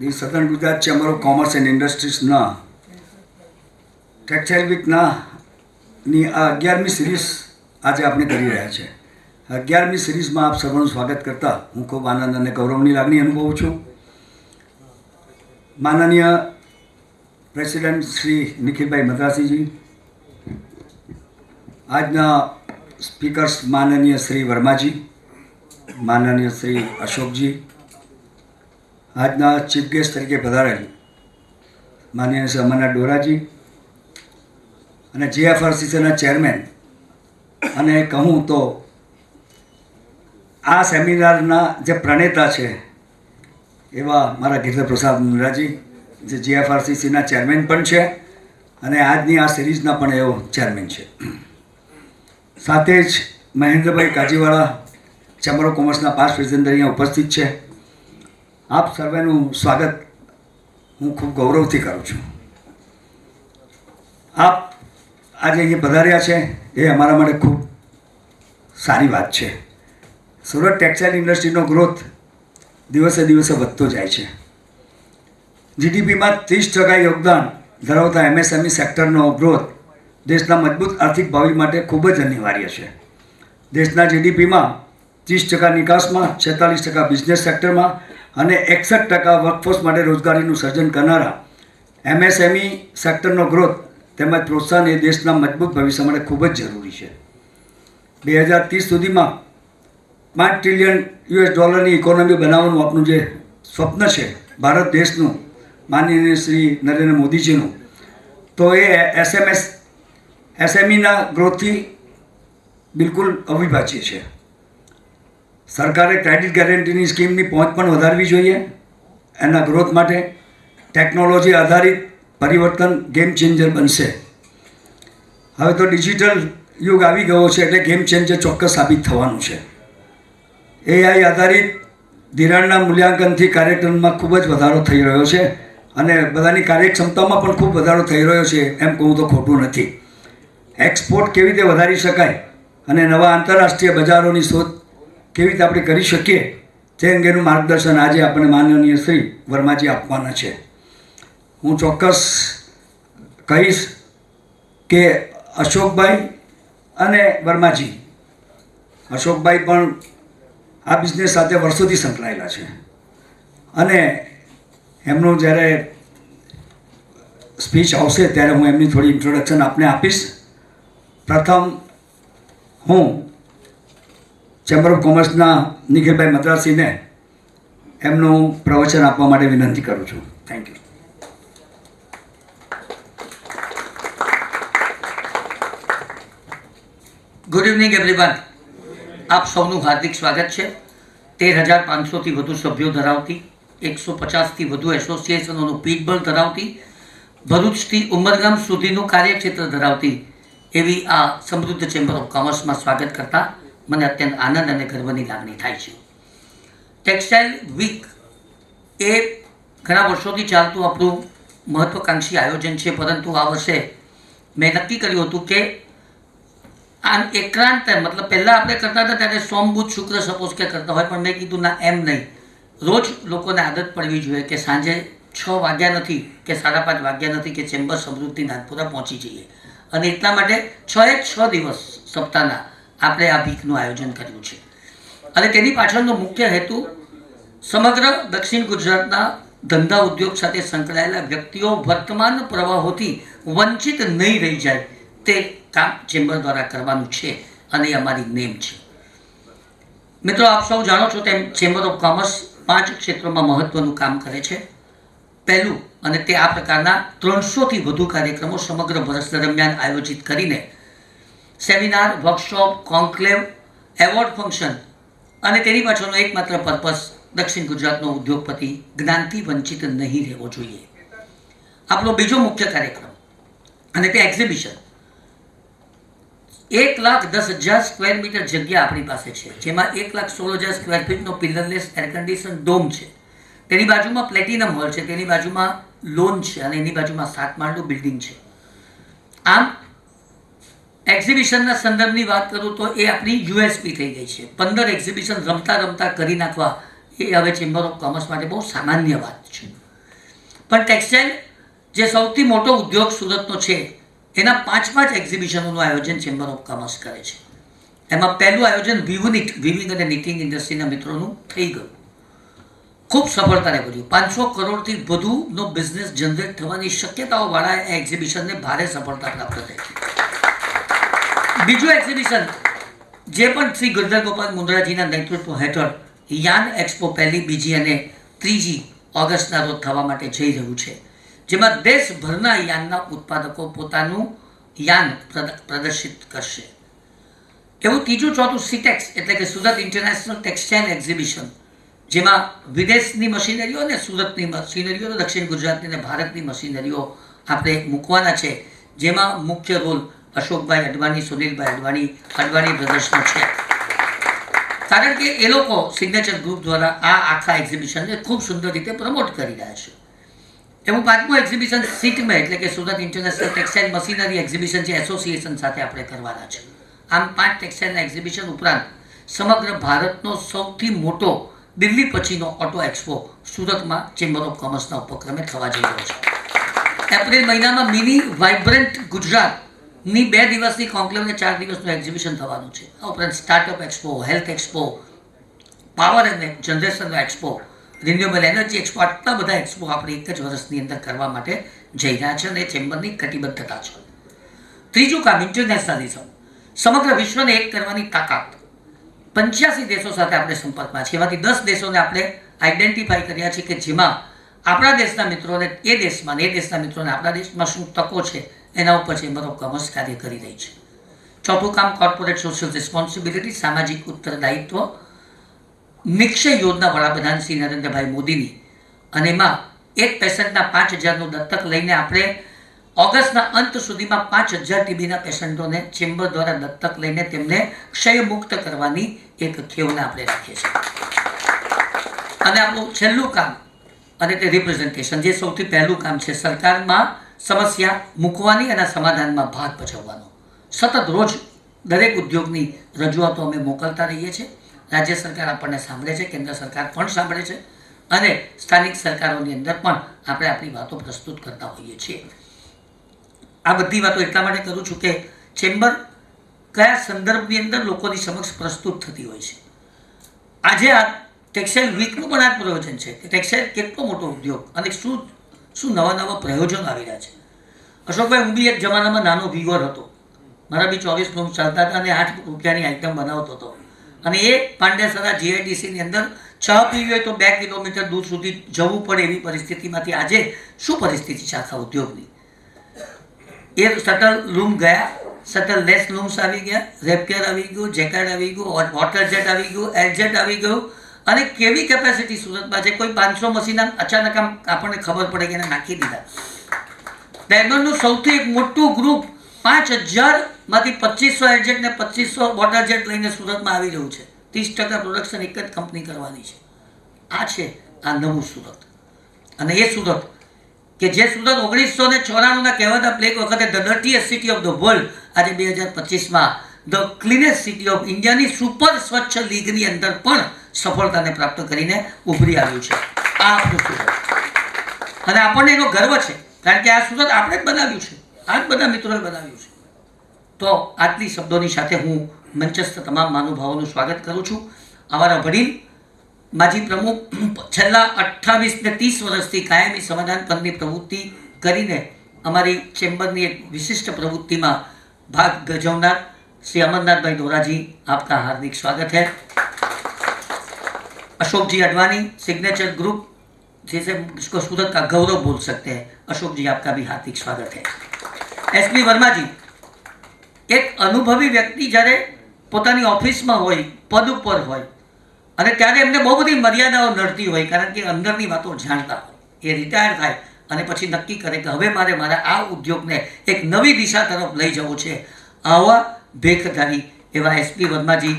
The southern Gujarat chamber of commerce and ઇન્ડસ્ટ્રીઝના textile વીકની આ 11મી સિરીઝ આજે આપણે કરી રહ્યા છે. 11મી સિરીઝમાં આપ સૌનું સ્વાગત કરતા હું ખૂબ આનંદ અને ગૌરવની લાગણી અનુભવું છું. માનનીય પ્રેસિડેન્ટ શ્રી નિખિલભાઈ મદ્રાસીજી, આજના સ્પીકર્સ માનનીય શ્રી વર્માજી, માનનીય શ્રી અશોકજી, આજના ચીફ ગેસ્ટ તરીકે પધારેલ માનનીય શ્રી અમરનાથ ડોરાજી અને જીએફઆરસીસીના ચેરમેન, અને કહું તો આ સેમિનારના જે પ્રણેતા છે એવા મારા ગિરધર પ્રસાદ મુંદ્રાજી, જે જીએફઆરસીસીના ચેરમેન પણ છે અને આજની આ સિરીઝના પણ એવો ચેરમેન છે. સાથે જ મહેન્દ્રભાઈ કાજીવાળા, ચેમ્બર ઓફ કોમર્સના પાસ્ટ પ્રેસિડેન્ટ અહીંયા ઉપસ્થિત છે. આપ સર્વેનું સ્વાગત હું ખૂબ ગૌરવથી કરું છું. આપ આજે અહીંયા પધાર્યા છે એ અમારા માટે ખૂબ સારી વાત છે. સુરત ટેક્સટાઇલ ઇન્ડસ્ટ્રીનો ગ્રોથ દિવસે દિવસે વધતો જાય છે. જીડીપીમાં 30% યોગદાન ધરાવતા એમએસએમઈ સેક્ટરનો ગ્રોથ દેશના મજબૂત આર્થિક ભાવિ માટે ખૂબ જ અનિવાર્ય છે. દેશના જીડીપીમાં 30% નિકાસમાં, 46% બિઝનેસ સેક્ટરમાં અને 61% વર્કફોર્સ માટે રોજગારીનું સર્જન કરનારા એમએસએમઈ સેક્ટરનો ગ્રોથ તેમજ પ્રોત્સાહન એ દેશના મજબૂત ભવિષ્ય માટે ખૂબ જ જરૂરી છે. 2030 સુધીમાં $5 ટ્રિલિયન ઇકોનોમી બનાવવાનું આપણું જે સ્વપ્ન છે ભારત દેશનું, માનનીય શ્રી નરેન્દ્ર મોદીજીનું, તો એ એસએમઈના ગ્રોથથી બિલકુલ અવિભાજ્ય છે. સરકારે ક્રેડિટ ગેરંટીની સ્કીમની પહોંચ પણ વધારવી જોઈએ. એના ગ્રોથ માટે ટેકનોલોજી આધારિત પરિવર્તન ગેમ ચેન્જર બનશે. હવે તો ડિજિટલ યુગ આવી ગયો છે એટલે ગેમ ચેન્જર ચોક્કસ સાબિત થવાનું છે. એઆઈ આધારિત ધિરાણના મૂલ્યાંકનથી કાર્યક્રમમાં ખૂબ જ વધારો થઈ રહ્યો છે અને બધાની કાર્યક્ષમતામાં પણ ખૂબ વધારો થઈ રહ્યો છે, એમ કહું તો ખોટું નથી. એક્સપોર્ટ કેવી રીતે વધારી શકાય અને નવા આંતરરાષ્ટ્રીય બજારોની શોધ કેવી રીતે આપણે કરી શકીએ તે અંગેનું માર્ગદર્શન આજે આપણે માનનીય શ્રી વર્માજી આપવાના છે. હું ચોક્કસ કહીશ કે અશોકભાઈ અને વર્માજી, અશોકભાઈ પણ આ બિઝનેસ સાથે વર્ષોથી સંકળાયેલા છે અને એમનું જ્યારે સ્પીચ આવશે ત્યારે હું એમની થોડી ઇન્ટ્રોડક્શન આપને આપીશ. પ્રથમ હું ચેમ્બર ઓફ કોમર્સના નિખિલભાઈ મદ્રાસીને એમનું પ્રવચન આપવા માટે વિનંતી કરું છું. Thank you. Good evening everyone. આપ સૌનું હાર્દિક સ્વાગત છે. 13,500થી વધુ સભ્યો ધરાવતી, 150થી વધુ એસોસિએશનોનું પીઠબળ ધરાવતી, ભરૂચથી ઉમરગામ સુધીનું કાર્યક્ષેત્ર ધરાવતી એવી આ સમૃદ્ધ ચેમ્બર ઓફ કોમર્સમાં સ્વાગત કરતા મને અત્યંત આનંદ અને ગર્વની લાગણી થાય છે. ટેક્સટાઇલ વીક એ ઘણા વર્ષોથી ચાલતું આપણું મહત્વાકાંક્ષી આયોજન છે, પરંતુ આ વર્ષે મેં નક્કી કર્યું હતું કે આ એકાંત, મતલબ પહેલાં આપણે કરતા હતા ત્યારે સોમ, બુધ, શુક્ર સપોઝ કે કરતા હોય, પણ મેં કીધું ના, એમ નહીં. રોજ લોકોને આદત પડવી જોઈએ કે સાંજે 6 વાગ્યા નથી કે 5:30 વાગ્યા નથી કે ચેમ્બર સમૃદ્ધિ નાગપુરા પહોંચી જઈએ. અને એટલા માટે 6 દિવસ સપ્તાહના આપણે આ વીકનું આયોજન કર્યું છે. અને તેની પાછળનો મુખ્ય હેતુ સમગ્ર દક્ષિણ ગુજરાતના ધંધા ઉદ્યોગ સાથે સંકળાયેલા વ્યક્તિઓ વર્તમાન પ્રવાહોથી વંચિત નહીં રહી જાય તે કામ ચેમ્બર દ્વારા કરવાનું છે અને એ અમારી નેમ છે. મિત્રો, આપ સૌ જાણો છો તેમ ચેમ્બર ઓફ કોમર્સ 5 ક્ષેત્રોમાં મહત્વનું કામ કરે છે. પહેલું, અને તે આ પ્રકારના 300થી વધુ કાર્યક્રમો સમગ્ર વર્ષ દરમિયાન આયોજિત કરીને seminar, workshop, conclave, award function, અને તેની પાછળનો એકમાત્ર પર્પસ દક્ષિણ ગુજરાતનો ઉદ્યોગપતિ જ્ઞાનથી વંચિત નહીં રહેવો જોઈએ. આપણો બીજો મુખ્ય કાર્યક્રમ અને તે એક્ઝિબિશન. 1,10,000 સ્ક્વેર મીટર જગ્યા આપણી પાસે છે, જેમાં 1,16,000 સ્ક્વેર ફીટનો પિલરલેસ એર કન્ડિશન ડોમ છે. તેની બાજુમાં પ્લેટિનમ હોલ છે, તેની બાજુમાં લોન છે અને એની બાજુમાં 7 માળનું બિલ્ડિંગ છે. આમ એક્ઝિબિશનના સંદર્ભની વાત કરું તો એ આપણી યુએસપી થઈ ગઈ છે. 15 એક્ઝિબિશન રમતા રમતા કરી નાખવા એ હવે ચેમ્બર ઓફ કોમર્સ માટે બહુ સામાન્ય વાત છે. પણ ટેક્સટાઇલ જે સૌથી મોટો ઉદ્યોગ સુરતનો છે એના 5 એક્ઝિબિશનોનું આયોજન ચેમ્બર ઓફ કોમર્સ કરે છે. એમાં પહેલું આયોજન વિવિંગ અને નિટિંગ ઇન્ડસ્ટ્રીના મિત્રોનું થઈ ગયું, ખૂબ સફળતાને ભર્યું. 500 કરોડથી વધુનો બિઝનેસ જનરેટ થવાની શક્યતાઓવાળા આ એક્ઝિબિશનને ભારે સફળતા પ્રાપ્ત થઈ. બીજું એક્ઝિબિશન જે પણ શ્રી ગિરધર ગોપાલ મુંદ્રાજીના નેતૃત્વ હેઠળ યાન એક્સપો 1, 2 અને 3 ઓગસ્ટના રોજ થવા માટે જઈ રહ્યું છે, જેમાં દેશભરના યાનના ઉત્પાદકો પોતાનું યાન પ્રદર્શિત કરશે. એવું ત્રીજું ચોથું સીટેક્સ એટલે કે સુરત ઇન્ટરનેશનલ ટેક્સટાઇલ એક્ઝિબિશન, જેમાં વિદેશની મશીનરીઓ અને સુરતની મશીનરીઓ, દક્ષિણ ગુજરાતની અને ભારતની મશીનરીઓ આપણે મૂકવાના છે, જેમાં મુખ્ય રોલ અશોકભાઈ અડવાણી, સુનિલભાઈ અડવાણી બ્રધર્સનો છે. કારણ કે એ લોકો સિગ્નેચર ગ્રુપ દ્વારા આ આખા એક્ઝિબિશનને ખૂબ સુંદર રીતે પ્રમોટ કરી રહ્યા છે. એવું 5મું એક્ઝિબિશન સીટમે એટલે કે Surat international textile machinery exhibition છે, એસોસિએશન સાથે આપણે કરવાના છે. આમ 5 ટેક્સટાઇલના એક્ઝિબિશન ઉપરાંત સમગ્ર ભારતનો સૌથી મોટો દિલ્હી પછીનો ઓટો એક્સપો સુરતમાં ચેમ્બર ઓફ કોમર્સના ઉપક્રમે થવા જઈ રહ્યો છે. એપ્રિલ મહિનામાં મિની વાઇબ્રન્ટ ગુજરાતની 2 દિવસની કોન્ક્લેવ અને 4 દિવસનું એક્ઝિબિશન થવાનું છે. આ ઉપરાંત startup expo, health expo, power અને જનરેશનનો એક્સપો, રિન્યુએબલ એનર્જી એક્સપો, આટલા બધા એક્સપો આપણે એક જ વર્ષની અંદર કરવા માટે જઈ રહ્યા છે અને ચેમ્બરની કટિબદ્ધતા છે. ત્રીજું કામ ઇન્ટરનેશનલિઝમ, સમગ્ર વિશ્વને એક કરવાની તાકાત. 85 દેશો સાથે આપણે સંપર્કમાં છીએ. એમાંથી 10 દેશોને આપણે આઈડેન્ટિફાઈ કર્યા છે કે જેમાં આપણા દેશના મિત્રોને એ દેશના મિત્રોને આપણા દેશમાં શું તકો છે એના ઉપર ચેમ્બર ઓફ કોમર્સ કાર્ય કરી રહી છે. ચોથું કામ કોર્પોરેટ સોશિયલ રિસ્પોન્સિબિલિટી, સામાજિક ઉત્તરદાયિત્વ, નિક્ષય યોજના વડાપ્રધાન શ્રી નરેન્દ્રભાઈ મોદીની, અને એમાં એક પેશન્ટના 5,000નું દત્તક લઈને આપણે ઓગસ્ટના અંત સુધીમાં 5,000 ટીબીના પેશન્ટોને ચેમ્બર દ્વારા દત્તક લઈને તેમને ક્ષય મુક્ત કરવાની એક ખેવના આપણે રાખીએ છીએ. અને આપણું છેલ્લું કામ અને તે રિપ્રેઝન્ટેશન, જે સૌથી પહેલું કામ છે, સરકારમાં સમસ્યા મૂકવાની અને સમાધાનમાં ભાગ ભજવવાનો. સતત રોજ દરેક ઉદ્યોગની રજૂઆતો અમે મોકલતા રહીએ છીએ. રાજ્ય સરકાર આપણને સાંભળે છે, કેન્દ્ર સરકાર પણ સાંભળે છે અને સ્થાનિક સરકારોની અંદર પણ આપણે આપણી વાતો પ્રસ્તુત કરતા હોઈએ છીએ. આ બધી વાતો એટલા માટે કરું છું કે ચેમ્બર કયા સંદર્ભની અંદર લોકોની સમક્ષ પ્રસ્તુત થતી હોય છે. આજે આ ટેક્સટાઇલ વીકનું પણ આ પ્રયોજન છે કે ટેક્સટાઇલ કેટલો મોટો ઉદ્યોગ અને શું નવા પ્રયોજનો આવી રહ્યા છે. અશોકભાઈ, હું બી એક જમાનામાં નાનો વીવર હતો. મારા બી 24 લૂમ ચાલતા હતા અને 8 રૂપિયાની આઈટમ બનાવતો હતો. અને એ પાંડેસરા જીઆઈડીસીની અંદર ચા પીવી હોય તો 2 કિલોમીટર દૂર સુધી જવું પડે એવી પરિસ્થિતિમાંથી આજે શું પરિસ્થિતિ છે આખા ઉદ્યોગની. એ સટલ લૂમ ગયા, સટલ લેસ લૂમ્સ આવી ગયા, રેપિયર આવી ગયું, જેકેટ આવી ગયું, વોટર જેટ આવી ગયું, એરજેટ આવી ગયું. અને કેવી કેપેસિટી સુરતમાં છે, કોઈ 500 મશીન અચાનક આમ આપણને ખબર પડે કે એને નાખી દીધા. ડાયમંડનું સૌથી એક મોટું ગ્રુપ 5,000માંથી 2500 એરજેટ ને 2500 વોટર જેટ લઈને સુરતમાં આવી રહ્યું છે. 30% પ્રોડક્શન એક જ કંપની કરવાની છે. આ છે આ નવું સુરત. અને એ સુરત કે જે સુરત 1994ના કહેવાતા પ્લેગ વખતે the dirtiest city of the world, આજે 2025માં ધ ક્લીનેસ્ટ સિટી ઓફ ઇન્ડિયાની સુપર સ્વચ્છ લીગની અંદર પણ સફળતાને પ્રાપ્ત કરીને ઉભરી આવ્યું છે. આ આપણું સુરત અને આપણને એનો ગર્વ છે, કારણ કે આ સુરત આપણે જ બનાવ્યું છે, આ જ બધા મિત્રોએ બનાવ્યું છે. તો આટલી શબ્દોની સાથે હું મંચસ્થ તમામ મહાનુભાવોનું સ્વાગત કરું છું. અમારા વડીલ માજી પ્રમુખ, છેલ્લા 28 ને 30 વર્ષથી કાયમી સમાધાન પરની પ્રવૃત્તિ કરીને અમારી ચેમ્બરની એક વિશિષ્ટ પ્રવૃત્તિમાં ભાગ ભજવનાર श्री अमरनाथ भाई दोरा जी, आपका हार्दिक स्वागत है. अशोक जी अडवाणी, सिग्नेचर ग्रुप, जिसे इसको सूरत का गौरव बोल सकते हैं, अशोक जी आपका भी हार्दिक स्वागत है. एसपी वर्मा जी, एक अनुभवी व्यक्ति જ્યારે પોતાની ઓફિસમાં હોય, પદ ઉપર હોય અને ત્યારે એમને બહુ બધી મર્યાદાઓ નડતી હોય, કારણ કે અંદરની વાતો જાણતા હોય. એ રિટાયર થાય અને પછી નક્કી કરે કે હવે મારે મારા આ ઉદ્યોગને એક નવી દિશા તરફ લઈ જવો છે. આવા ભેખધારી એવા એસપી વર્માજી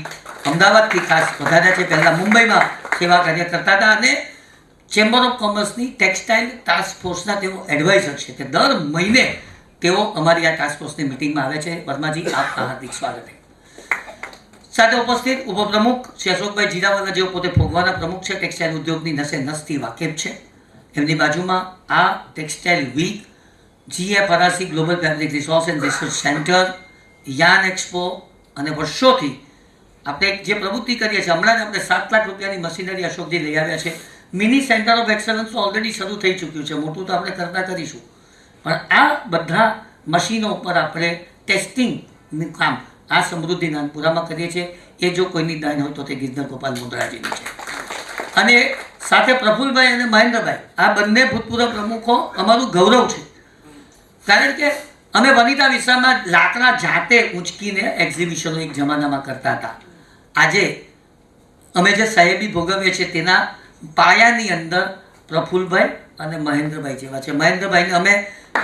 અમદાવાદથી ખાસ વધાર્યા છે. પહેલાં મુંબઈમાં સેવા કાર્ય કરતા હતા અને ચેમ્બર ઓફ કોમર્સની ટેક્સટાઇલ ટાસ્ક ફોર્સના તેઓ એડવાઇઝર છે કે દર મહિને તેઓ અમારી આ ટાસ્ક ફોર્સની મિટિંગમાં આવે છે. વર્માજી, આપકા હાર્દિક સ્વાગત છે. સાથે ઉપસ્થિત ઉપપ્રમુખ શ્રી અશોકભાઈ જીરાવાલા, જેઓ પોતે ફોગવાના પ્રમુખ છે, ટેક્સટાઇલ ઉદ્યોગની નસે નસથી વાકેફ છે. એમની બાજુમાં આ textile week, GFRC global fabric resource and research centre, yarn expo અને વર્ષોથી આપણે જે પ્રવૃત્તિ કરીએ છીએ, હમણાં જ આપણે 7 લાખ રૂપિયાની મશીનરી અશોકજી લઈ આવ્યા છે. Mini centre of excellence already શરૂ થઈ ચૂક્યું છે, મોટું તો આપણે કરતા કરીશું, પણ આ બધા મશીનો ઉપર આપણે ટેસ્ટિંગનું કામ આ સમૃદ્ધિ નાનપુરામાં કરીએ છીએ. એ જો કોઈની દાન હોય તો તે ગિરધર ગોપાલ મુંદ્રાજીની છે. અને સાથે પ્રફુલભાઈ અને મહેન્દ્રભાઈ, આ બંને ભૂતપૂર્વ પ્રમુખો અમારું ગૌરવ છે, કારણ કે અમે વનિતા વિસ્તારમાં લાકડા જાતે ઊંચકીને એક્ઝિબિશનો એક જમાનામાં કરતા હતા. આજે અમે જે સાહેબી ભોગવીએ છીએ તેના પાયાની અંદર પ્રફુલભાઈ અને મહેન્દ્રભાઈ જેવા છે. મહેન્દ્રભાઈને અમે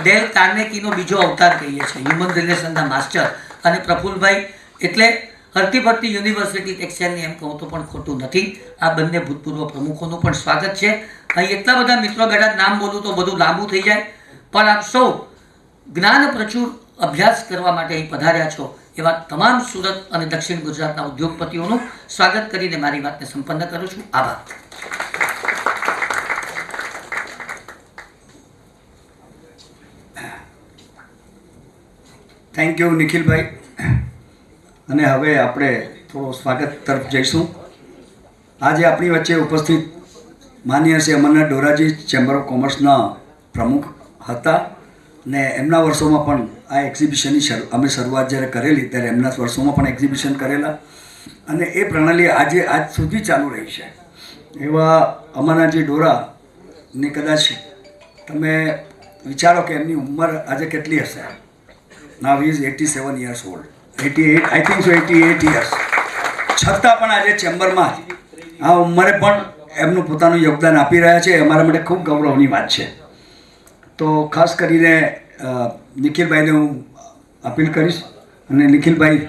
ડેલ કાર્નેગીનો બીજો અવતાર કહીએ છીએ, હ્યુમન રિલેશનના માસ્ટર. અને પ્રફુલભાઈ એટલે હરતી ફરતી યુનિવર્સિટી ટેક્સટાઇલની એમ કહું તો પણ ખોટું નથી. આ બંને ભૂતપૂર્વ પ્રમુખોનું પણ સ્વાગત છે. અહીં એટલા બધા મિત્રો બેઠા, નામ બોલું તો બધું લાંબુ થઈ જાય, પણ આપ સૌ જ્ઞાન પ્રચુર અભ્યાસ કરવા માટે અહીં પધાર્યા છો એવા તમામ સુરત અને દક્ષિણ ગુજરાતના ઉદ્યોગપતિઓનું સ્વાગત કરીને મારી વાતને સંપન્ન કરું છું. આભાર. Thank you નિખિલભાઈ. અને હવે આપણે થોડો સ્વાગત તરફ જઈશું. આજે આપણી વચ્ચે ઉપસ્થિત માનનીય શ્રી અમરનાથ ડોરાજી ચેમ્બર ઓફ કોમર્સના પ્રમુખ હતા, ને એમના વર્ષોમાં પણ આ એક્ઝિબિશનની અમે શરૂઆત જ્યારે કરેલી ત્યારે એમના વર્ષોમાં પણ એક્ઝિબિશન કરેલા, અને એ પ્રણાલી આજ સુધી ચાલુ રહી છે. એવા અમરનાથજી ડોરાની કદાચ તમે વિચારો કે એમની ઉંમર આજે કેટલી હશે. Now is 87 years old, 88 I think so 88 years. છતાં પણ આજે ચેમ્બરમાં આ ઉંમરે પણ એમનું પોતાનું યોગદાન આપી રહ્યા છે. અમારા માટે ખૂબ ગૌરવની વાત છે. તો ખાસ કરીને નિખિલભાઈને હું અપીલ કરીશ, અને નિખિલભાઈ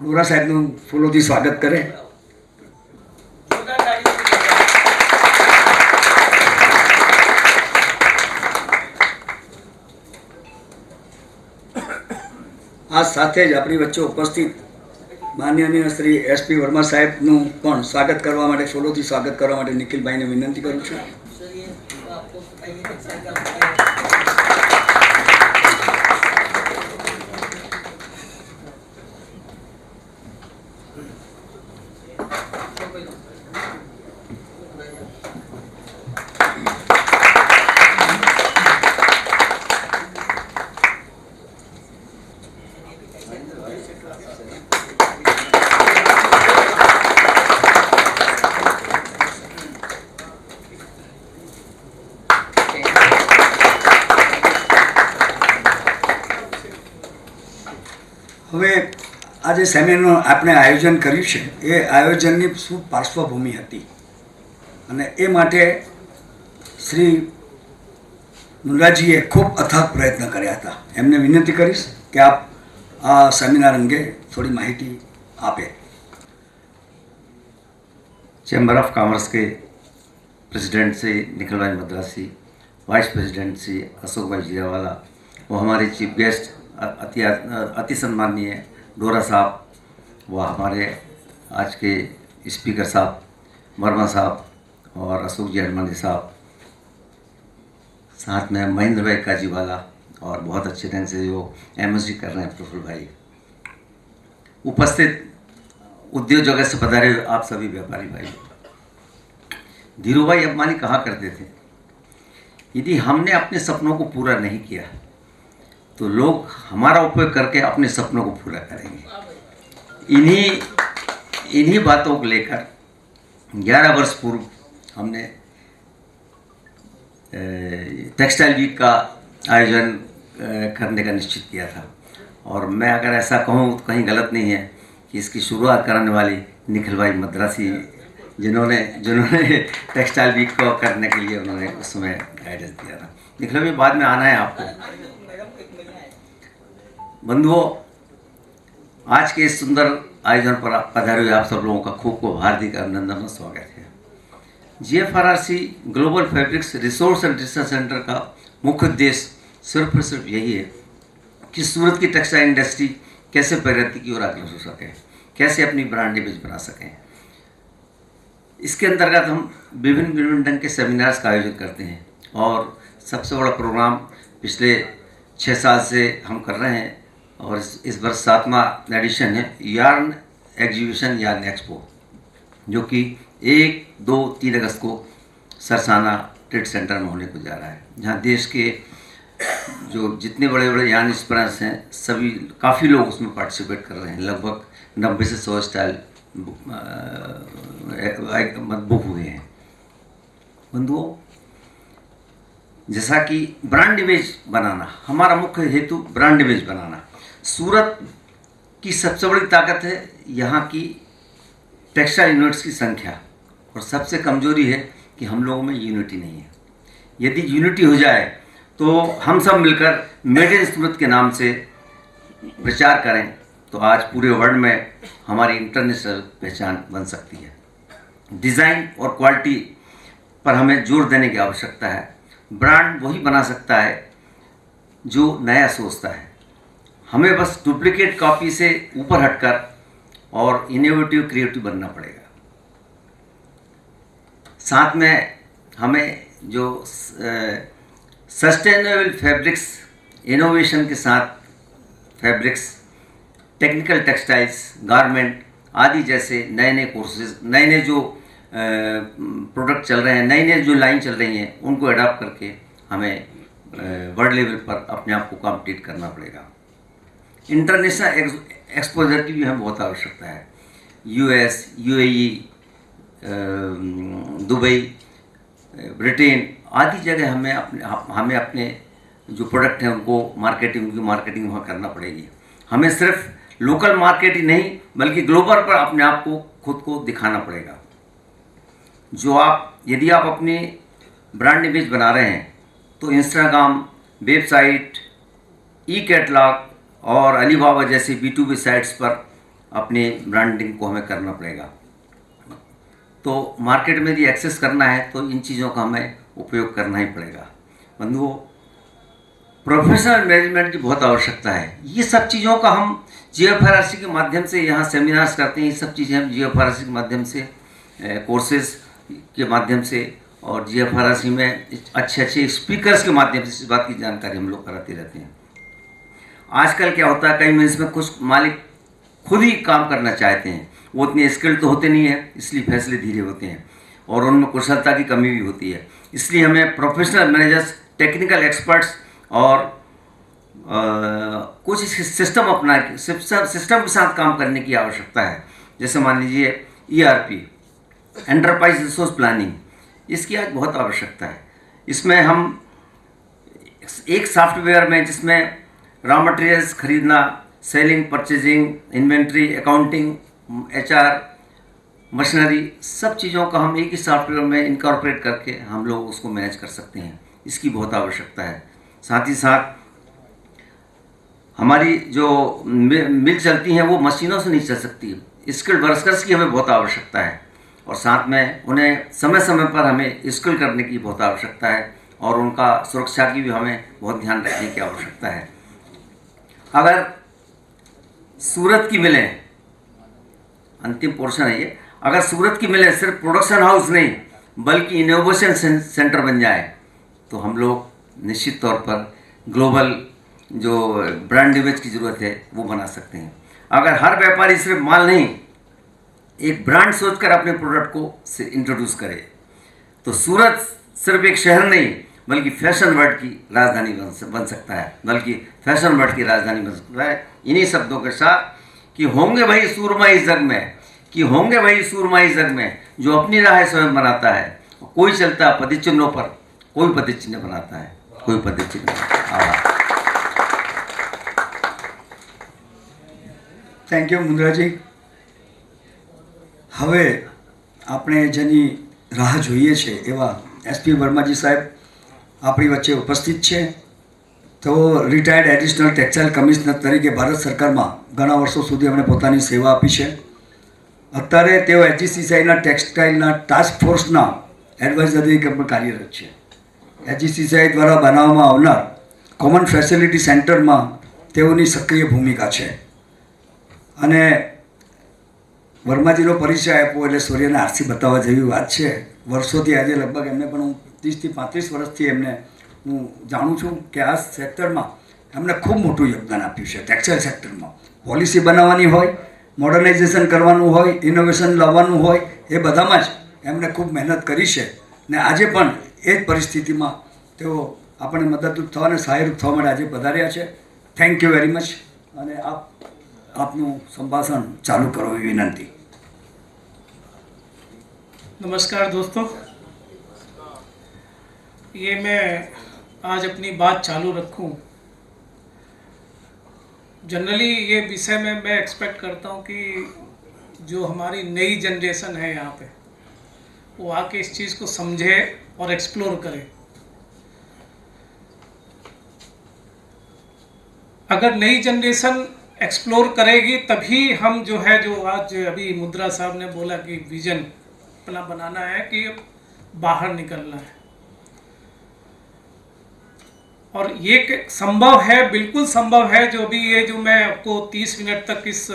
ડોરા સાહેબનું ફૂલોથી સ્વાગત કરે. આ સાથે જ આપણી વચ્ચે ઉપસ્થિત માનનીય શ્રી SP વર્મા સાહેબનું પણ સ્વાગત કરવા માટે, ફૂલોથી સ્વાગત કરવા માટે નિખિલભાઈને વિનંતી કરું છું. હવે આ જે સેમિનારનું આપણે આયોજન કર્યું છે એ આયોજનની શું પાર્શ્વભૂમિ હતી, અને એ માટે શ્રી મુંદ્રાજીએ ખૂબ અથાગ પ્રયત્ન કર્યા હતા. એમને વિનંતી કરીશ કે આપ આ સેમિનાર અંગે થોડી માહિતી આપે. चैम्बर ऑफ कॉमर्स के प्रेसिडेंट से निखिल भाई मद्रासी, वाइस प्रेसिडेंट से अशोक भाई जीरावाला, वो हमारे चीफ गेस्ट अति सम्माननीय डोरा साहब, वो हमारे आज के स्पीकर साहब वर्मा साहब और अशोक जी अडवाणी साहब, साथ में महेंद्र भाई काजीवाला और बहुत अच्छे ढंग से जो MSc कर रहे हैं प्रफुल्ल भाई, उपस्थित उद्योग जगत से पधारे आप सभी व्यापारी भाई। धीरू भाई अम्बानी कहा करते थे, यदि हमने अपने सपनों को पूरा नहीं किया तो लोग हमारा उपयोग करके अपने सपनों को पूरा करेंगे। इन्हीं बातों को लेकर 11 वर्ष पूर्व हमने टेक्सटाइल वीक का आयोजन करने का निश्चित किया था, और मैं अगर ऐसा कहूँ तो कहीं गलत नहीं है कि इसकी शुरुआत कराने वाली निखिल भाई मद्रासी, जिन्होंने टेक्सटाइल वीक को करने के लिए उन्होंने उस समय गाइडेंस दिया था। निखिल भाई बाद में आना है आपको। बंधुओं, आज के इस सुंदर आयोजन पर पधारे हुए आप सब लोगों का खूब खूब हार्दिक अभिनंदन और स्वागत है। GFRC global fabrics resource and research centre का मुख्य उद्देश्य सिर्फ और सिर्फ यही है कि सूरत की टेक्सटाइल इंडस्ट्री कैसे प्रगति की ओर अग्रसर हो सके, कैसे अपनी ब्रांड इमेज बना सकें। इसके अंतर्गत हम विभिन्न विभिन्न ढंग के सेमिनार्स का आयोजन करते हैं और सबसे बड़ा प्रोग्राम पिछले 6 साल से हम कर रहे हैं और इस वर्ष 7वां एडिशन है यार्न एग्जीबिशन यार्न एक्सपो, जो कि 1, 2, 3 अगस्त को सरसाना ट्रेड सेंटर में होने को जा रहा है, जहाँ देश के जो जितने बड़े बड़े यार्न एक्सपर्ट्स हैं सभी काफ़ी लोग उसमें पार्टिसिपेट कर रहे हैं। लगभग 90 से 100 स्टाइल बुक हुए हैं। बंधुओं, जैसा कि ब्रांड इमेज बनाना, हमारा मुख्य हेतु ब्रांड इमेज बनाना। सूरत की सबसे बड़ी ताकत है यहाँ की टेक्सटाइल यूनिट्स की संख्या, और सबसे कमजोरी है कि हम लोगों में यूनिटी नहीं है। यदि यूनिटी हो जाए तो हम सब मिलकर मेड इन सूरत के नाम से प्रचार करें तो आज पूरे वर्ल्ड में हमारी इंटरनेशनल पहचान बन सकती है। डिज़ाइन और क्वालिटी पर हमें जोर देने की आवश्यकता है। ब्रांड वही बना सकता है जो नया सोचता है। हमें बस डुप्लीकेट कॉपी से ऊपर हटकर और इनोवेटिव क्रिएटिव बनना पड़ेगा। साथ में हमें जो सस्टेनेबल फैब्रिक्स, इनोवेशन के साथ फैब्रिक्स, टेक्निकल टेक्सटाइल्स, गारमेंट आदि जैसे नए नए कोर्सेज, नए नए जो प्रोडक्ट चल रहे हैं, नई नई जो लाइन चल रही हैं, उनको अडॉप्ट करके हमें वर्ल्ड लेवल पर अपने आप को कॉम्पिटिट करना पड़ेगा। इंटरनेशनल एक्सपोजर की भी हमें बहुत आवश्यकता है। US, UAE, दुबई, ब्रिटेन आदि जगह हमें अपने जो प्रोडक्ट हैं उनको मार्केटिंग वहाँ करना पड़ेगी। हमें सिर्फ लोकल मार्केट ही नहीं बल्कि ग्लोबल पर अपने आप को खुद को दिखाना पड़ेगा। यदि आप अपनी ब्रांड इमेज बना रहे हैं तो इंस्टाग्राम, वेबसाइट, ई कैटलॉग और अलीबाबा जैसी B2B साइट्स पर अपनी ब्रांडिंग को हमें करना पड़ेगा। तो मार्केट में यदि एक्सेस करना है तो इन चीज़ों का हमें उपयोग करना ही पड़ेगा। बंधुओं, प्रोफेशनल मैनेजमेंट की बहुत आवश्यकता है। ये सब चीज़ों का हम GFRC के माध्यम से यहाँ सेमिनार्स करते हैं। ये सब चीज़ें हम GFRC के माध्यम से, कोर्सेज के माध्यम से और GFRC में अच्छे स्पीकर्स के माध्यम से इस बात की जानकारी हम लोग कराते रहते हैं। आजकल क्या होता है, कई मिनट्स में कुछ मालिक खुद ही काम करना चाहते हैं, वो उतने स्किल्ड तो होते नहीं है, इसलिए फैसले धीरे होते हैं और उनमें कुशलता की कमी भी होती है। इसलिए हमें प्रोफेशनल मैनेजर्स, टेक्निकल एक्सपर्ट्स और कुछ सिस्टम अपना के सिस्टम के साथ काम करने की आवश्यकता है। जैसे मान लीजिए ERP, एंटरप्राइज रिसोर्स प्लानिंग, इसकी आज बहुत आवश्यकता है। इसमें हम एक सॉफ्टवेयर में जिसमें रॉ मटेरियल्स खरीदना, selling, purchasing, inventory, accounting, HR, machinery, सब चीज़ों का हम एक ही सॉफ्टवेयर में इनकॉर्पोरेट करके हम लोग उसको मैनेज कर सकते हैं। इसकी बहुत आवश्यकता है। साथ ही साथ हमारी जो मिल चलती हैं वो मशीनों से नहीं चल सकती। स्किल्ड वर्कर्स की हमें बहुत आवश्यकता है और साथ में उन्हें समय समय पर हमें स्किल करने की बहुत आवश्यकता है और उनका सुरक्षा की भी हमें बहुत ध्यान रखने की आवश्यकता है। अगर सूरत की मिलें, अंतिम पोर्शन है ये, अगर सूरत की मिलें सिर्फ प्रोडक्शन हाउस नहीं बल्कि इनोवेशन सेंटर बन जाए तो हम लोग निश्चित तौर पर ग्लोबल जो ब्रांड इमेज की ज़रूरत है वो बना सकते हैं। अगर हर व्यापारी सिर्फ माल नहीं, एक ब्रांड सोचकर अपने प्रोडक्ट को इंट्रोड्यूस करे तो सूरत सिर्फ एक शहर नहीं बल्कि फैशन वर्ल्ड की राजधानी बन सकता है, बल्कि फैशन वर्ल्ड की राजधानी बन सकता है। इन्हीं शब्दों के साथ कि होंगे वही सूरमा इस जग में, कि होंगे वही सूरमा इस जग में जो अपनी राह स्वयं बनाता है। कोई चलता है पदचिन्हों पर, कोई पदचिन्ह बनाता है, कोई पदचिन्ह। Thank you મુંદ્રાજી. હવે આપણે જેની રાહ જોઈએ છે એવા SP વર્માજી સાહેબ આપણી વચ્ચે ઉપસ્થિત છે. તેઓ રિટાયર્ડ એડિશનલ ટેક્સટાઇલ કમિશનર તરીકે ભારત સરકારમાં ઘણા વર્ષો સુધી એમણે પોતાની સેવા આપી છે. અત્યારે તેઓ HGCCIના ટેક્સટાઇલના ટાસ્ક ફોર્સના એડવાઇઝર તરીકે પણ કાર્યરત છે. HGCCI દ્વારા બનાવવામાં આવનાર કોમન ફેસિલિટી સેન્ટરમાં તેઓની સક્રિય ભૂમિકા છે અને વર્માજીનો પરિચય આપ્યો એટલે સૂર્યને આરસી બતાવવા જેવી વાત છે. વર્ષોથી આજે લગભગ એમને પણ હું 30 થી 35 વર્ષથી એમને હું જાણું છું કે આ સેક્ટરમાં એમણે ખૂબ મોટું યોગદાન આપ્યું છે. ટેક્સટાઇલ સેક્ટરમાં પોલિસી બનાવવાની હોય, મોડર્નાઇઝેશન કરવાનું હોય, ઇનોવેશન લાવવાનું હોય, એ બધામાં જ એમણે ખૂબ મહેનત કરી છે. ને આજે પણ એ જ પરિસ્થિતિમાં તેઓ આપણને મદદરૂપ થવા અને સહાયરૂપ થવા માટે આજે પધાર્યા છે. Thank you very much. અને આપનું સંભાષણ ચાલુ કરો એવી વિનંતી. नमस्कार दोस्तों, ये मैं आज अपनी बात चालू रखूं. जनरली ये विषय में मैं एक्सपेक्ट करता हूं कि जो हमारी नई जनरेशन है यहाँ पे वो आके इस चीज़ को समझे और एक्सप्लोर करे. अगर नई जनरेशन एक्सप्लोर करेगी तभी हम जो है, जो आज अभी मुद्रा साहब ने बोला कि विजन अपना बनाना है कि बाहर निकलना है, और ये संभव है, बिल्कुल संभव है. जो भी ये जो मैं आपको 30 मिनट तक इस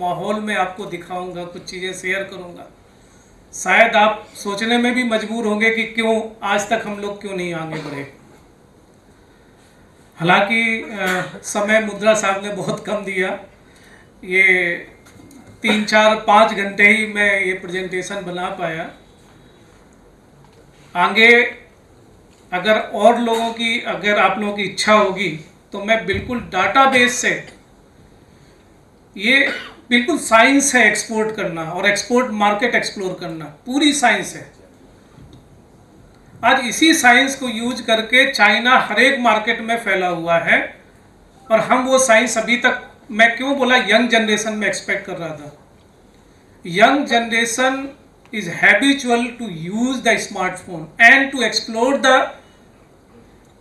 माहौल में आपको दिखाऊंगा, कुछ चीज़ें शेयर करूंगा, शायद आप सोचने में भी मजबूर होंगे कि क्यों आज तक हम लोग क्यों नहीं आगे बढ़े. हालांकि समय मुद्रा साहब ने बहुत कम दिया. ये 3, 4, 5 घंटे ही मैं ये प्रेजेंटेशन बना पाया. आगे अगर और लोगों की, अगर आप लोगों की इच्छा होगी तो मैं बिल्कुल डाटाबेस से, ये बिल्कुल साइंस है एक्सपोर्ट करना और एक्सपोर्ट मार्केट एक्सप्लोर करना, पूरी साइंस है. आज इसी साइंस को यूज करके चाइना हर एक मार्केट में फैला हुआ है, और हम वो साइंस अभी तक, मैं क्यों बोला यंग जनरेशन में एक्सपेक्ट कर रहा था. Young generation is habitual to use the smartphone and to explore the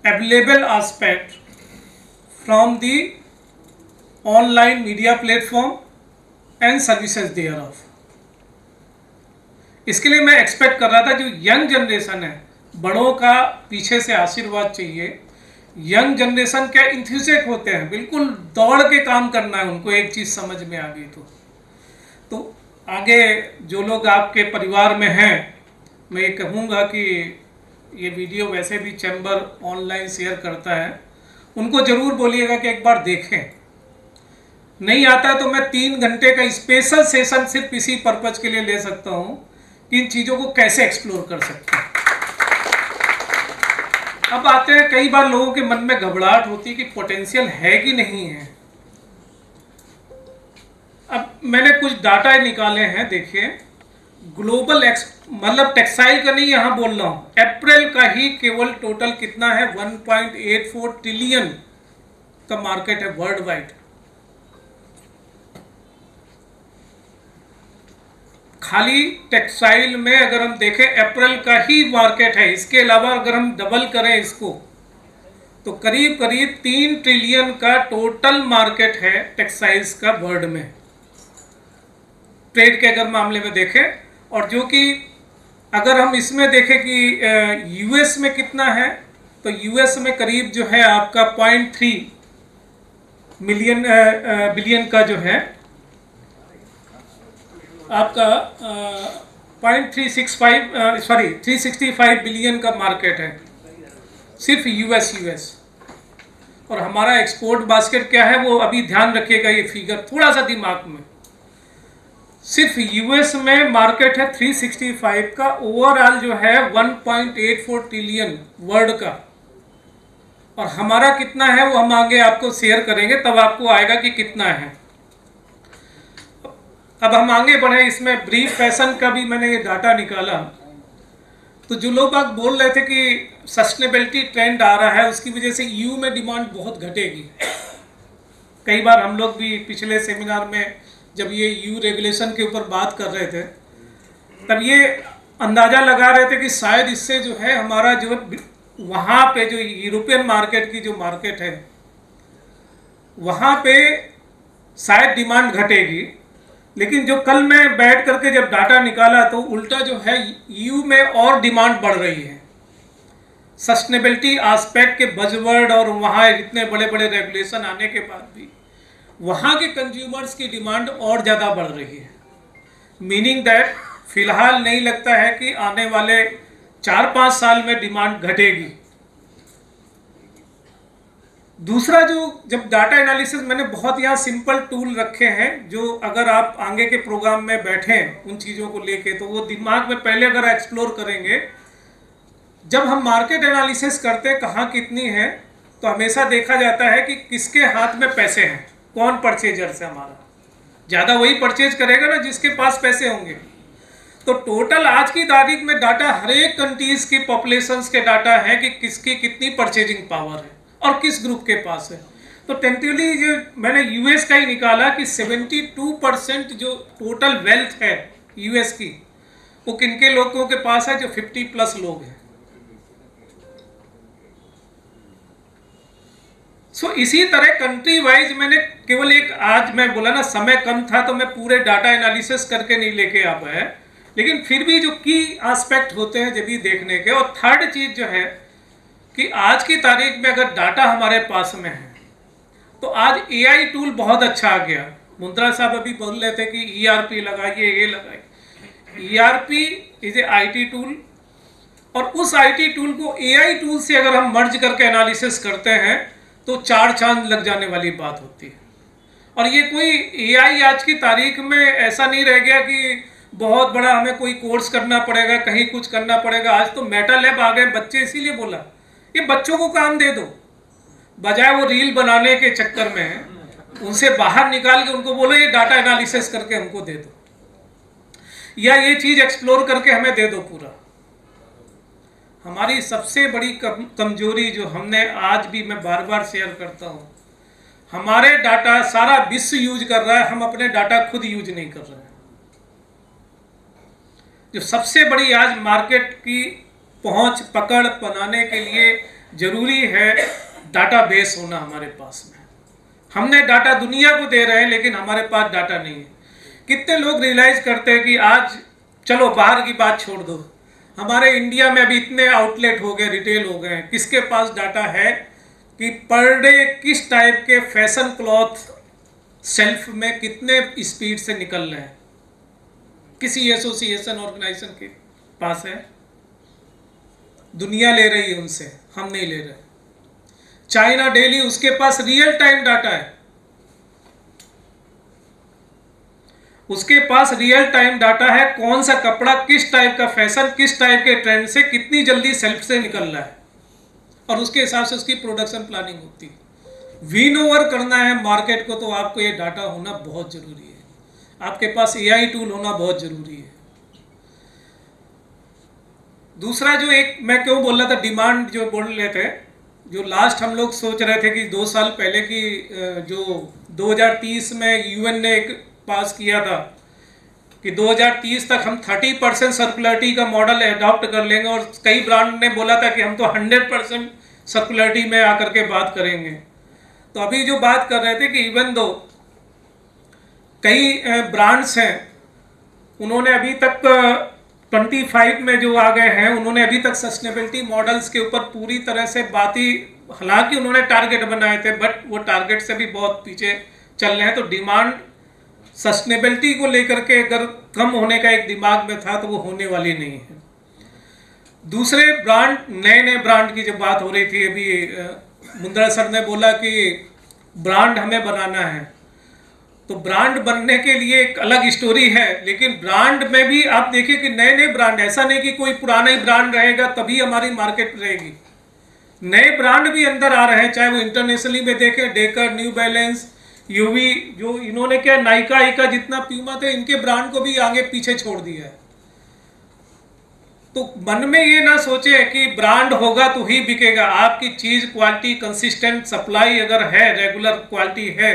available aspect from the online media platform and services thereof. इसके लिए मैं एक्सपेक्ट कर रहा था जो यंग जनरेशन है, बड़ों का पीछे से आशीर्वाद चाहिए. यंग जनरेशन क्या इंथ्यूजिएट होते हैं, बिल्कुल दौड़ के काम करना है उनको, एक चीज़ समझ में आ गई तो आगे जो लोग आपके परिवार में हैं, मैं ये कहूँगा कि ये वीडियो वैसे भी चैम्बर ऑनलाइन शेयर करता है, उनको ज़रूर बोलिएगा कि एक बार देखें. नहीं आता है तो मैं 3 घंटे का स्पेशल सेशन सिर्फ इसी पर्पज़ के लिए ले सकता हूँ कि इन चीज़ों को कैसे एक्सप्लोर कर सकते हैं. अब आते हैं, कई बार लोगों के मन में घबराहट होती है कि पोटेंशियल है कि नहीं है. अब मैंने कुछ डाटा निकाले हैं, देखिए. ग्लोबल मतलब टेक्सटाइल का नहीं यहाँ बोल रहा हूँ, अप्रैल का ही केवल टोटल कितना है, 1.84 ट्रिलियन का मार्केट है वर्ल्ड वाइड. खाली टेक्सटाइल में अगर हम देखें अप्रैल का ही मार्केट है. इसके अलावा अगर हम डबल करें इसको तो करीब करीब 3 ट्रिलियन का टोटल मार्केट है टेक्सटाइल्स का वर्ल्ड में, ट्रेड के अगर मामले में देखें. और जो कि अगर हम इसमें देखें कि यूएस में कितना है, तो यूएस में करीब जो है आपका 0.3 बिलियन का जो है आपका 365 बिलियन का मार्केट है सिर्फ यूएस. और हमारा एक्सपोर्ट बास्केट क्या है वो अभी ध्यान रखिएगा, ये फिगर थोड़ा सा दिमाग में. सिर्फ यूएस में मार्केट है 365 का, ओवरऑल जो है 1.84 ट्रिलियन वर्ल्ड का. और हमारा कितना है वो हम आगे आपको शेयर करेंगे, तब आपको आएगा कि कितना है. अब हम आगे बढ़े, इसमें ब्रीफ फैशन का भी मैंने ये डाटा निकाला. तो जो लोग बात बोल रहे थे कि सस्टेनेबिलिटी ट्रेंड आ रहा है, उसकी वजह से ईयू में डिमांड बहुत घटेगी. कई बार हम लोग भी पिछले सेमिनार में जब ये ईयू रेगुलेशन के ऊपर बात कर रहे थे, तब ये अंदाज़ा लगा रहे थे कि शायद इससे जो है हमारा जो वहाँ पे जो यूरोपियन मार्केट की जो मार्केट है वहाँ पे शायद डिमांड घटेगी. लेकिन जो कल मैं बैठ करके जब डाटा निकाला तो उल्टा जो है ईयू में और डिमांड बढ़ रही है. सस्टेनेबिलिटी एस्पेक्ट के बजवर्ड और वहाँ इतने बड़े बड़े रेगुलेशन आने के बाद भी वहाँ के कंज्यूमर्स की डिमांड और ज़्यादा बढ़ रही है. मीनिंग दैट फिलहाल नहीं लगता है कि आने वाले 4-5 साल में डिमांड घटेगी। दूसरा, जो जब डाटा एनालिसिस, मैंने बहुत यहाँ सिंपल टूल रखे हैं जो अगर आप आगे के प्रोग्राम में बैठें उन चीज़ों को लेके तो वो दिमाग में पहले अगर एक्सप्लोर करेंगे। जब हम मार्केट एनालिसिस करते हैं कहाँ कितनी है, तो हमेशा देखा जाता है कि किसके हाथ में पैसे हैं, कौन परचेजर से हमारा ज़्यादा वही परचेज करेगा ना जिसके पास पैसे होंगे। तो टोटल आज की तारीख में डाटा हर एक कंट्रीज की पॉपुलेशंस के डाटा है कि किसकी कितनी परचेजिंग पावर है और किस ग्रुप के पास है। तो टेंटिवली जो मैंने यूएस का ही निकाला कि 72% जो टोटल वेल्थ है यूएस की, वो किनके लोगों के पास है, जो 50+ लोग हैं। सो इसी तरह कंट्री वाइज मैंने केवल एक, आज मैं बोला ना समय कम था तो मैं पूरे डाटा एनालिसिस करके नहीं लेके आ पाया, लेकिन फिर भी जो की एस्पेक्ट होते हैं जब भी देखने के। और थर्ड चीज जो है कि आज की तारीख में अगर डाटा हमारे पास में है तो आज एआई टूल बहुत अच्छा आ गया। मुंद्रा साहब अभी बोल रहे थे कि ईआरपी लगाइए, ये लगाइए। ERP is a IT tool, और उस आईटी टूल को एआई टूल से अगर हम मर्ज करके एनालिसिस करते हैं तो 4 चांद लग जाने वाली बात होती है। और ये कोई एआई आज की तारीख में ऐसा नहीं रह गया कि बहुत बड़ा हमें कोई कोर्स करना पड़ेगा, कहीं कुछ करना पड़ेगा। आज तो मेटा लैब आ गए बच्चे, इसीलिए बोला ये बच्चों को काम दे दो, बजाय वो रील बनाने के चक्कर में उनसे बाहर निकाल के उनको बोलो ये डाटा एनालिसिस करके हमको दे दो, या ये चीज एक्सप्लोर करके हमें दे दो पूरा। हमारी सबसे बड़ी कमजोरी जो हमने आज भी मैं बार बार शेयर करता हूँ, हमारे डाटा सारा विश्व यूज कर रहा है, हम अपने डाटा खुद यूज नहीं कर रहे हैं। जो सबसे बड़ी आज मार्केट की पहुंच पकड़ बनाने के लिए जरूरी है डाटा बेस होना हमारे पास में। हमने डाटा दुनिया को दे रहे हैं लेकिन हमारे पास डाटा नहीं है। कितने लोग रियलाइज करते हैं कि आज, चलो बाहर की बात छोड़ दो, हमारे इंडिया में अभी इतने आउटलेट हो गए, रिटेल हो गए, किसके पास डाटा है कि पर डे किस टाइप के फैशन क्लॉथ शेल्फ में कितने स्पीड से निकल रहे हैं, किसी एसोसिएशन ऑर्गेनाइजेशन के पास है। दुनिया ले रही है उनसे, हम नहीं ले रहे। चाइना डेली, उसके पास रियल टाइम डाटा है, उसके पास रियल टाइम डाटा है कौन सा कपड़ा, किस टाइप का फैशन, किस टाइप के ट्रेंड से कितनी जल्दी सेल्फ से निकल रहा है, और उसके हिसाब से उसकी प्रोडक्शन प्लानिंग होती है। विन ओवर करना है मार्केट को तो आपको ये डाटा होना बहुत जरूरी है, आपके पास एआई टूल होना बहुत जरूरी है। दूसरा जो एक मैं क्यों बोल रहा था, डिमांड जो बोल रहे थे, जो लास्ट हम लोग सोच रहे थे कि 2 साल पहले की जो 2030 में यूएन ने एक पास किया था कि 2030 तक हम 30% सर्कुलरिटी का मॉडल अडॉप्ट कर लेंगे, और कई ब्रांड ने बोला था कि हम तो 100% सर्कुलरिटी में आकर के बात करेंगे। तो अभी जो बात कर रहे थे कि इवन दो कई ब्रांड्स हैं, उन्होंने अभी तक 25 में जो आ गए हैं, उन्होंने अभी तक सस्टेनेबिलिटी मॉडल्स के ऊपर पूरी तरह से बात ही, हालांकि उन्होंने टारगेट बनाए थे बट वो टारगेट से भी बहुत पीछे चल रहे हैं। तो डिमांड सस्टेनेबिलिटी को लेकर के अगर कम होने का एक दिमाग में था तो वो होने वाली नहीं है। दूसरे ब्रांड, नए नए ब्रांड की जब बात हो रही थी, अभी मुंद्रा सर ने बोला कि ब्रांड हमें बनाना है, तो ब्रांड बनने के लिए एक अलग स्टोरी है, लेकिन ब्रांड में भी आप देखिए कि नए नए ब्रांड, ऐसा नहीं कि कोई पुराना ही ब्रांड रहेगा तभी हमारी मार्केट रहेगी। नए ब्रांड भी अंदर आ रहे हैं, चाहे वो इंटरनेशनली में देखें, डेकर, न्यू बैलेंस, यूवी, जो इन्होंने क्या नाइका आइका जितना प्यूमा थे, इनके ब्रांड को भी आगे पीछे छोड़ दिया है। तो मन में ये ना सोचे कि ब्रांड होगा तो ही बिकेगा। आपकी चीज क्वालिटी, कंसिस्टेंट सप्लाई अगर है, रेगुलर क्वालिटी है,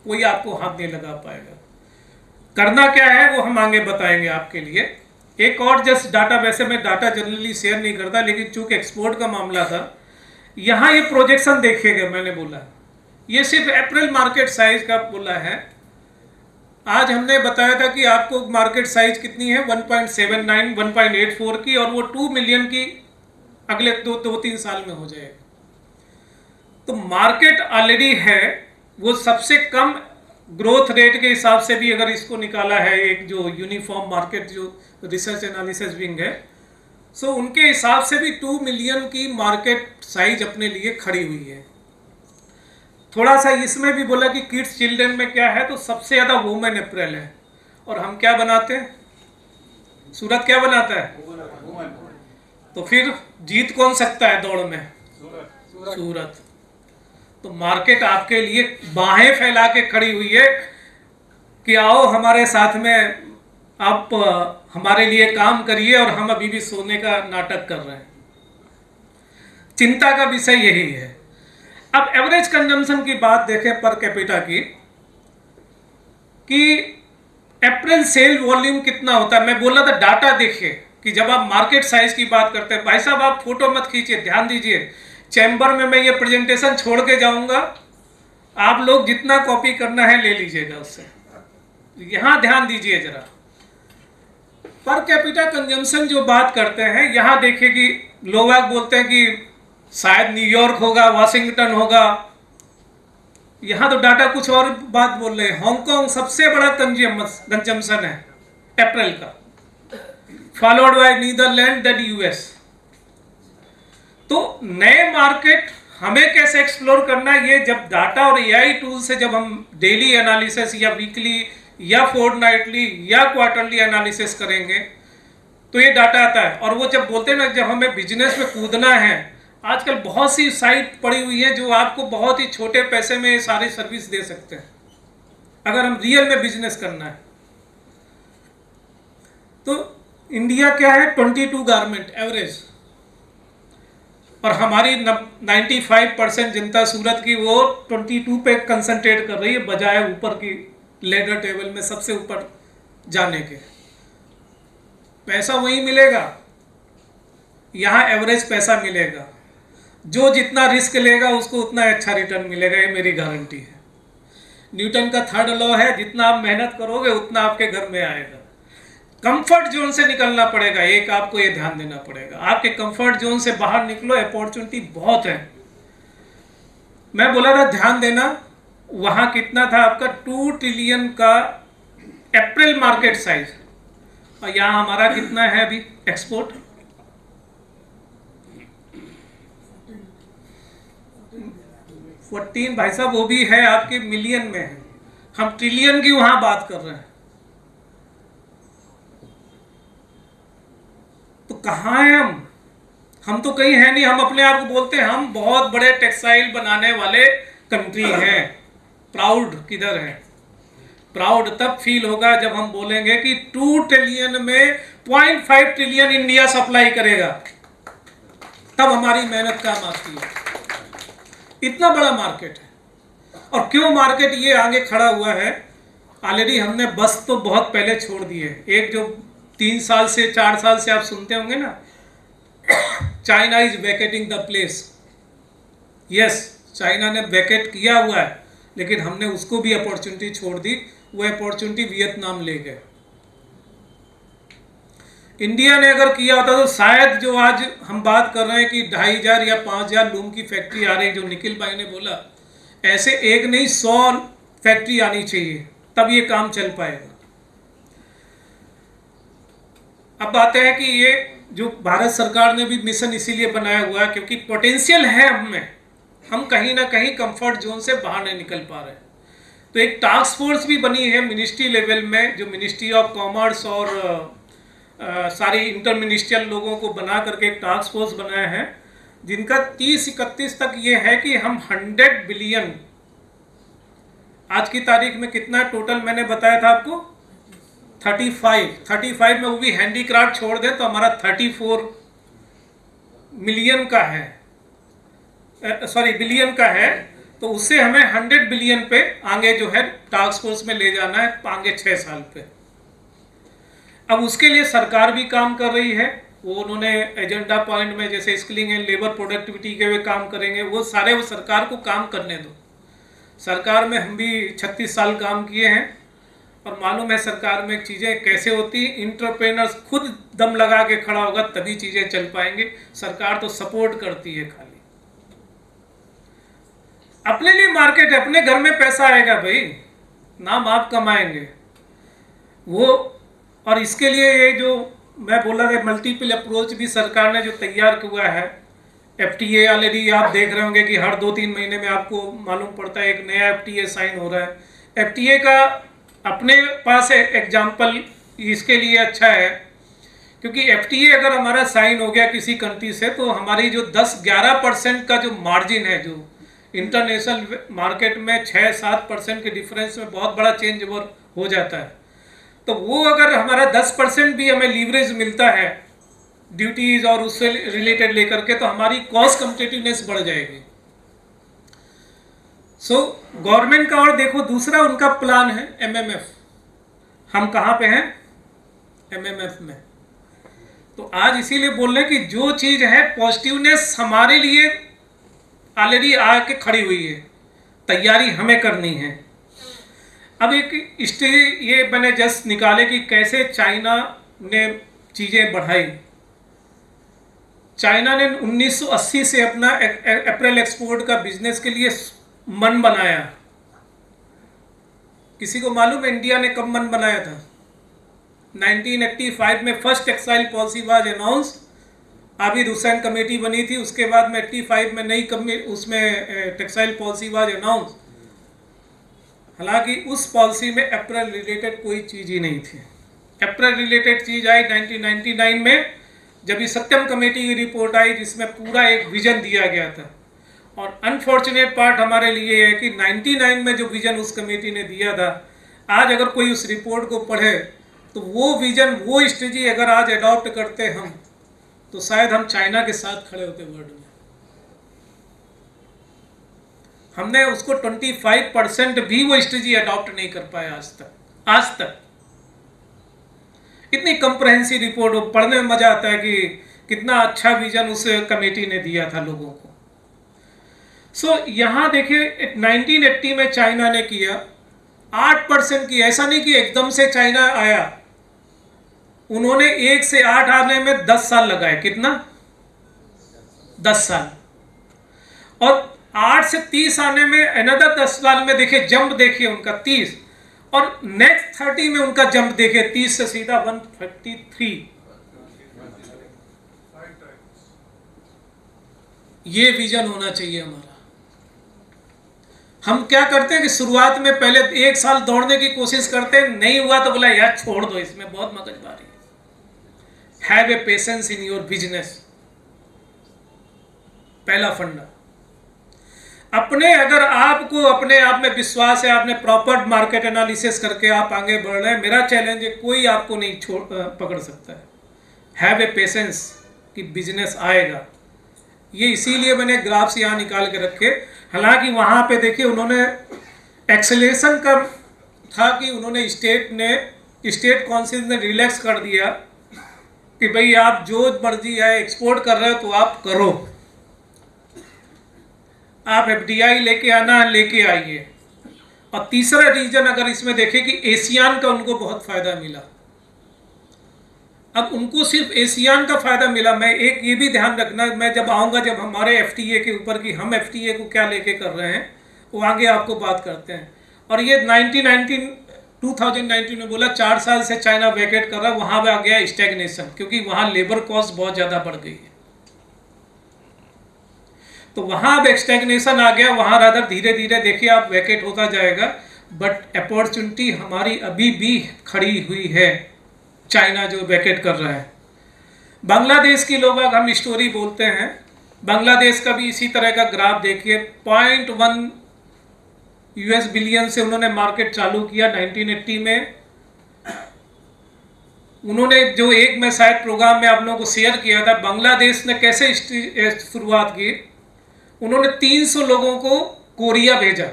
कोई आपको हाथ नहीं लगा पाएगा। करना क्या है वो हम आगे बताएंगे आपके लिए। एक और जस्ट डाटा, वैसे मैं डाटा जनरली शेयर नहीं करता, लेकिन चूंकि एक्सपोर्ट का मामला था, यहाँ ये प्रोजेक्शन देखिएगा, मैंने बोला ये सिर्फ अप्रैल मार्केट साइज का बोला है। आज हमने बताया था कि आपको मार्केट साइज कितनी है, 1.79, 1.84 की, और वो 2 मिलियन की अगले 2-3 साल में हो जाएगा। तो मार्केट ऑलरेडी है, वो सबसे कम ग्रोथ रेट के हिसाब से भी अगर इसको निकाला है, एक जो यूनिफॉर्म मार्केट जो रिसर्च एनालिसिस विंग है, सो उनके हिसाब से भी 2 मिलियन की मार्केट साइज अपने लिए खड़ी हुई है। थोड़ा सा इसमें भी बोला कि किड्स चिल्ड्रन में क्या है, तो सबसे ज़्यादा वुमेन अप्रैल है। और हम क्या बनाते हैं, सूरत क्या बनाता है, तो फिर जीत कौन सकता है दौड़ में, सूरत। तो मार्केट आपके लिए बाहें फैला के खड़ी हुई है कि आओ हमारे साथ में, आप हमारे लिए काम करिए, और हम अभी भी सोने का नाटक कर रहे हैं। चिंता का विषय यही है। अब एवरेज कंजम्पशन की बात देखें पर कैपिटा की, कि अप्रैल सेल वॉल्यूम कितना होता है। मैं बोल रहा था डाटा देखिए कि जब आप मार्केट साइज की बात करते हैं, भाई साहब आप फोटो मत खींचिए, ध्यान दीजिए। चैम्बर में मैं ये प्रेजेंटेशन छोड़ के जाऊंगा, आप लोग जितना कॉपी करना है ले लीजिएगा उससे। यहां ध्यान दीजिए जरा, पर कैपिटा कंजम्पशन जो बात करते हैं, यहां देखिए कि लोग बोलते हैं कि शायद न्यूयॉर्क होगा, वाशिंगटन होगा, यहां तो डाटा कुछ और बात बोल रहे हैं। हांगकांग सबसे बड़ा कंजम्पशन है अप्रैल का, followed by Netherland, then US. तो नए मार्केट हमें कैसे एक्सप्लोर करना है, ये जब डाटा और एआई टूल से जब हम डेली एनालिसिस या वीकली या फोर्टनाइटली या क्वार्टरली एनालिसिस करेंगे तो ये डाटा आता है। और वो जब बोलते हैं ना, जब हमें बिजनेस में कूदना है, आजकल बहुत सी साइट पड़ी हुई है जो आपको बहुत ही छोटे पैसे में सारी सर्विस दे सकते हैं, अगर हम रियल में बिजनेस करना है। तो इंडिया क्या है, 22 गारमेंट एवरेज, और हमारी 95% जनता सूरत की वो 22 पे कंसंट्रेट कर रही है, बजाय ऊपर की लेडर टेबल में सबसे ऊपर जाने के। पैसा वही मिलेगा, यहाँ एवरेज पैसा मिलेगा। जो जितना रिस्क लेगा उसको उतना अच्छा रिटर्न मिलेगा, ये मेरी गारंटी है। न्यूटन का 3rd लॉ है, जितना आप मेहनत करोगे उतना आपके घर में आएगा। कंफर्ट जोन से निकलना पड़ेगा, एक आपको ये ध्यान देना पड़ेगा। आपके कंफर्ट जोन से बाहर निकलो, अपॉर्चुनिटी बहुत है। मैं बोला था ध्यान देना, वहां कितना था आपका 2 ट्रिलियन का अप्रैल मार्केट साइज, और यहां हमारा कितना है अभी एक्सपोर्ट, 14। भाई साहब वो भी है आपके मिलियन में है, हम ट्रिलियन की वहां बात कर रहे हैं। तो कहाँ हैं हम तो कहीं है नहीं। हम अपने आप को बोलते हैं हम बहुत बड़े टेक्सटाइल बनाने वाले कंट्री हैं। प्राउड किधर है? प्राउड तब फील होगा जब हम बोलेंगे कि 2 ट्रिलियन में 0.5 ट्रिलियन इंडिया सप्लाई करेगा, तब हमारी मेहनत काम आती है। इतना बड़ा मार्केट है। और क्यों मार्केट ये आगे खड़ा हुआ है, ऑलरेडी हमने बस तो बहुत पहले छोड़ दी है। एक जो 3 साल से 4 साल से आप सुनते होंगे ना, China is vacating the place. Yes, China ने वैकेट किया हुआ है, लेकिन हमने उसको भी अपॉर्चुनिटी छोड़ दी। वो अपॉर्चुनिटी वियतनाम ले गए। इंडिया ने अगर किया होता तो शायद जो आज हम बात कर रहे हैं कि 2500 या 5000 लूम की फैक्ट्री आ रही, जो निखिल भाई ने बोला, ऐसे एक नहीं 100 फैक्ट्री आनी चाहिए, तब ये काम चल पाएगा। अब आते हैं कि ये जो भारत सरकार ने भी मिशन इसीलिए बनाया हुआ है क्योंकि पोटेंशियल है हमें, हम कहीं ना कहीं कंफर्ट जोन से बाहर नहीं निकल पा रहे हैं। तो एक टास्क फोर्स भी बनी है मिनिस्ट्री लेवल में, जो मिनिस्ट्री ऑफ कॉमर्स और सारी इंटर मिनिस्ट्रियल लोगों को बना करके एक टास्क फोर्स बनाया है, जिनका 30-31 तक ये है कि हम 100 बिलियन, आज की तारीख में कितना टोटल मैंने बताया था आपको, 35 में वो भी हैंडीक्राफ्ट छोड़ दे तो हमारा 34 मिलियन का है, बिलियन का है। तो उससे हमें 100 बिलियन पे आगे जो है टास्क फोर्स में ले जाना है आगे 6 साल पे। अब उसके लिए सरकार भी काम कर रही है। वो उन्होंने एजेंडा पॉइंट में जैसे स्किलिंग एंड लेबर प्रोडक्टिविटी के वे काम करेंगे, वो सारे वो सरकार को काम करने दो। सरकार में हम भी 36 साल काम किए हैं और मालूम है सरकार में चीज़ें कैसे होती हैं। इंटरप्रेनर्स खुद दम लगा के खड़ा होगा तभी चीज़ें चल पाएंगे। सरकार तो सपोर्ट करती है खाली। अपने लिए मार्केट है, अपने घर में पैसा आएगा भाई। नाम आप कमाएंगे वो। और इसके लिए ये जो मैं बोल रहा था मल्टीपल अप्रोच भी सरकार ने जो तैयार किया है, FTA ऑलरेडी आप देख रहे होंगे कि हर 2-3 महीने में आपको मालूम पड़ता है एक नया FTA साइन हो रहा है। FTA का अपने पास एग्जाम्पल इसके लिए अच्छा है क्योंकि FTA अगर हमारा साइन हो गया किसी कंट्री से तो हमारी जो 10-11% का जो मार्जिन है, जो इंटरनेशनल मार्केट में 6-7% के डिफरेंस में बहुत बड़ा चेंज ओवर हो जाता है। तो वो अगर हमारा 10% भी हमें लीवरेज मिलता है ड्यूटीज और उससे रिलेटेड लेकर के, तो हमारी कॉस्ट कम्पिटिटिवनेस बढ़ जाएगी। सो गवर्नमेंट का और देखो दूसरा उनका प्लान है MMF। हम कहाँ पे हैं? MMF में। तो आज इसीलिए बोल रहे हैं कि जो चीज़ है पॉजिटिवनेस हमारे लिए ऑलरेडी आके खड़ी हुई है, तैयारी हमें करनी है। अब एक स्टेज ये मैंने जस्ट निकाले कि कैसे चाइना ने चीज़ें बढ़ाई। चाइना ने 1980 से अपना अप्रैल एक्सपोर्ट का बिजनेस के लिए मन बनाया। किसी को मालूम है इंडिया ने कब मन बनाया था? 1985 में first textile policy was announce. Abid Hussain committee बनी थी, उसके बाद में 85 में नई उसमें टेक्सटाइल पॉलिसी वाज अनाउंस। हालांकि उस पॉलिसी में अप्रैल रिलेटेड कोई चीज़ ही नहीं थी। अप्रैल रिलेटेड चीज़ आई 1999 में, जब ये सत्यम कमेटी की रिपोर्ट आई जिसमें पूरा एक विजन दिया गया था। और अनफॉर्चुनेट पार्ट हमारे लिए है कि 99 में जो विजन उस कमेटी ने दिया था, आज अगर कोई उस रिपोर्ट को पढ़े तो वो विजन, वो स्ट्रेटजी अगर आज अडॉप्ट करते हम तो शायद हम चाइना के साथ खड़े होते वर्ल्ड में। हमने उसको 25% भी वो स्ट्रेटजी अडॉप्ट नहीं कर पाए आज तक। इतनी कंप्रहेंसिव रिपोर्ट, वो पढ़ने में मजा आता है कि कितना अच्छा विजन उस कमेटी ने दिया था लोगों को। सो यहाँ देखिए 1980 में चाइना ने किया 8% की। ऐसा नहीं कि एकदम से चाइना आया, उन्होंने 1 से 8 आने में 10 साल लगाए। कितना? 10 साल। और 8 से 30 आने में अनदर 10 साल में देखिए जंप देखिए उनका 30, और नेक्स्ट 30 में उनका जंप देखिए 30 से सीधा 133। ये विजन होना चाहिए हमारा। हम क्या करते हैं कि शुरुआत में पहले 1 साल दौड़ने की कोशिश करते हैं, नहीं हुआ तो बोला यार छोड़ दो, इसमें बहुत मगजमारी। Have a patience in your business, पहला फंडा। अपने अगर आपको अपने आप में विश्वास है, आपने प्रॉपर मार्केट एनालिसिस करके आप आगे बढ़ रहे हैं, मेरा चैलेंज है कोई आपको नहीं पकड़ सकता है। हैव ए पेशेंस कि बिजनेस आएगा। ये इसीलिए मैंने ग्राफ्स यहाँ निकाल के रखे। हालांकि वहाँ पे देखिए उन्होंने एक्सेलेरेशन का था कि उन्होंने स्टेट काउंसिल ने रिलैक्स कर दिया कि भाई आप जो मर्जी है एक्सपोर्ट कर रहे हो तो आप करो, आप FDI लेके आना लेके आइए। और तीसरा रीजन अगर इसमें देखें कि एशियान का उनको बहुत फ़ायदा मिला। अब उनको सिर्फ एशियान का फ़ायदा मिला। मैं एक ये भी ध्यान रखना, मैं जब आऊँगा जब हमारे FTA के ऊपर कि हम FTA को क्या लेके कर रहे हैं वो आगे आपको बात करते हैं। और ये 2019 में बोला 4 साल से चाइना वैकेट कर रहा है, वहाँ पे आ गया स्टैग्नेशन, क्योंकि वहाँ लेबर कॉस्ट बहुत ज़्यादा बढ़ गई है। तो वहाँ अब स्टैग्नेशन आ गया, वहाँ रादर धीरे धीरे देखिए आप वैकेट होता जाएगा। बट अपॉर्चुनिटी हमारी अभी भी खड़ी हुई है, चाइना जो वैकेट कर रहा है। बांग्लादेश की लोग हम स्टोरी बोलते हैं, बांग्लादेश का भी इसी तरह का ग्राफ देखिए। 0.1 US बिलियन से उन्होंने मार्केट चालू किया 1980 में। उन्होंने जो एक मैं शायद प्रोग्राम में आप लोगों को शेयर किया था, बांग्लादेश ने कैसे शुरुआत की। उन्होंने 300 लोगों को कोरिया भेजा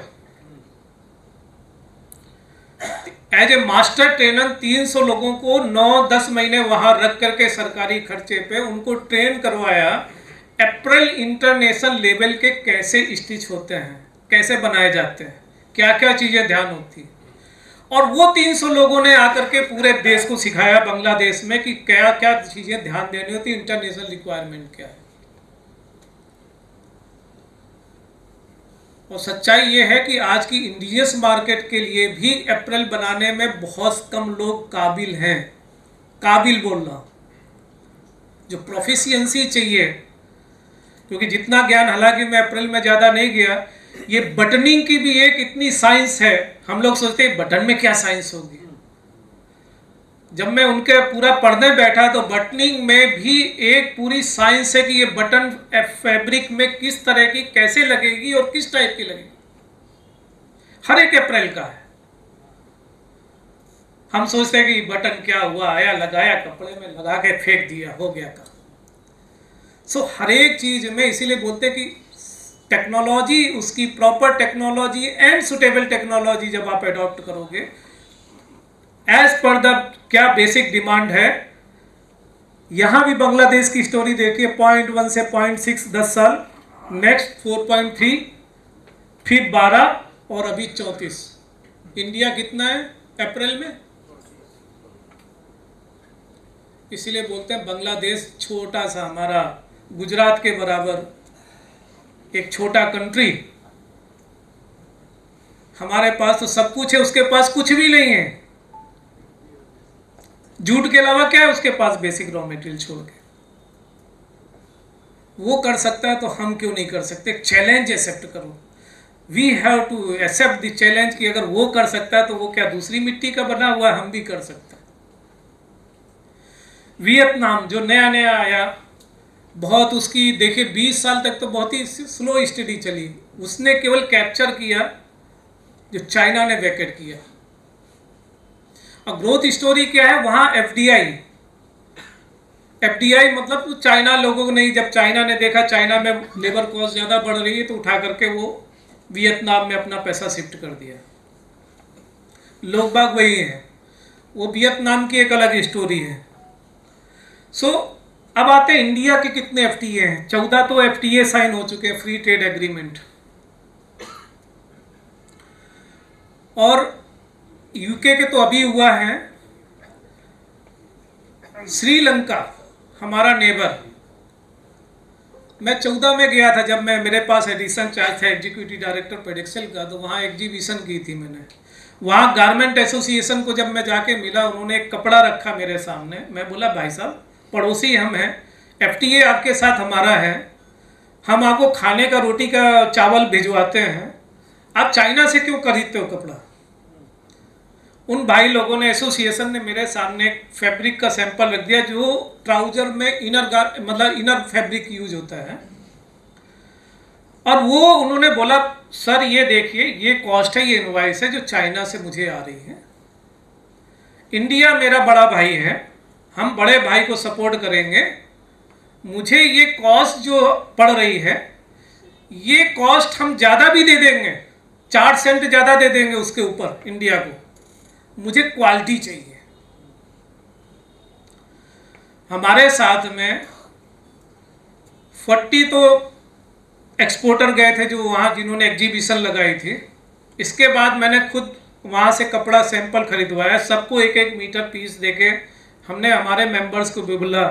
एज ए मास्टर ट्रेनर। 300 लोगों को 9-10 महीने वहां रख करके सरकारी खर्चे पे उनको ट्रेन करवाया। अप्रैल इंटरनेशनल लेवल के कैसे स्टिच होते हैं, कैसे बनाए जाते हैं, क्या क्या चीज़ें ध्यान होती। और वो 300 लोगों ने आकर के पूरे देश को सिखाया बांग्लादेश में कि क्या क्या चीज़ें ध्यान देनी होती, इंटरनेशनल रिक्वायरमेंट क्या है। और सच्चाई ये है कि आज की इंडिजियस मार्केट के लिए भी अप्रैल बनाने में बहुत कम लोग काबिल हैं। काबिल बोल रहा हूँ, जो प्रोफिशिएंसी चाहिए, क्योंकि जितना ज्ञान, हालांकि मैं अप्रैल में ज़्यादा नहीं गया, ये बटनिंग की भी एक इतनी साइंस है। हम लोग सोचते हैं बटन में क्या साइंस होगी, जब मैं उनके पूरा पढ़ने बैठा तो बटनिंग में भी एक पूरी साइंस है कि ये बटन फैब्रिक में किस तरह की कैसे लगेगी और किस टाइप की लगेगी, हर एक अप्रैल का है। हम सोचते हैं कि बटन क्या हुआ, आया लगाया कपड़े में लगा के फेंक दिया, हो गया काम। सो हर एक चीज में इसीलिए बोलते हैं कि टेक्नोलॉजी, उसकी proper technology and suitable technology जब आप अडॉप्ट करोगे एज पर द क्या बेसिक डिमांड है। यहां भी बांग्लादेश की स्टोरी देखिए, 0.1 से 0.6 10 साल, नेक्स्ट 4.3, फिर 12 और अभी 34। इंडिया कितना है अप्रैल में? इसीलिए बोलते हैं बांग्लादेश छोटा सा, हमारा गुजरात के बराबर एक छोटा कंट्री। हमारे पास तो सब कुछ है, उसके पास कुछ भी नहीं है। जूट के अलावा क्या है उसके पास? बेसिक रॉ मटेरियल छोड़ के। वो कर सकता है तो हम क्यों नहीं कर सकते? चैलेंज एक्सेप्ट करो, we have to accept the challenge कि अगर वो कर सकता है तो वो क्या दूसरी मिट्टी का बना हुआ है, हम भी कर सकते हैं। वियतनाम जो नया नया आया, बहुत उसकी देखिए 20 साल तक तो बहुत ही स्लो स्टडी चली, उसने केवल कैप्चर किया जो चाइना ने वैकेट किया। और ग्रोथ स्टोरी क्या है वहां? एफडीआई मतलब तो चाइना लोगों को नहीं, जब चाइना ने देखा चाइना में लेबर कॉस्ट ज़्यादा बढ़ रही है तो उठा करके वो वियतनाम में अपना पैसा शिफ्ट कर दिया। लोग बाग वही हैं, वो वियतनाम की एक अलग स्टोरी है। सो अब आते हैं इंडिया के कितने एफटीए हैं? 14 तो एफटीए साइन हो चुके हैं, फ्री ट्रेड एग्रीमेंट। और यूके के तो अभी हुआ है। श्रीलंका हमारा नेबर, मैं 14 में गया था जब मैं, मेरे पास एडिशन चार्ज था एग्जीक्यूटिव डायरेक्टर पेडेक्सेल का, तो वहाँ एग्जीबिशन की थी मैंने। वहाँ गारमेंट एसोसिएशन को जब मैं जाके मिला, उन्होंने एक कपड़ा रखा मेरे सामने। मैं बोला भाई साहब पड़ोसी हम हैं, एफटीए आपके साथ हमारा है, हम आपको खाने का रोटी का चावल भिजवाते हैं, आप चाइना से क्यों खरीदते हो कपड़ा? उन भाई लोगों ने, एसोसिएशन ने मेरे सामने फैब्रिक का सैंपल रख दिया जो ट्राउजर में इनर फैब्रिक यूज होता है। और वो उन्होंने बोला सर ये देखिए, ये कॉस्ट है, ये इनवॉइस है जो चाइना से मुझे आ रही है। इंडिया मेरा बड़ा भाई है, हम बड़े भाई को सपोर्ट करेंगे। मुझे ये कॉस्ट जो पड़ रही है, ये कॉस्ट हम ज़्यादा भी दे देंगे, 4 सेंट ज़्यादा दे देंगे उसके ऊपर इंडिया को, मुझे क्वालिटी चाहिए। हमारे साथ में 40 तो एक्सपोर्टर गए थे जो वहाँ, जिन्होंने एग्जीबिशन लगाई थी। इसके बाद मैंने खुद वहाँ से कपड़ा सैंपल खरीदवाया, सबको 1-1 मीटर पीस देके हमने हमारे मेंबर्स को भी बोला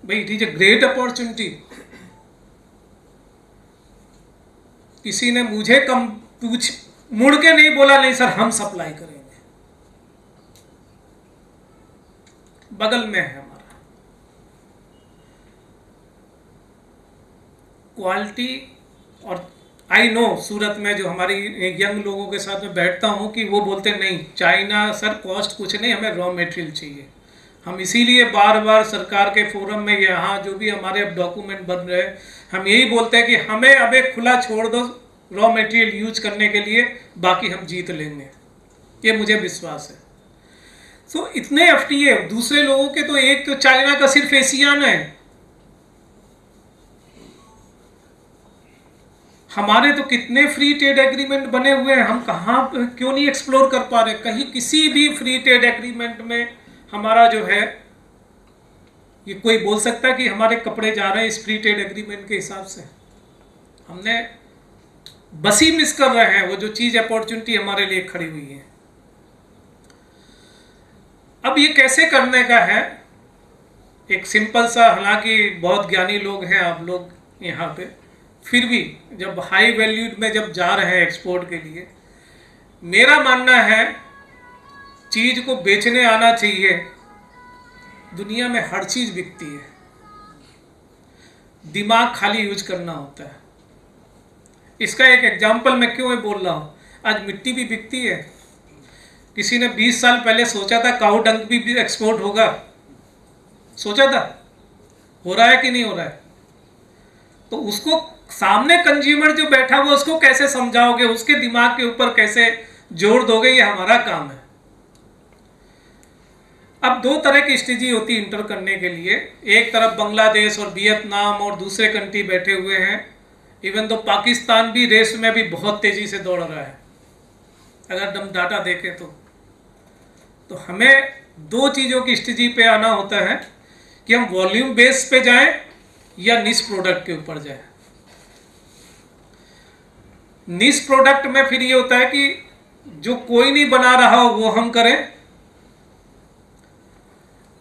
भाई it is a great opportunity. किसी ने मुझे कम मुड़ के नहीं बोला नहीं सर हम सप्लाई करेंगे, बगल में है हमारा। क्वालिटी, और आई नो सूरत में जो हमारी यंग लोगों के साथ में बैठता हूँ कि वो बोलते नहीं चाइना सर कॉस्ट कुछ नहीं, हमें रॉ मटेरियल चाहिए। हम इसीलिए बार बार सरकार के फोरम में, यहाँ जो भी हमारे अब डॉक्यूमेंट बन रहे हैं, हम यही बोलते हैं कि हमें अब एक खुला छोड़ दो रॉ मटेरियल यूज करने के लिए, बाकी हम जीत लेंगे, ये मुझे विश्वास है। तो इतने एफटीए दूसरे लोगों के, तो एक तो चाइना का सिर्फ एशियान है, हमारे तो कितने फ्री ट्रेड एग्रीमेंट बने हुए हैं, हम कहाँ क्यों नहीं एक्सप्लोर कर पा रहे? कहीं किसी भी फ्री ट्रेड एग्रीमेंट में हमारा जो है, ये कोई बोल सकता है कि हमारे कपड़े जा रहे हैं इस फ्री ट्रेड एग्रीमेंट के हिसाब से? हमने बस ही मिस कर रहे हैं वो जो चीज अपॉर्चुनिटी हमारे लिए खड़ी हुई है। अब ये कैसे करने का है? एक सिंपल सा, हालांकि बहुत ज्ञानी लोग हैं आप लोग यहाँ पे, फिर भी जब हाई वैल्यूड में जब जा रहे हैं एक्सपोर्ट के लिए, मेरा मानना है चीज़ को बेचने आना चाहिए। दुनिया में हर चीज़ बिकती है, दिमाग खाली यूज करना होता है। इसका एक एग्जाम्पल मैं क्यों बोल रहा हूँ, आज मिट्टी भी बिकती है। किसी ने 20 साल पहले सोचा था काऊ डंक भी एक्सपोर्ट होगा? सोचा था? हो रहा है कि नहीं हो रहा है? तो उसको सामने कंज्यूमर जो बैठा हुआ उसको कैसे समझाओगे, उसके दिमाग के ऊपर कैसे जोर दोगे, ये हमारा काम है। अब दो तरह की स्ट्रेटजी होती है इंटर करने के लिए। एक तरफ बांग्लादेश और वियतनाम और दूसरे कंट्री बैठे हुए हैं। इवन तो पाकिस्तान भी रेस में भी बहुत तेजी से दौड़ रहा है, अगर हम डाटा देखें तो हमें दो चीज़ों की स्ट्रेटजी पे आना होता है कि हम वॉल्यूम बेस पे जाएं या निश प्रोडक्ट के ऊपर जाएं। निश प्रोडक्ट में फिर ये होता है कि जो कोई नहीं बना रहा हो वो हम करें,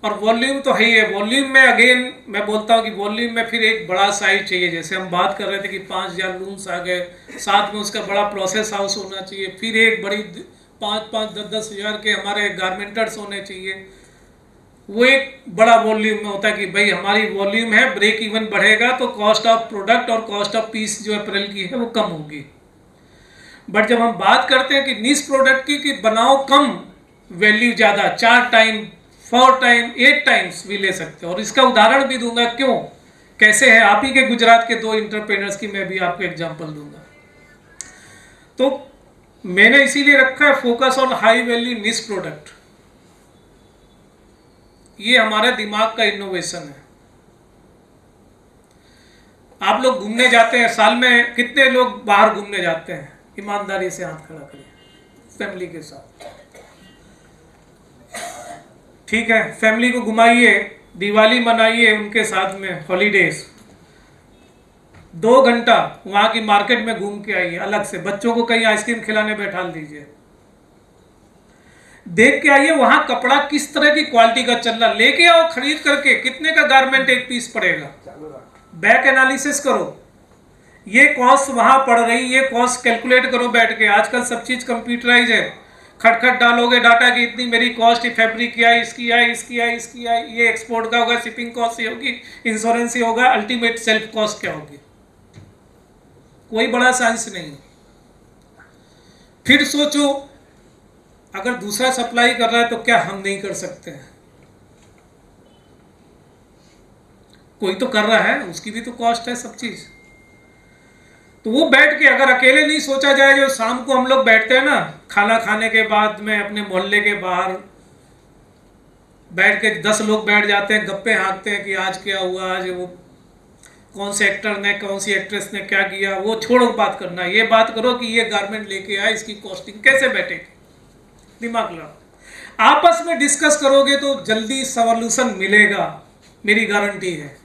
और वॉल्यूम तो है ही है। वॉल्यूम में अगेन मैं बोलता हूँ कि वॉल्यूम में फिर एक बड़ा साइज चाहिए। जैसे हम बात कर रहे थे कि 5000 लूम्स आ गए, साथ में उसका बड़ा प्रोसेस हाउस होना चाहिए, फिर एक बड़ी 5-10 हज़ार के हमारे गारमेंटर्स होने चाहिए। वो एक बड़ा वॉल्यूम में होता है कि भाई हमारी वॉल्यूम है, ब्रेक इवन बढ़ेगा तो कॉस्ट ऑफ प्रोडक्ट और कॉस्ट ऑफ पीस जो अप्रैल की है वो कम होगी। बट जब हम बात करते हैं कि निश प्रोडक्ट की कि बनाओ कम, वैल्यू ज़्यादा, 4 टाइम 4 टाइम 8 टाइम्स भी ले सकते हो। और इसका उदाहरण भी दूंगा क्यों, कैसे है। आप ही के गुजरात के 2 इंटरप्रेनर्स की मैं भी आपको एग्जांपल दूंगा। तो मैंने इसीलिए रखा है फोकस ऑन हाई वैल्यू निश प्रोडक्ट। ये हमारे दिमाग का इनोवेशन है। आप लोग घूमने जाते हैं, साल में कितने लोग बाहर घूमने जाते हैं? ईमानदारी से हाथ खड़ा करिए, फैमिली के साथ। ठीक है, फैमिली को घुमाइए, दिवाली मनाइए उनके साथ में, हॉलीडेज 2 घंटा वहाँ की मार्केट में घूम के आइए। अलग से बच्चों को कहीं आइसक्रीम खिलाने बैठा दीजिए, देख के आइए वहाँ कपड़ा किस तरह की क्वालिटी का चल रहा, लेके आओ खरीद करके। कितने का गारमेंट एक पीस पड़ेगा, बैक एनालिसिस करो, ये कॉस्ट वहाँ पड़ रही, ये कॉस्ट कैलकुलेट करो बैठ के। आजकल सब चीज़ कंप्यूटराइज है, खटखट डालोगे डाटा की इतनी मेरी कॉस्ट, फैब्रिक की आई, इसकी आई, इसकी आई, इसकी आई, ये एक्सपोर्ट का होगा, शिपिंग कॉस्ट ये होगी, इंश्योरेंस ये होगा, अल्टीमेट सेल्फ कॉस्ट क्या होगी। कोई बड़ा साइंस नहीं। फिर सोचो अगर दूसरा सप्लाई कर रहा है तो क्या हम नहीं कर सकते हैं? कोई तो कर रहा है, उसकी भी तो कॉस्ट है सब चीज। तो वो बैठ के अगर अकेले नहीं सोचा जाए, जो शाम को हम लोग बैठते हैं ना खाना खाने के बाद में अपने मोहल्ले के बाहर बैठ के 10 लोग बैठ जाते हैं, गप्पे हाँकते हैं कि आज क्या हुआ, आज वो कौन से एक्टर ने कौन सी एक्ट्रेस ने क्या किया, वो छोड़ो बात करना, ये बात करो कि ये गारमेंट लेके आए, इसकी कॉस्टिंग कैसे बैठेगी। दिमाग लड़ाओ, आपस में डिस्कस करोगे तो जल्दी सॉल्यूशन मिलेगा, मेरी गारंटी है।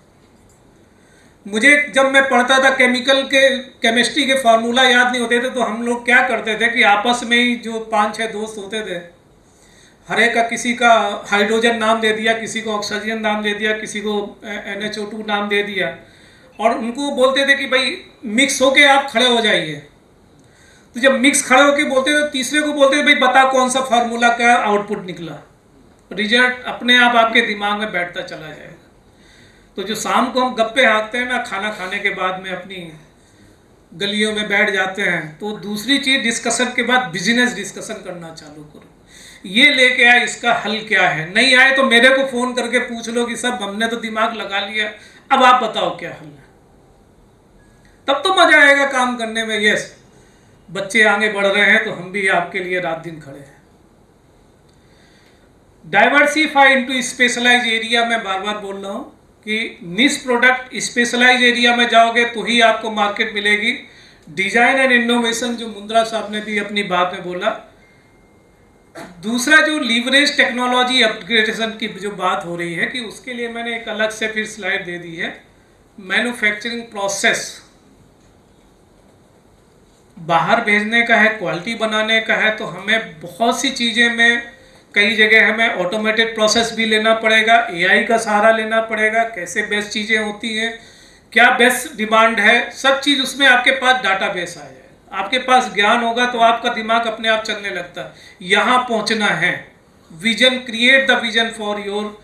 मुझे जब मैं पढ़ता था केमिस्ट्री के फार्मूला याद नहीं होते थे, तो हम लोग क्या करते थे कि आपस में ही जो 5-6 दोस्त होते थे, हर एक का किसी का हाइड्रोजन नाम दे दिया, किसी को ऑक्सीजन नाम दे दिया, किसी को NH2 नाम दे दिया, और उनको बोलते थे कि भाई मिक्स होके आप खड़े हो जाइए। तो जब मिक्स खड़े होके बोलते थे, तीसरे को बोलते थे भाई बता कौन सा फार्मूला का आउटपुट निकला। रिजल्ट अपने आप आपके दिमाग में बैठता चला जाएगा। तो जो शाम को हम गप्पे हाँकते हैं ना, खाना खाने के बाद में अपनी गलियों में बैठ जाते हैं, तो दूसरी चीज़ डिस्कशन के बाद बिजनेस डिस्कशन करना चालू करो। ये लेके आए, इसका हल क्या है। नहीं आए तो मेरे को फ़ोन करके पूछ लो कि सब हमने तो दिमाग लगा लिया, अब आप बताओ क्या हल है। तब तो मज़ा आएगा काम करने में। यस, बच्चे आगे बढ़ रहे हैं तो हम भी आपके लिए रात दिन खड़े हैं। डाइवर्सिफाई इनटू स्पेशलाइज एरिया, मैं बार बार बोल रहा हूँ कि निश प्रोडक्ट स्पेशलाइज एरिया में जाओगे तो ही आपको मार्केट मिलेगी। डिजाइन एंड इनोवेशन, जो मुंद्रा साहब ने भी अपनी बात में बोला। दूसरा जो लीवरेज टेक्नोलॉजी अपग्रेडेशन की जो बात हो रही है, कि उसके लिए मैंने एक अलग से फिर स्लाइड दे दी है। मैन्युफैक्चरिंग प्रोसेस बाहर भेजने का है, क्वालिटी बनाने का है, तो हमें बहुत सी चीज़ें में कई जगह हमें ऑटोमेटेड प्रोसेस भी लेना पड़ेगा, AI का सहारा लेना पड़ेगा। कैसे बेस्ट चीज़ें होती हैं, क्या बेस्ट डिमांड है, सब चीज़ उसमें आपके पास डाटाबेस आ जाए। आपके पास ज्ञान होगा तो आपका दिमाग अपने आप चलने लगता है। यहाँ पहुँचना है, vision, create the vision for your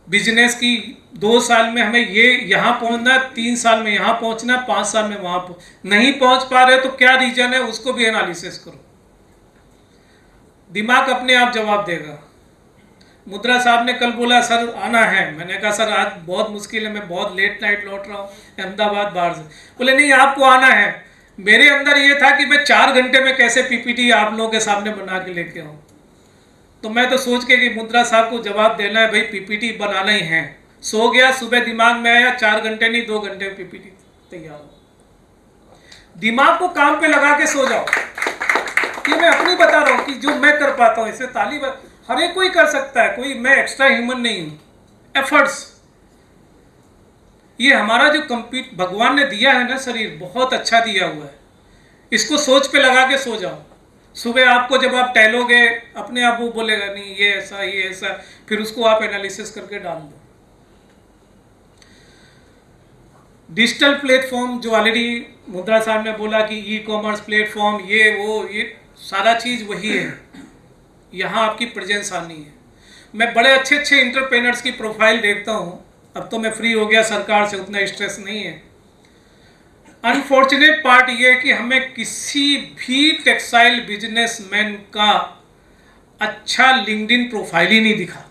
business की 2 साल में हमें ये यहाँ पहुँचना, 3 साल में यहाँ पहुँचना, 5 साल में वहाँ नहीं पहुँच पा रहे तो क्या रीजन है, उसको भी एनालिसिस करो। दिमाग अपने आप जवाब देगा। मुद्रा साहब ने कल बोला सर आना है, मैंने कहा सर आज बहुत मुश्किल है, मैं बहुत लेट नाइट लौट रहा हूँ अहमदाबाद बाहर से। बोले नहीं आपको आना है। मेरे अंदर ये था कि मैं 4 घंटे में कैसे पीपीटी आप लोगों के सामने बना के लेके आऊँ। तो मैं तो सोच के कि मुद्रा साहब को जवाब देना है, भाई पीपीटी बनाना ही है। सो गया, सुबह दिमाग में आया, 4 घंटे नहीं 2 घंटे में पीपीटी तैयार हो। दिमाग को काम पे लगा के सो जाओ। ये मैं अपनी बता रहा हूँ कि जो मैं कर पाता हूँ, इसे ताली हर एक कोई कर सकता है, कोई मैं एक्स्ट्रा ह्यूमन नहीं हूँ। एफर्ट्स, ये हमारा जो कंप्लीट भगवान ने दिया है ना शरीर, बहुत अच्छा दिया हुआ है। इसको सोच पे लगा के सो जाओ। सुबह आपको जब आप टहलोगे अपने आप वो बोलेगा नहीं ये ऐसा, फिर उसको आप एनालिसिस करके डाल दो। डिजिटल प्लेटफॉर्म जो ऑलरेडी मुद्रा साहब ने बोला कि ई कॉमर्स प्लेटफॉर्म, ये सारा चीज़ वही है। यहाँ आपकी प्रेजेंस आनी है। मैं बड़े अच्छे इंटरप्रेनर्स की प्रोफाइल देखता हूँ। अब तो मैं फ्री हो गया सरकार से, उतना स्ट्रेस नहीं है। अनफॉर्चुनेट पार्ट ये है कि हमें किसी भी टेक्सटाइल बिजनेसमैन का अच्छा लिंक्डइन प्रोफाइल ही नहीं दिखा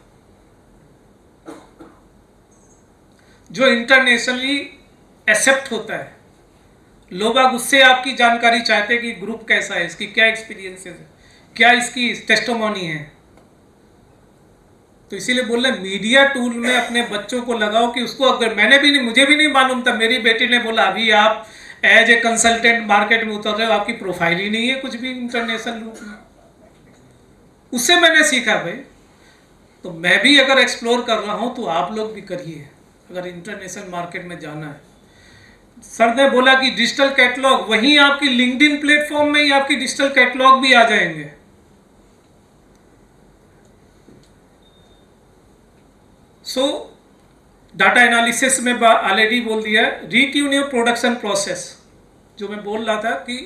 जो इंटरनेशनली एक्सेप्ट होता है। लोग उससे आपकी जानकारी चाहते हैं कि ग्रुप कैसा है, इसकी क्या एक्सपीरियंसेस है, क्या इसकी टेस्टिमोनी है। तो इसीलिए बोल रहे मीडिया टूल में अपने बच्चों को लगाओ कि उसको, अगर मुझे भी नहीं मालूम था, मेरी बेटी ने बोला अभी आप एज ए कंसल्टेंट मार्केट में उतर रहे हो, आपकी प्रोफाइल ही नहीं है कुछ भी इंटरनेशनल रूप में। उससे मैंने सीखा भाई। तो मैं भी अगर एक्सप्लोर कर रहा हूं तो आप लोग भी करिए अगर इंटरनेशनल मार्केट में जाना है। सर ने बोला कि डिजिटल कैटलॉग, वहीं आपकी लिंक्डइन प्लेटफॉर्म में ही आपकी डिजिटल कैटलॉग भी आ जाएंगे। सो डाटा एनालिसिस में ऑलरेडी बोल दिया है। रीट्यून योर प्रोडक्शन प्रोसेस, जो मैं बोल रहा था कि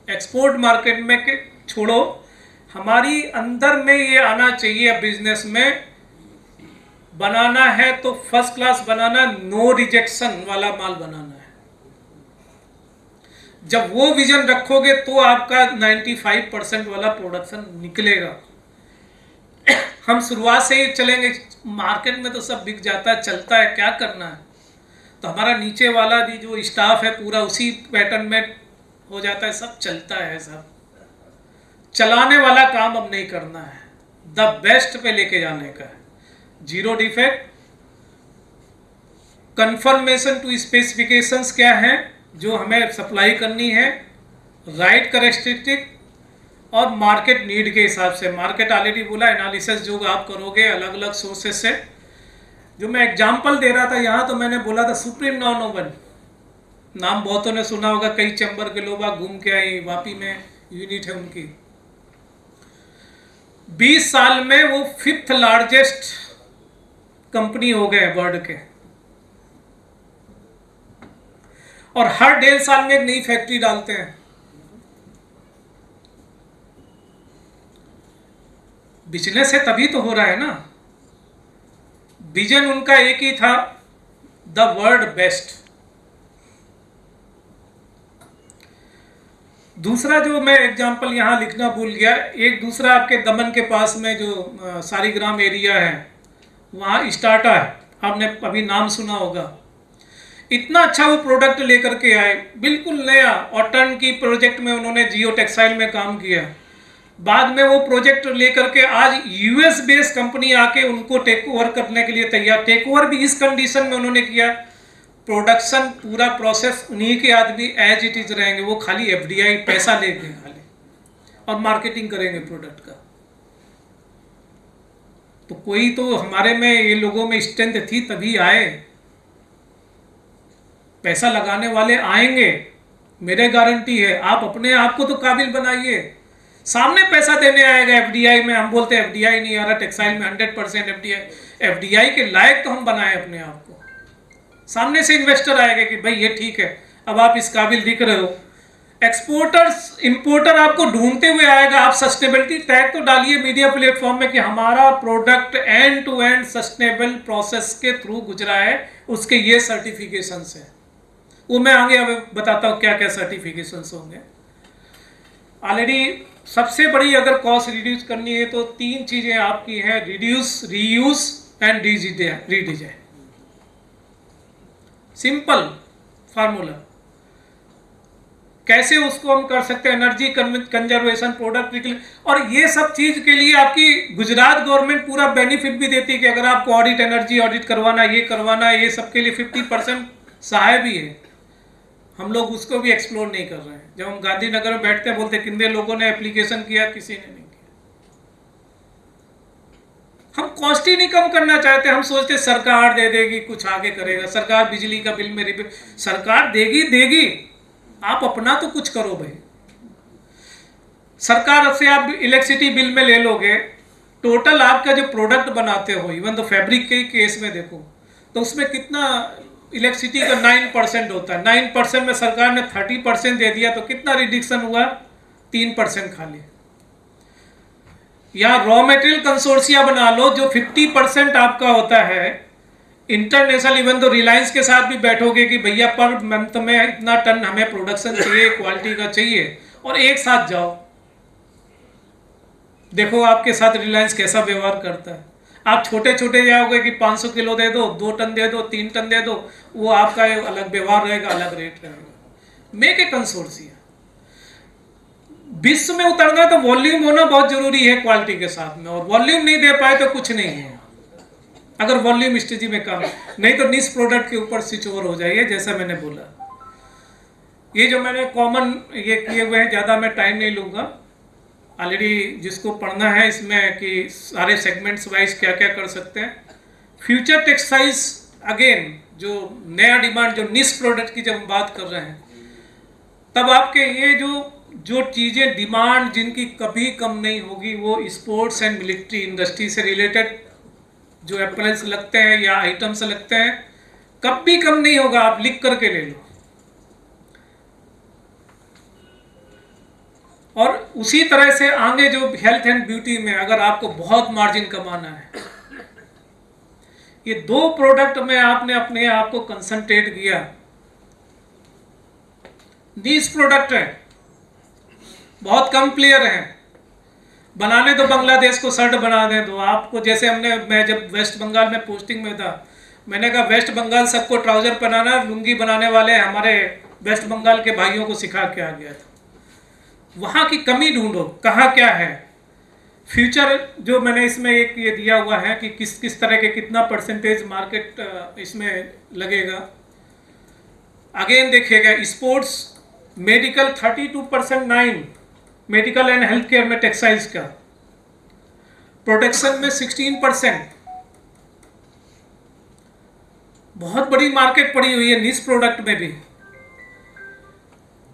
एक्सपोर्ट मार्केट में के छोड़ो, हमारी अंदर में ये आना चाहिए। बिजनेस में बनाना है तो फर्स्ट क्लास बनाना, नो रिजेक्शन वाला माल बनाना है। जब वो विजन रखोगे तो आपका 95% वाला प्रोडक्शन निकलेगा। हम शुरुआत से ही चलेंगे, मार्केट में तो सब बिक जाता है, चलता है, क्या करना है। तो हमारा नीचे वाला भी जो स्टाफ है पूरा उसी पैटर्न में हो जाता है, सब चलता है। सब चलाने वाला काम अब नहीं करना है, द बेस्ट पे लेके जाने का है। 0 डिफेक्ट, कंफर्मेशन टू स्पेसिफिकेशंस क्या है जो हमें सप्लाई करनी है, राइट करेक्टरिस्टिक और मार्केट नीड के हिसाब से। मार्केट ऑलरेडी बोला, एनालिसिस जो आप करोगे अलग अलग सोर्सेस से। जो मैं एग्जांपल दे रहा था यहाँ, तो मैंने बोला था सुप्रीम नॉन ओवन, नाम बहुतों ने सुना होगा, कई चैम्बर के लोग घूम के आए, वापी में यूनिट है उनकी। 20 साल में वो 5th लार्जेस्ट कंपनी हो गए वर्ल्ड के, और हर 1.5 साल में एक नई फैक्ट्री डालते हैं। बिजनेस है तभी तो हो रहा है ना। विजन उनका एक ही था, द वर्ल्ड बेस्ट। दूसरा जो मैं एग्जांपल यहाँ लिखना भूल गया, एक दूसरा आपके दमन के पास में जो सारीग्राम एरिया है, वहाँ स्टार्टा है, आपने अभी नाम सुना होगा। इतना अच्छा वो प्रोडक्ट लेकर के आए, बिल्कुल नया, और टर्न की प्रोजेक्ट में उन्होंने जियो टेक्सटाइल में काम किया। बाद में वो प्रोजेक्ट लेकर के आज यूएस बेस्ड कंपनी आके उनको टेक ओवर करने के लिए तैयार। टेक ओवर भी इस कंडीशन में उन्होंने किया, प्रोडक्शन पूरा प्रोसेस उन्हीं के आदमी एज इट इज रहेंगे, वो खाली एफडीआई पैसा लेंगे खाली, और मार्केटिंग करेंगे प्रोडक्ट का। तो कोई तो हमारे में, ये लोगों में स्ट्रेंथ थी तभी आए। पैसा लगाने वाले आएंगे, मेरे गारंटी है। आप अपने आप को तो काबिल बनाइए, सामने पैसा देने आएगा। एफडीआई में हम बोलते हैं एफडीआई नहीं आ रहा, टेक्सटाइल में 100% एफडीआई के लायक तो हम बनाए अपने आप को। सामने से इन्वेस्टर आएगा कि भाई ये ठीक है, अब आप इस काबिल दिख रहे हो। एक्सपोर्टर्स इंपोर्टर आपको ढूंढते हुए आएगा। आप सस्टेनेबिलिटी टैग तो डालिए मीडिया प्लेटफॉर्म में कि हमारा product end to end sustainable process के थ्रू गुजरा है, उसके ये सर्टिफिकेशंस है। वो मैं आगे अब बताता हूँ क्या क्या सर्टिफिकेशंस होंगे। ऑलरेडी सबसे बड़ी अगर कॉस्ट रिड्यूस करनी है तो 3 चीज़ें आपकी हैं, reduce, reuse and redesign. Simple formula. कैसे उसको हम कर सकते हैं, एनर्जी कंजर्वेशन, प्रोडक्ट, और ये सब चीज़ के लिए आपकी गुजरात गवर्नमेंट पूरा बेनिफिट भी देती है कि अगर आपको ऑडिट, एनर्जी ऑडिट करवाना, ये सब के लिए 50% सहाय भी है। हम लोग उसको भी एक्सप्लोर नहीं कर रहे हैं। जब हम गांधीनगर में बैठते हैं बोलते कितने लोगों ने एप्लीकेशन किया, किसी ने नहीं किया। हम कॉस्ट ही नहीं कम करना चाहते। हम सोचते सरकार दे देगी, कुछ आगे करेगा, सरकार बिजली का बिल में सरकार देगी, आप अपना तो कुछ करो भाई। सरकार से आप इलेक्ट्रिसिटी बिल में ले लोगे, टोटल आपका जो प्रोडक्ट बनाते हो, इवन तो फैब्रिक के केस में देखो तो उसमें कितना इलेक्ट्रिसिटी का 9% होता है। 9% में सरकार ने 30% दे दिया तो कितना रिडक्शन हुआ, 3% खाली। या रॉ मटेरियल कंसोर्सिया बना लो जो 50% आपका होता है। इंटरनेशनल इवन तो रिलायंस के साथ भी बैठोगे कि भैया पर मंथ में इतना टन हमें प्रोडक्शन चाहिए, क्वालिटी का चाहिए, और एक साथ जाओ, देखो आपके साथ रिलायंस कैसा व्यवहार करता है। आप छोटे छोटे जाओगे कि 500 किलो दे दो, 2 टन दे दो, 3 टन दे दो, वो आपका अलग व्यवहार रहेगा, अलग रेट रहेगा। Make a consortia. विश्व में उतरना तो वॉल्यूम होना बहुत जरूरी है क्वालिटी के साथ में, और वॉल्यूम नहीं दे पाए तो कुछ नहीं है। अगर वॉल्यूम स्ट्रेटजी में काम नहीं तो निश प्रोडक्ट के ऊपर स्विच ओवर हो जाइए, जैसा मैंने बोला। ये जो मैंने कॉमन ये किए हुए हैं, ज़्यादा मैं टाइम नहीं लूँगा। ऑलरेडी जिसको पढ़ना है इसमें कि सारे सेगमेंट्स वाइज क्या क्या कर सकते हैं। फ्यूचर टेक्सटाइल्स, अगेन जो नया डिमांड, जो निश प्रोडक्ट की जब हम बात कर रहे हैं, तब आपके ये जो चीज़ें डिमांड जिनकी कभी कम नहीं होगी, वो स्पोर्ट्स एंड मिलिट्री इंडस्ट्री से रिलेटेड जो एप्पल्स लगते हैं या आइटम्स लगते हैं, कभी कम नहीं होगा। आप लिख करके ले लो। और उसी तरह से आगे जो हेल्थ एंड ब्यूटी में अगर आपको बहुत मार्जिन कमाना है, ये 2 प्रोडक्ट में आपने अपने आप को कंसंट्रेट किया। नीश प्रोडक्ट है, बहुत कम प्लेयर हैं। बनाने तो बांग्लादेश को शर्ट बना दें दो आपको। जैसे मैं जब वेस्ट बंगाल में पोस्टिंग में था, मैंने कहा वेस्ट बंगाल सबको ट्राउजर पहनाना, लुंगी बनाने वाले हमारे वेस्ट बंगाल के भाइयों को सिखा के आ गया था। वहाँ की कमी ढूंढो, कहाँ क्या है। फ्यूचर जो मैंने इसमें एक ये दिया हुआ है कि किस तरह के कितना % मार्केट इसमें लगेगा। अगेन देखिएगा, sports, medical 32%, 9 medical and health care में टेक्सटाइल्स का, प्रोटेक्शन में 16%। बहुत बड़ी मार्केट पड़ी हुई है निश प्रोडक्ट में भी।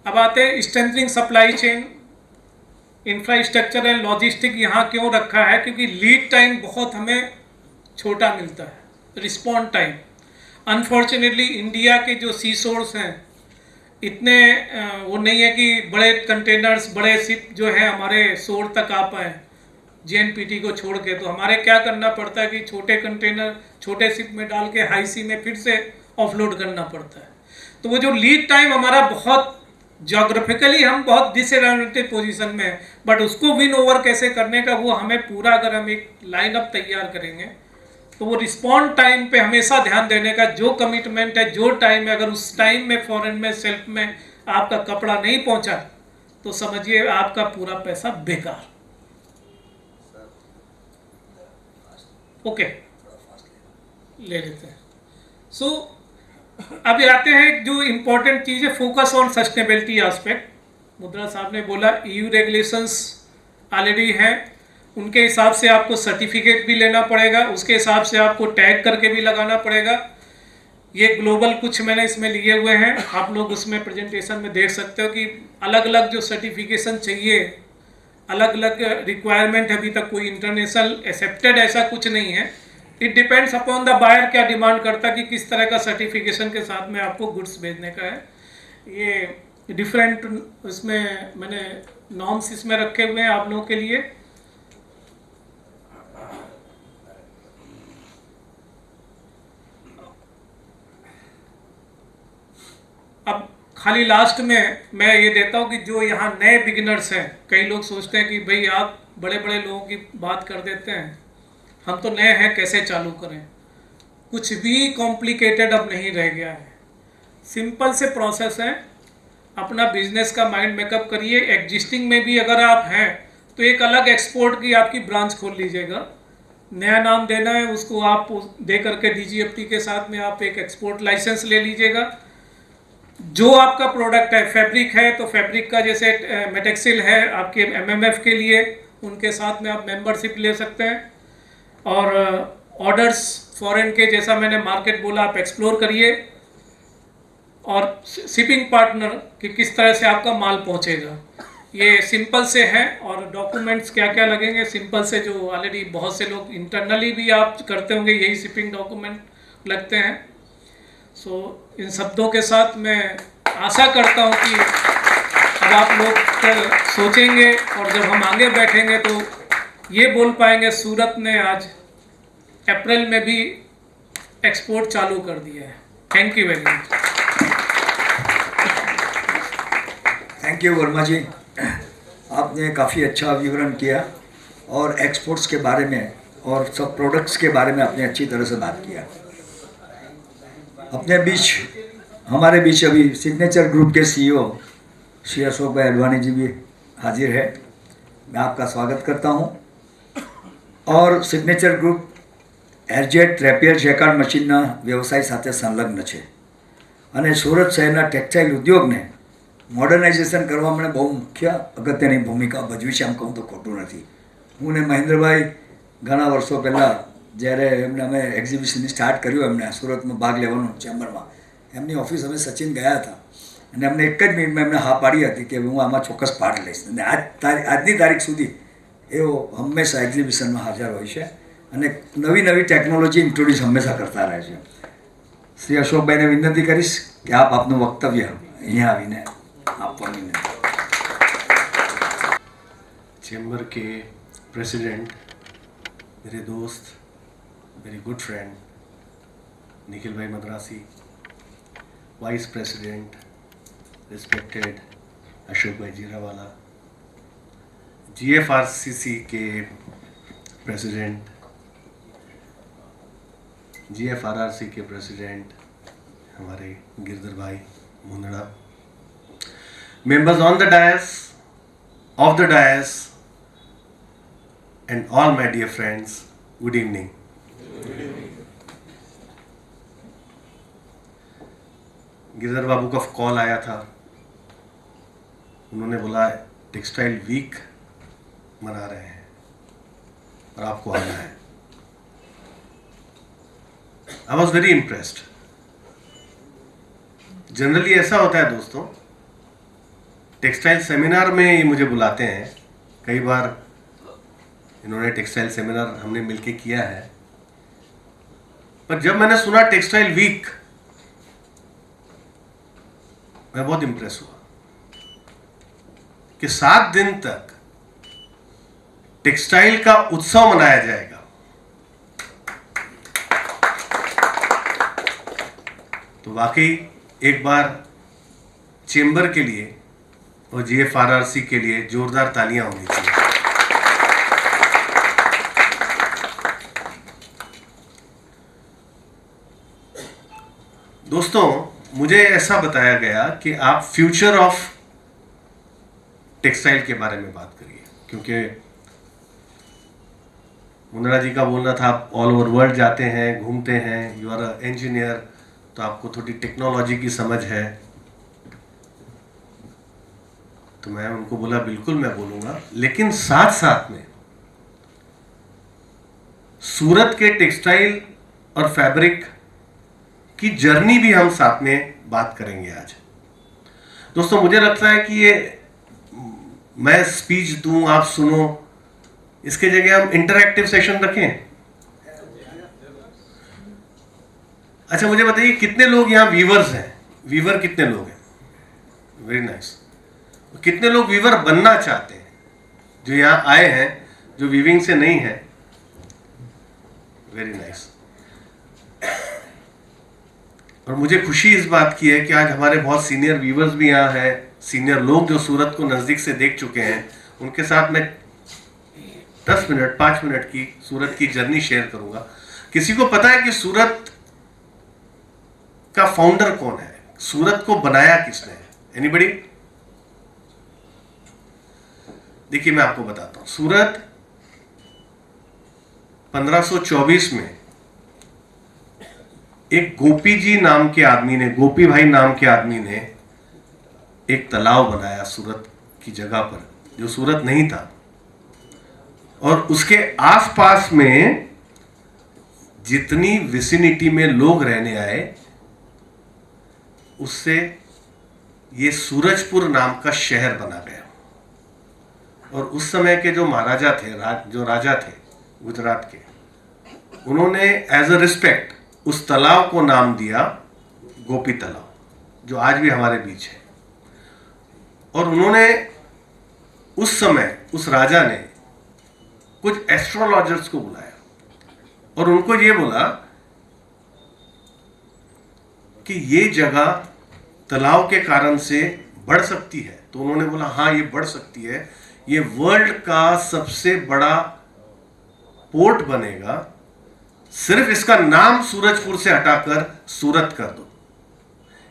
अब आते हैं strengthening supply chain, infrastructure and logistic. यहाँ क्यों रखा है, क्योंकि लीड टाइम बहुत हमें छोटा मिलता है, रिस्पॉन्ड टाइम। अनफॉर्चुनेटली इंडिया के जो सी शोर्स हैं इतने वो नहीं है कि बड़े कंटेनर्स, बड़े शिप जो है हमारे शोर तक आ पाए JNPT को छोड़ के। तो हमारे क्या करना पड़ता है कि छोटे कंटेनर छोटे शिप में डाल के हाई सी में फिर से ऑफलोड करना पड़ता है। तो वो जो लीड टाइम हमारा बहुत जोग्राफिकली हम बहुत डिसएडवांटेज पोजीशन में है, बट उसको विन ओवर कैसे करने का वो हमें पूरा, अगर हम एक लाइनअप तैयार करेंगे तो वो रिस्पॉन्ड टाइम पे हमेशा ध्यान देने का। जो कमिटमेंट है, जो टाइम है, अगर उस टाइम में फॉरेन में सेल्फ में आपका कपड़ा नहीं पहुंचा तो समझिए आपका पूरा पैसा बेकार। ओके, ले लेते हैं। सो अभी आते हैं जो इम्पोर्टेंट चीज़ है, फोकस ऑन सस्टेनेबिलिटी एस्पेक्ट। मुद्रा साहब ने बोला EU रेगुलेशंस ऑलरेडी हैं, उनके हिसाब से आपको सर्टिफिकेट भी लेना पड़ेगा, उसके हिसाब से आपको टैग करके भी लगाना पड़ेगा। ये ग्लोबल कुछ मैंने इसमें लिए हुए हैं, आप लोग उसमें प्रेजेंटेशन में देख सकते हो कि अलग अलग जो सर्टिफिकेशन चाहिए, अलग अलग रिक्वायरमेंट है। अभी तक कोई इंटरनेशनल एक्सेप्टेड ऐसा कुछ नहीं है, it depends upon the buyer क्या डिमांड करता है कि किस तरह का सर्टिफिकेशन के साथ में आपको गुड्स भेजने का है। ये डिफरेंट इसमें मैंने नॉर्म्स इसमें रखे हुए हैं आप लोगों के लिए। अब खाली लास्ट में मैं ये देता हूँ कि जो यहाँ नए बिगिनर्स हैं, कई लोग सोचते हैं कि भाई आप बड़े बड़े लोगों की बात कर देते हैं, हम तो नए हैं कैसे चालू करें। कुछ भी कॉम्प्लिकेटेड अब नहीं रह गया है, सिंपल से प्रोसेस है। अपना बिजनेस का माइंड मेकअप करिए। एग्जिस्टिंग में भी अगर आप हैं तो एक अलग एक्सपोर्ट की आपकी ब्रांच खोल लीजिएगा। नया नाम देना है उसको आप दे करके DGFT के साथ में आप एक एक्सपोर्ट लाइसेंस ले लीजिएगा। जो आपका प्रोडक्ट है, फैब्रिक है तो फैब्रिक का जैसे मेटेक्सिल है आपके MMF के लिए, उनके साथ में आप मेंबरशिप ले सकते हैं। और ऑर्डर्स फॉरेन के, जैसा मैंने मार्केट बोला, आप एक्सप्लोर करिए। और शिपिंग पार्टनर कि किस तरह से आपका माल पहुंचेगा, ये सिंपल से है। और डॉक्यूमेंट्स क्या क्या लगेंगे, सिंपल से, जो ऑलरेडी बहुत से लोग इंटरनली भी आप करते होंगे, यही शिपिंग डॉक्यूमेंट लगते हैं। सो इन शब्दों के साथ मैं आशा करता हूं कि अब आप लोग सोचेंगे और जब हम आगे बैठेंगे तो ये बोल पाएंगे सूरत ने आज अप्रैल में भी एक्सपोर्ट चालू कर दिया है। Thank you very much. Thank you Varma ji, आपने काफ़ी अच्छा विवरण किया और एक्सपोर्ट्स के बारे में और सब प्रोडक्ट्स के बारे में आपने अच्छी तरह से बात किया। अपने बीच, हमारे बीच अभी सिग्नेचर ग्रुप के CEO श्री अशोक भाई अडवाणी जी भी हाजिर है। मैं आपका स्वागत करता हूं। और સિગ્નેચર ગ્રુપ એરજેટ રેપિયર જેકાર્ડ મશીનના વ્યવસાય સાથે સંલગ્ન છે અને સુરત શહેરના ટેક્સટાઇલ ઉદ્યોગને મોડર્નાઇઝેશન કરવા માટે બહુ મુખ્ય અગત્યની ભૂમિકા ભજવી છે, આમ કહું તો ખોટું નથી। હું ને મહેન્દ્રભાઈ ઘણા વર્ષો પહેલાં જ્યારે એમને અમે એક્ઝિબિશન સ્ટાર્ટ કર્યું, એમને સુરતમાં ભાગ લેવાનું ચેમ્બરમાં, એમની ઓફિસ અમે સચિન ગયા હતા અને અમને એક જ મિનિટમાં એમને હા પાડી હતી કે હું આમાં ચોક્કસ ભાગ લઈશ। અને આજની તારીખ સુધી એવો હંમેશા એક્ઝિબિશનમાં હાજર હોય છે અને નવી નવી ટેકનોલોજી ઇન્ટ્રોડ્યુસ હંમેશા કરતા રહે છે। શ્રી અશોકભાઈને વિનંતી કરીશ કે આપ આપનું વક્તવ્ય અહીંયા આવીને આપવાની વિનંતી। चैम्बर के प्रेसिडेंट, मेरे दोस्त, मेरे गुड फ्रेंड निखिल भाई Madrasi, vice president respected Ashok भाई जीरावाला, GFRCC के प्रेसिडेंट, GFRRC के प्रेसिडेंट हमारे गिरधर भाई Mundra, members on the dais, of the dais, and all my dear friends, good evening. Girdhar बाबू का कॉल आया था, उन्होंने बोला टेक्सटाइल वीक मना रहे हैं और आपको आना है। I was very impressed. Generally ऐसा होता है दोस्तों, टेक्सटाइल सेमिनार में ये मुझे बुलाते हैं, कई बार इन्होंने टेक्सटाइल सेमिनार हमने मिलके किया है, पर जब मैंने सुना टेक्सटाइल वीक, मैं बहुत इम्प्रेस हुआ कि 7 दिन तक टेक्सटाइल का उत्सव मनाया जाएगा। तो वाकई एक बार चेंबर के लिए और GFRRC के लिए जोरदार तालियां होनी चाहिए। दोस्तों, मुझे ऐसा बताया गया कि आप फ्यूचर ऑफ टेक्सटाइल के बारे में बात करिए, क्योंकि मुंदड़ा जी का बोलना था आप ऑल ओवर वर्ल्ड जाते हैं, घूमते हैं, यू आर अ इंजीनियर, तो आपको थोड़ी टेक्नोलॉजी की समझ है। तो मैं उनको बोला बिल्कुल मैं बोलूंगा, लेकिन साथ साथ में सूरत के टेक्सटाइल और फैब्रिक की जर्नी भी हम साथ में बात करेंगे आज। दोस्तों, मुझे लगता है कि ये मैं स्पीच दूं, आप सुनो, इसके जगह हम इंटरैक्टिव सेशन रखें। अच्छा मुझे बताइए कितने लोग यहाँ वीवर्स हैं? वीवर कितने लोग हैं? Very nice. कितने लोग वीवर बनना चाहते हैं जो यहाँ आए हैं, जो वीविंग से नहीं है? Very nice. और मुझे खुशी इस बात की है कि आज हमारे बहुत सीनियर वीवर्स भी यहाँ हैं, सीनियर लोग जो सूरत को नज़दीक से देख चुके हैं। उनके साथ मैं 10 मिनट 5 मिनट की सूरत की जर्नी शेयर करूंगा। किसी को पता है कि सूरत का फाउंडर कौन है? सूरत को बनाया किसने है? एनीबडी? देखिए मैं आपको बताता हूं। सूरत 1524 में एक गोपी जी नाम के आदमी ने, गोपी भाई नाम के आदमी ने एक तालाब बनाया सूरत की जगह पर, जो सूरत नहीं था। और उसके आसपास में जितनी विसिनिटी में लोग रहने आए, उससे ये सूरजपुर नाम का शहर बना गया। और उस समय के जो महाराजा थे, जो राजा थे गुजरात के, उन्होंने एज अ रिस्पेक्ट उस तालाब को नाम दिया गोपी तालाब, जो आज भी हमारे बीच है। और उन्होंने उस समय, उस राजा ने कुछ एस्ट्रोलॉजर्स को बुलाया और उनको ये बोला कि ये जगह तालाब के कारण से बढ़ सकती है। तो उन्होंने बोला हाँ ये बढ़ सकती है, ये वर्ल्ड का सबसे बड़ा पोर्ट बनेगा, सिर्फ इसका नाम सूरजपुर से हटाकर सूरत कर दो।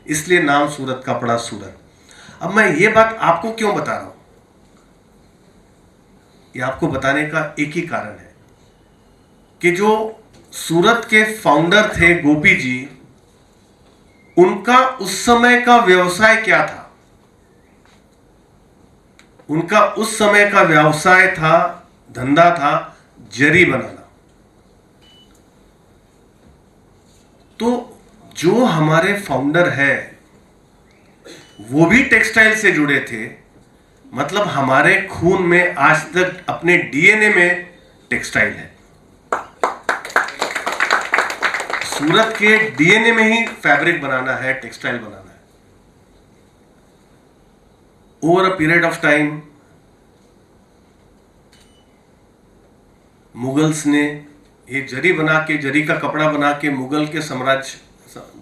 इसलिए नाम सूरत का पड़ा सूरत। अब मैं ये बात आपको क्यों बता रहा हूं? ये आपको बताने का एक ही कारण है कि जो सूरत के फाउंडर थे गोपी जी, उनका उस समय का व्यवसाय क्या था? उनका उस समय का व्यवसाय था, धंधा था जरी बनाना। तो जो हमारे फाउंडर है वो भी टेक्सटाइल से जुड़े थे। मतलब हमारे खून में आज तक, अपने डीएनए में टेक्सटाइल है। सूरत के डीएनए में ही फैब्रिक बनाना है, टेक्सटाइल बनाना है। Over a period of time Mughals ने ये जरी बना के, जरी का कपड़ा बना के मुगल के साम्राज्य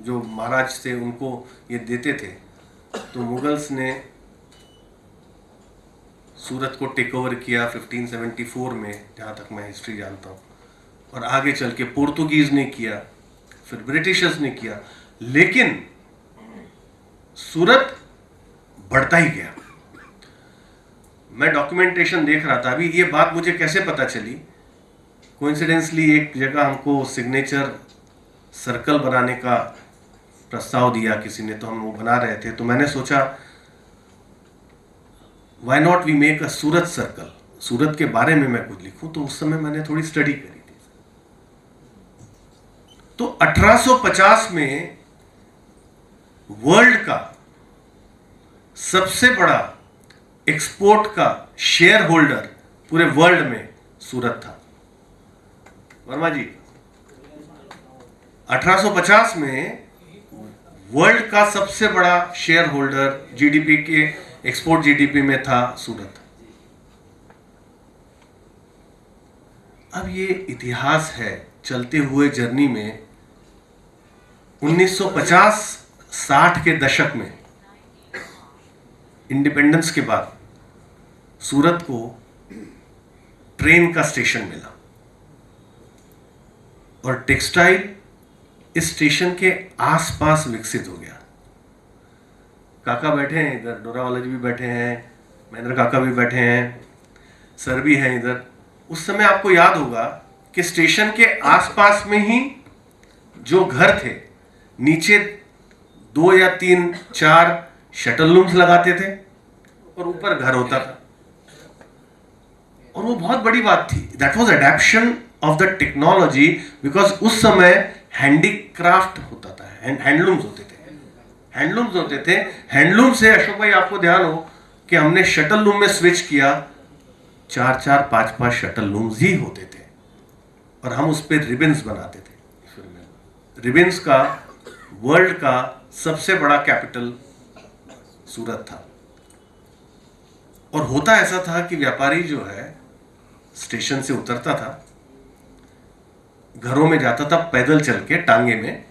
जो महाराज थे उनको ये देते थे। तो मुगल्स ने सूरत को टेक ओवर किया 1574 में, जहाँ तक मैं हिस्ट्री जानता हूँ। और आगे चल के पोर्तुगीज ने किया, फिर ब्रिटिशर्स ने किया, लेकिन सूरत बढ़ता ही गया। मैं डॉक्यूमेंटेशन देख रहा था अभी, ये बात मुझे कैसे पता चली? कोइंसिडेंसली एक जगह हमको सिग्नेचर सर्कल बनाने का प्रस्ताव दिया किसी ने, तो हम वो बना रहे थे। तो मैंने सोचा why not we make a Surat circle, Surat के बारे में मैं कुछ लिखूं। तो उस समय मैंने थोड़ी स्टडी करी थी। तो 1850 में वर्ल्ड का सबसे बड़ा एक्सपोर्ट का शेयर होल्डर पूरे वर्ल्ड में सूरत था। वर्मा जी, 1850 में वर्ल्ड का सबसे बड़ा शेयर होल्डर जीडीपी के, एक्सपोर्ट जीडीपी में था सूरत। अब ये इतिहास है चलते हुए जर्नी में। 1950-60 के दशक में इंडिपेंडेंस के बाद सूरत को ट्रेन का स्टेशन मिला और टेक्सटाइल इस स्टेशन के आसपास विकसित हो गया। काका बैठे हैं इधर, डोरावाला जी भी बैठे हैं, महेंद्र काका भी बैठे हैं, सर भी हैं इधर। उस समय आपको याद होगा कि स्टेशन के आसपास में ही जो घर थे, नीचे 2 या 3 4 शटल रूम्स लगाते थे और ऊपर घर होता था। और वो बहुत बड़ी बात थी। That was adaption of the technology, because उस समय हैंडीक्राफ्ट होता था, हैंडलूम्स होते थे। हैंडलूम से अशोक भाई आपको ध्यान हो कि हमने शटल लूम में स्विच किया, 4-4 5-5 शटल लूम्स ही होते थे और हम उस पर रिबन्स बनाते थे। रिबन्स का वर्ल्ड का सबसे बड़ा कैपिटल सूरत था। और होता ऐसा था कि व्यापारी जो है स्टेशन से उतरता था, घरों में जाता था पैदल चल के टांगे में,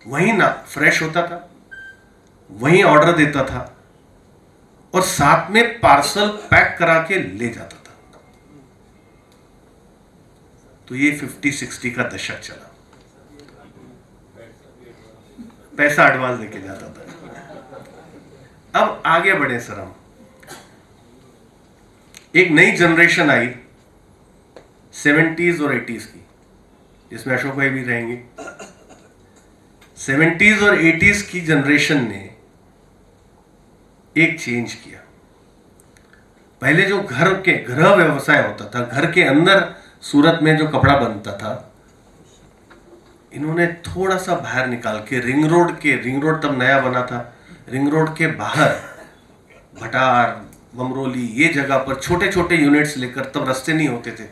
वहीं ना फ्रेश होता था, वहीं ऑर्डर देता था और साथ में पार्सल पैक करा के ले जाता था। तो ये 50-60 का दशक चला, पैसा एडवांस लेके जाता था। अब आगे बढ़े सर, हम एक नई जनरेशन आई 70s और 80s की, जिसमें अशोक भाई भी रहेंगे। 70s और 80s की जनरेशन ने एक चेंज किया। पहले जो घर के गृह व्यवसाय होता था, घर के अंदर सूरत में जो कपड़ा बनता था, इन्होंने थोड़ा सा बाहर निकाल के रिंग रोड तब नया बना था, रिंग रोड के बाहर भटार, बमरोली, ये जगह पर छोटे छोटे यूनिट्स लेकर, तब रास्ते नहीं होते थे,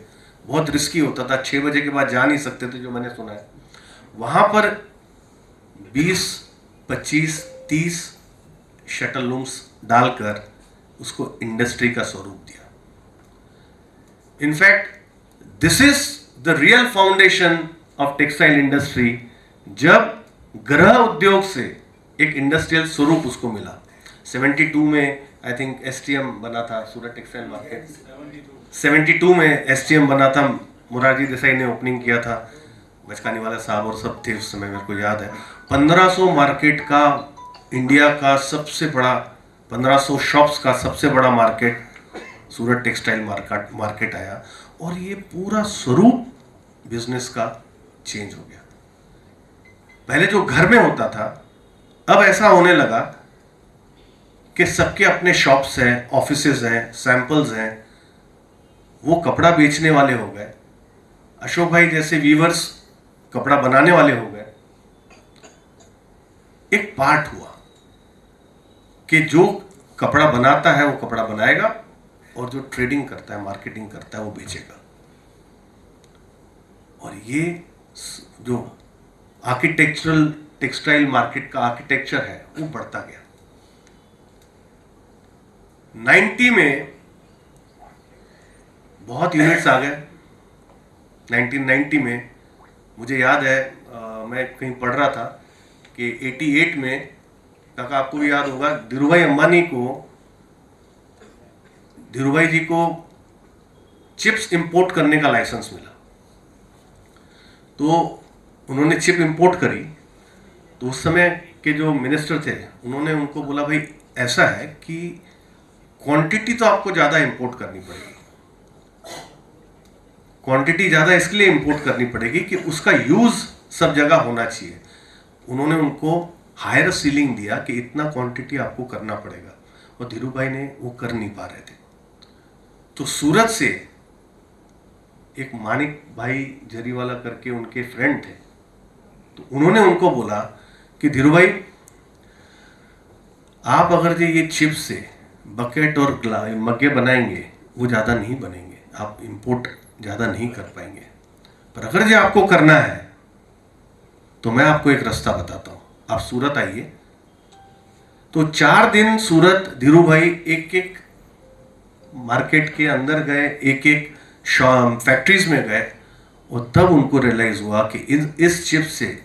बहुत रिस्की होता था, 6 बजे के बाद जा नहीं सकते थे, जो मैंने सुना है। वहां पर 20, 25, 30 शटल लूम्स डालकर उसको इंडस्ट्री का स्वरूप दिया। In fact this is the real foundation of textile industry, जब गृह उद्योग से एक इंडस्ट्रियल स्वरूप उसको मिला। 72 में आई थिंक एसटीएम बना था, सूरत टेक्सटाइल मार्केट 72 में एसटीएम बना था, मुरारजी देसाई ने ओपनिंग किया था, बचकानी वाला साहब और सब थे उस समय, मेरे को याद है। 1500 मार्केट का, इंडिया का सबसे बड़ा, 1500 शॉप्स का सबसे बड़ा मार्केट सूरत टेक्सटाइल मार्केट आया, और ये पूरा स्वरूप बिजनेस का चेंज हो गया। पहले जो घर में होता था, अब ऐसा होने लगा कि सबके अपने शॉप्स हैं, ऑफिसेज हैं, सैंपल्स हैं, वो कपड़ा बेचने वाले हो गए। अशोक भाई जैसे वीवर्स कपड़ा बनाने वाले हो गए। एक पार्ट हुआ कि जो कपड़ा बनाता है वो कपड़ा बनाएगा, और जो ट्रेडिंग करता है, मार्केटिंग करता है, वो बेचेगा। और ये जो आर्किटेक्चरल टेक्सटाइल मार्केट का आर्किटेक्चर है, वो बढ़ता गया। 90 में बहुत यूनिट्स आ गए। 1990 में मुझे याद है, मैं कहीं पढ़ रहा था कि 88 में, काका आपको भी याद होगा, धीरूभाई जी को चिप्स इंपोर्ट करने का लाइसेंस मिला। तो उन्होंने चिप इंपोर्ट करी, तो उस समय के जो मिनिस्टर थे, उन्होंने उनको बोला, भाई ऐसा है कि क्वांटिटी तो आपको ज़्यादा इंपोर्ट करनी पड़ेगी। क्वांटिटी ज़्यादा इसलिए इंपोर्ट करनी पड़ेगी कि उसका यूज़ सब जगह होना चाहिए। उन्होंने उनको हायर सीलिंग दिया कि इतना क्वांटिटी आपको करना पड़ेगा, और धीरूभाई ने वो कर नहीं पा रहे थे। तो सूरत से एक मानिक भाई जरीवाला करके उनके फ्रेंड थे, तो उन्होंने उनको बोला कि धीरूभाई, आप अगर ये चिप से बकेट और मग्गे बनाएंगे, वो ज़्यादा नहीं बनेंगे, आप इंपोर्ट ज़्यादा नहीं कर पाएंगे। पर अगर ये आपको करना है तो मैं आपको एक रास्ता बताता हूँ, आप सूरत आइए। तो 4 दिन सूरत धीरूभाई एक एक मार्केट के अंदर गए, एक एक फैक्ट्रीज में गए, और तब उनको रियलाइज हुआ कि इस चिप से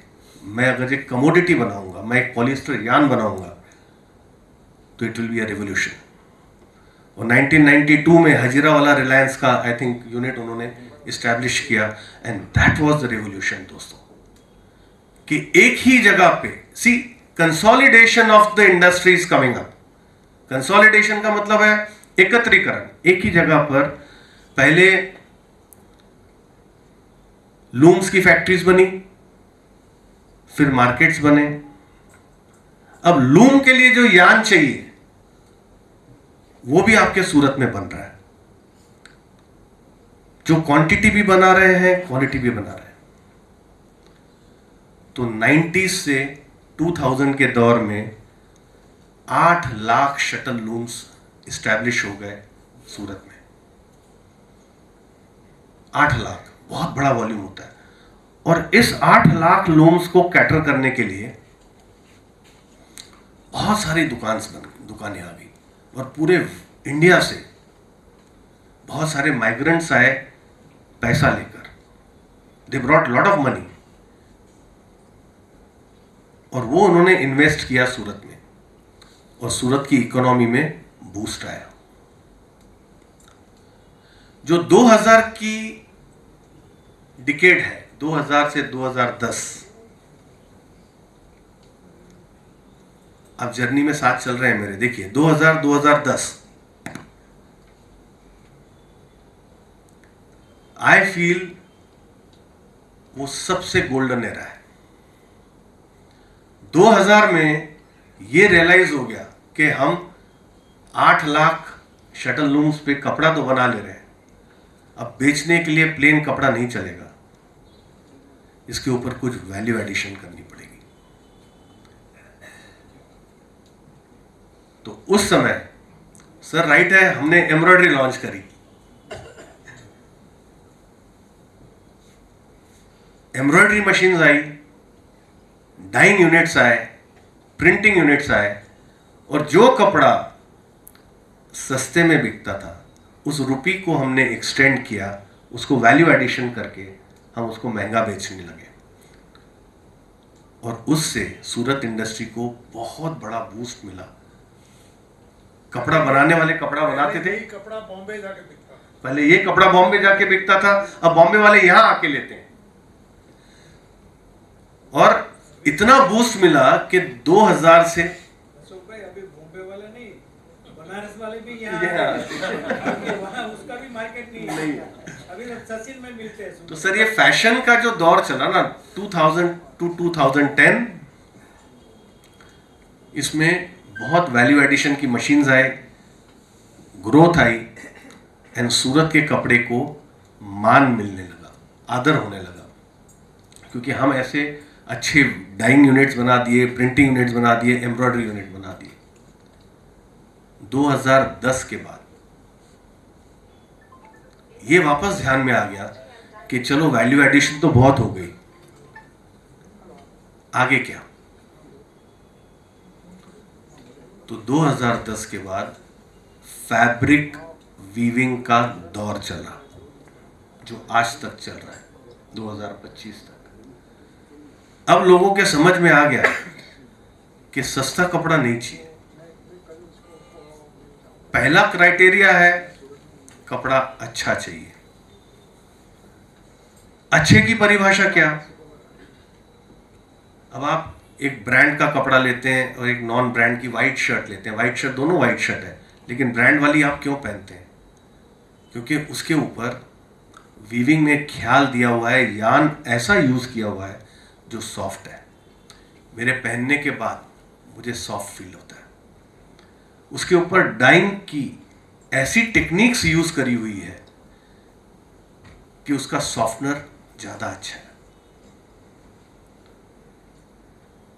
मैं अगर एक कमोडिटी बनाऊंगा, मैं एक पॉलिएस्टर यान बनाऊंगा, तो it will be a revolution. और 1992 में हजीरा वाला रिलायंस का आई थिंक यूनिट उन्होंने इस्टेब्लिश किया, and that was the revolution दोस्तों, कि एक ही जगह पे, see consolidation of the industries coming up. Consolidation का मतलब है एकत्रीकरण। एक ही जगह पर पहले लूम्स की फैक्ट्रीज बनी, फिर मार्केट्स बने। अब लूम के लिए जो यान चाहिए, वो भी आपके सूरत में बन रहा है। जो क्वांटिटी भी बना रहे हैं, क्वालिटी भी बना रहे हैं। तो 90s से 2000 के दौर में 8 लाख शटल लूम्स इस्टेब्लिश हो गए सूरत में। 8 लाख बहुत बड़ा वॉल्यूम होता है। और इस 8 लाख लूम्स को कैटर करने के लिए बहुत सारी दुकानें आ गई और पूरे इंडिया से बहुत सारे माइग्रेंट्स आए पैसा लेकर. They brought lot of money और वो उन्होंने इन्वेस्ट किया सूरत में और सूरत की इकोनॉमी में बूस्ट आया. जो 2000 की डिकेड है, 2000 से 2010, आप जर्नी में साथ चल रहे हैं मेरे. देखिए 2010 आई फील वो सबसे गोल्डन एरा है. 2000 में ये रियलाइज हो गया कि हम 8 लाख शटल लूम्स पे कपड़ा तो बना ले रहे हैं, अब बेचने के लिए प्लेन कपड़ा नहीं चलेगा, इसके ऊपर कुछ वैल्यू एडिशन करनी पड़ेगी. तो उस समय सर राइट है, हमने एम्ब्रॉयडरी लॉन्च करी. एम्ब्रॉयडरी मशीन्स आई, डाइंग यूनिट्स आए, प्रिंटिंग यूनिट्स आए और जो कपड़ा सस्ते में बिकता था उस रुपी को हमने एक्सटेंड किया, उसको वैल्यू एडिशन करके हम उसको महंगा बेचने लगे और उससे सूरत इंडस्ट्री को बहुत बड़ा बूस्ट मिला. कपड़ा बनाने वाले कपड़ा बनाते थे, कपड़ा बॉम्बे जाके बिकता था. पहले ये कपड़ा बॉम्बे जाके बिकता था, अब बॉम्बे वाले यहां आके लेते हैं और इतना बूस्ट मिला कि 2000 से अशोक भाई अभी बॉम्बे वाले नहीं, बनारस वाले भी यहाँ वहाँ उसका भी मार्केट नहीं है. अभी तो सचिन में मिलते हैं. तो सर ये फैशन का जो दौर चला ना 2000 टू 2010, इसमें बहुत वैल्यू एडिशन की मशीन्स आए, ग्रोथ आई एंड सूरत के कपड़े को मान मिलने लगा, आदर होने लगा, क्योंकि हम ऐसे अच्छे डाइंग यूनिट्स बना दिए, प्रिंटिंग यूनिट्स बना दिए, एम्ब्रॉयडरी यूनिट बना दिए. 2010 के बाद ये वापस ध्यान में आ गया कि चलो वैल्यू एडिशन तो बहुत हो गई, आगे क्या. तो 2010 के बाद फैब्रिक वीविंग का दौर चला जो आज तक चल रहा है 2025 तक. अब लोगों के समझ में आ गया कि सस्ता कपड़ा नहीं चाहिए. पहला क्राइटेरिया है कपड़ा अच्छा चाहिए. अच्छे की परिभाषा क्या? अब आप एक ब्रांड का कपड़ा लेते हैं और एक नॉन ब्रांड की वाइट शर्ट लेते हैं. वाइट शर्ट, दोनों वाइट शर्ट है, लेकिन ब्रांड वाली आप क्यों पहनते हैं? क्योंकि उसके ऊपर वीविंग में ख्याल दिया हुआ है, यान ऐसा यूज किया हुआ है जो सॉफ्ट है. मेरे पहनने के बाद मुझे सॉफ्ट फील होता है. उसके ऊपर डाइंग की ऐसी टेक्निक्स यूज करी हुई है कि उसका सॉफ्टनर ज्यादा अच्छा है.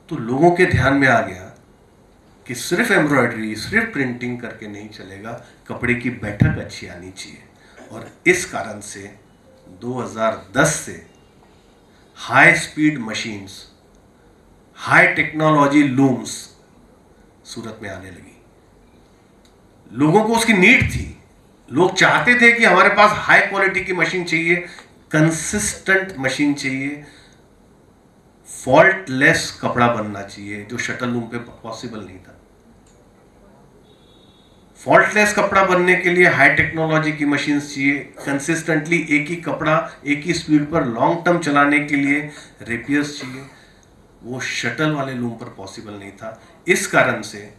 तो लोगों के ध्यान में आ गया कि सिर्फ एम्ब्रॉयडरी, सिर्फ प्रिंटिंग करके नहीं चलेगा, कपड़े की बैठक अच्छी आनी चाहिए. और इस कारण से 2010 से high speed machines, high technology looms Surat में आने लगी. लोगों को उसकी नीड थी. लोग चाहते थे कि हमारे पास हाई क्वालिटी की मशीन चाहिए, कंसिस्टेंट मशीन चाहिए, फॉल्टलेस कपड़ा बनना चाहिए, जो शटल लूम पे पॉसिबल नहीं था. फॉल्टलेस कपड़ा बनने के लिए हाई टेक्नोलॉजी की मशीन्स चाहिए. कंसिस्टेंटली एक ही कपड़ा एक ही स्पीड पर लॉन्ग टर्म चलाने के लिए रेपियर्स चाहिए. वो शटल वाले लूम पर पॉसिबल नहीं था. इस कारण से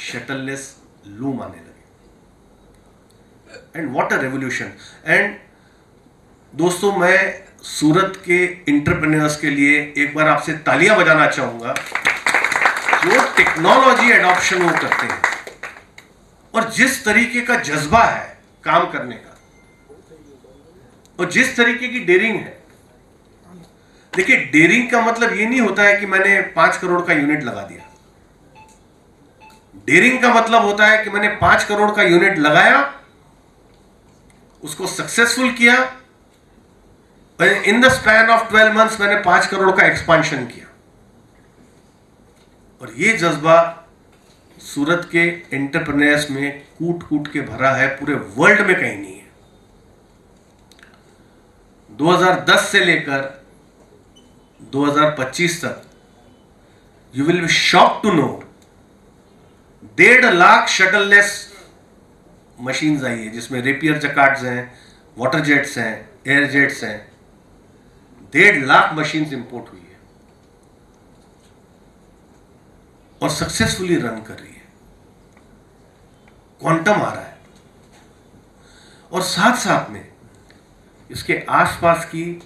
शटललेस लूम आने लगे. And what a revolution. And दोस्तों, मैं सूरत के इंटरप्रेन्योर्स के लिए एक बार आपसे तालियां बजाना चाहूंगा जो टेक्नोलॉजी एडॉप्शन वो करते हैं और जिस तरीके का जज्बा है काम करने का और जिस तरीके की डेयरिंग है. देखिए, डेयरिंग का मतलब ये नहीं होता है कि मैंने 5 करोड़ का यूनिट लगा दिया. डेयरिंग का मतलब होता है कि मैंने 5 करोड़ का यूनिट लगाया, उसको सक्सेसफुल किया, in the span of 12 months मैंने 5 करोड़ का एक्सपांशन किया। और ये जज्बा सूरत के एंटरप्रेन्योर्स में कूट कूट के भरा है, पूरे वर्ल्ड में कहीं नहीं है। 2010 से लेकर 2025 तक you will be shocked to know 1.5 lakh shuttleless machines आई है, जिसमें रेपियर जकार्ड्स हैं, वाटर जेट्स हैं, एयर जेट्स हैं। 1.5 लाख मशीन्स इंपोर्ट हुई है और सक्सेसफुली रन कर रही है। क्वांटम आ रहा है और साथ साथ में इसके आसपास की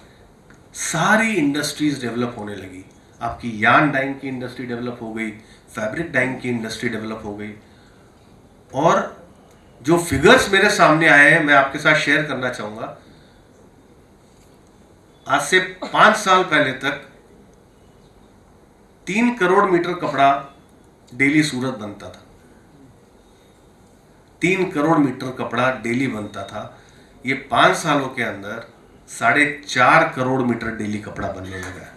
सारी इंडस्ट्रीज डेवलप होने लगी। आपकी यान डाइंग की इंडस्ट्री डेवलप हो गई, फैब्रिक डाइंग की इंडस्ट्री डेवलप हो गई। और जो फिगर्स मेरे सामने आए हैं मैं आपके साथ शेयर करना चाहूंगा। आज से 5 साल पहले तक 3 करोड़ मीटर कपड़ा डेली सूरत बनता था। 3 करोड़ मीटर कपड़ा डेली बनता था। ये 5 सालों के अंदर 4.5 करोड़ मीटर डेली कपड़ा बनने लगा है।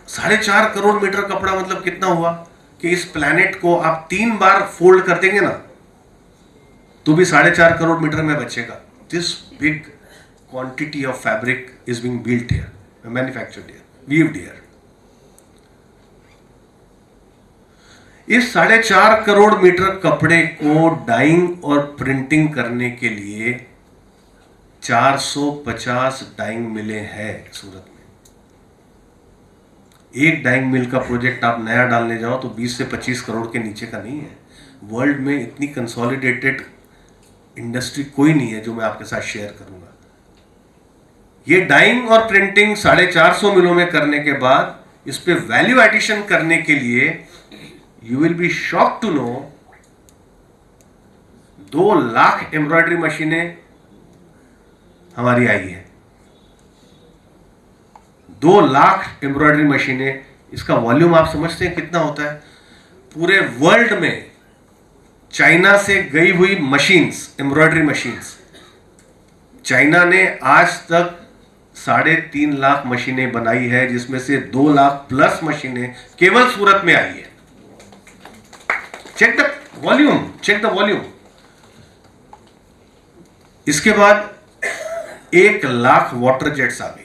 4.5 करोड़ मीटर कपड़ा मतलब कितना हुआ कि इस प्लैनेट को आप 3 बार फोल्ड कर देंगे ना तो भी 4.5 करोड़ मीटर में बचेगा। This big quantity of fabric is being built here, manufactured here, weaved here. इस 4.5 करोड़ मीटर कपड़े को डाइंग और प्रिंटिंग करने के लिए 450 डाइंग मिले हैं सूरत में। एक डाइंग मिल का प्रोजेक्ट आप नया डालने जाओ तो 20 से 25 करोड़ के नीचे का नहीं है। वर्ल्ड में इतनी कंसोलिडेटेड इंडस्ट्री कोई नहीं है जो मैं आपके साथ शेयर करूंगा। ये डाइंग और प्रिंटिंग 450 मिलों में करने के बाद इस पे वैल्यू एडिशन करने के लिए you will be shocked to know 2 lakh embroidery मशीनें हमारी आई है। 2 लाख एम्ब्रॉयडरी मशीनें। इसका वॉल्यूम आप समझते हैं कितना होता है? पूरे वर्ल्ड में चाइना से गई हुई मशीन्स, एम्ब्रॉयडरी मशीन्स, चाइना ने आज तक 3.5 लाख मशीनें बनाई है, जिसमें से 2 लाख प्लस मशीनें केवल सूरत में आई है। Check the volume, check the volume. इसके बाद 1 लाख वाटर जेट्स आ गई,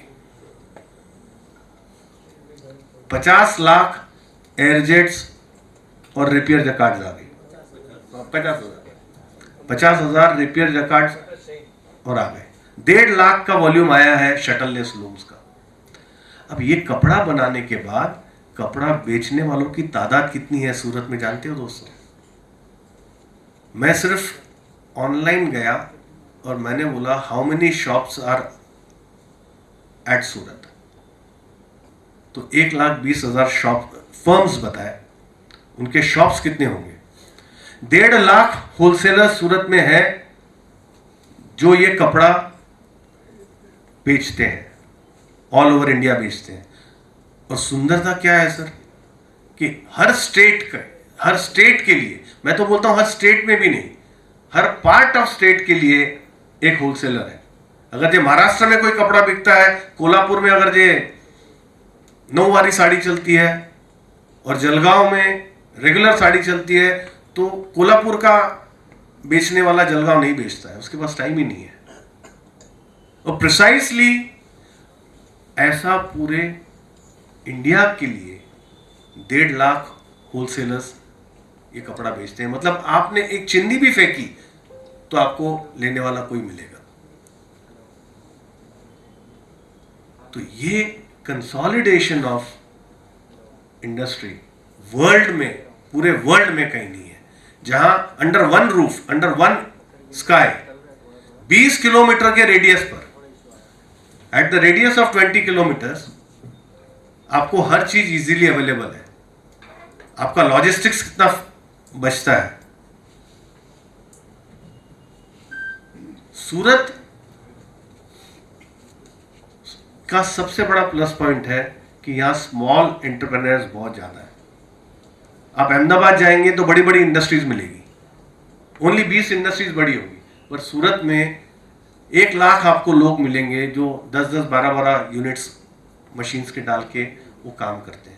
50 लाख एयर जेट्स और रिपेयर जकार्ड्स आ गई। 50,000 रिपेयर जकार्ड्स और आ गए। 1.5 लाख का वॉल्यूम आया है शटललेस लूम्स का। अब ये कपड़ा बनाने के बाद कपड़ा बेचने वालों की तादाद कितनी है सूरत में जानते हो दोस्तों? मैं सिर्फ ऑनलाइन गया और मैंने बोला how many shops are at Surat, तो 1,20,000 शॉप फर्म्स बताए। उनके शॉप्स कितने होंगे? 1.5 लाख होलसेलर सूरत में है जो ये कपड़ा बेचते हैं, ऑल ओवर इंडिया बेचते हैं। और सुंदरता क्या है सर कि हर स्टेट के लिए, मैं तो बोलता हूं हर स्टेट में भी नहीं, हर पार्ट ऑफ स्टेट के लिए एक होलसेलर है। अगर जो महाराष्ट्र में कोई कपड़ा बिकता है, कोल्हापुर में अगर जो नौवारी साड़ी चलती है और जलगांव में रेगुलर साड़ी चलती है, तो कोल्हापुर का बेचने वाला जलगांव नहीं बेचता है, उसके पास टाइम ही नहीं है। और प्रिसाइसली ऐसा पूरे इंडिया के लिए 1.5 लाख होलसेलर्स ये कपड़ा बेचते हैं। मतलब आपने एक चिन्नी भी फेंकी तो आपको लेने वाला कोई मिलेगा। तो ये कंसोलिडेशन ऑफ इंडस्ट्री वर्ल्ड में, पूरे वर्ल्ड में कहीं नहीं है, जहां under one roof, under one sky 20 kilometre के रेडियस पर, at the radius of 20 kilometres आपको हर चीज इजीली अवेलेबल है। आपका लॉजिस्टिक्स कितना बचता है। सूरत का सबसे बड़ा प्लस पॉइंट है कि यहां स्मॉल एंटरप्रेन्योर्स बहुत ज्यादा है। आप अहमदाबाद जाएंगे तो बड़ी बड़ी इंडस्ट्रीज मिलेगी, ओनली 20 इंडस्ट्रीज बड़ी होगी, पर सूरत में 1 लाख आपको लोग मिलेंगे जो 10-10, 12-12 यूनिट्स मशीन्स के डाल के वो काम करते हैं।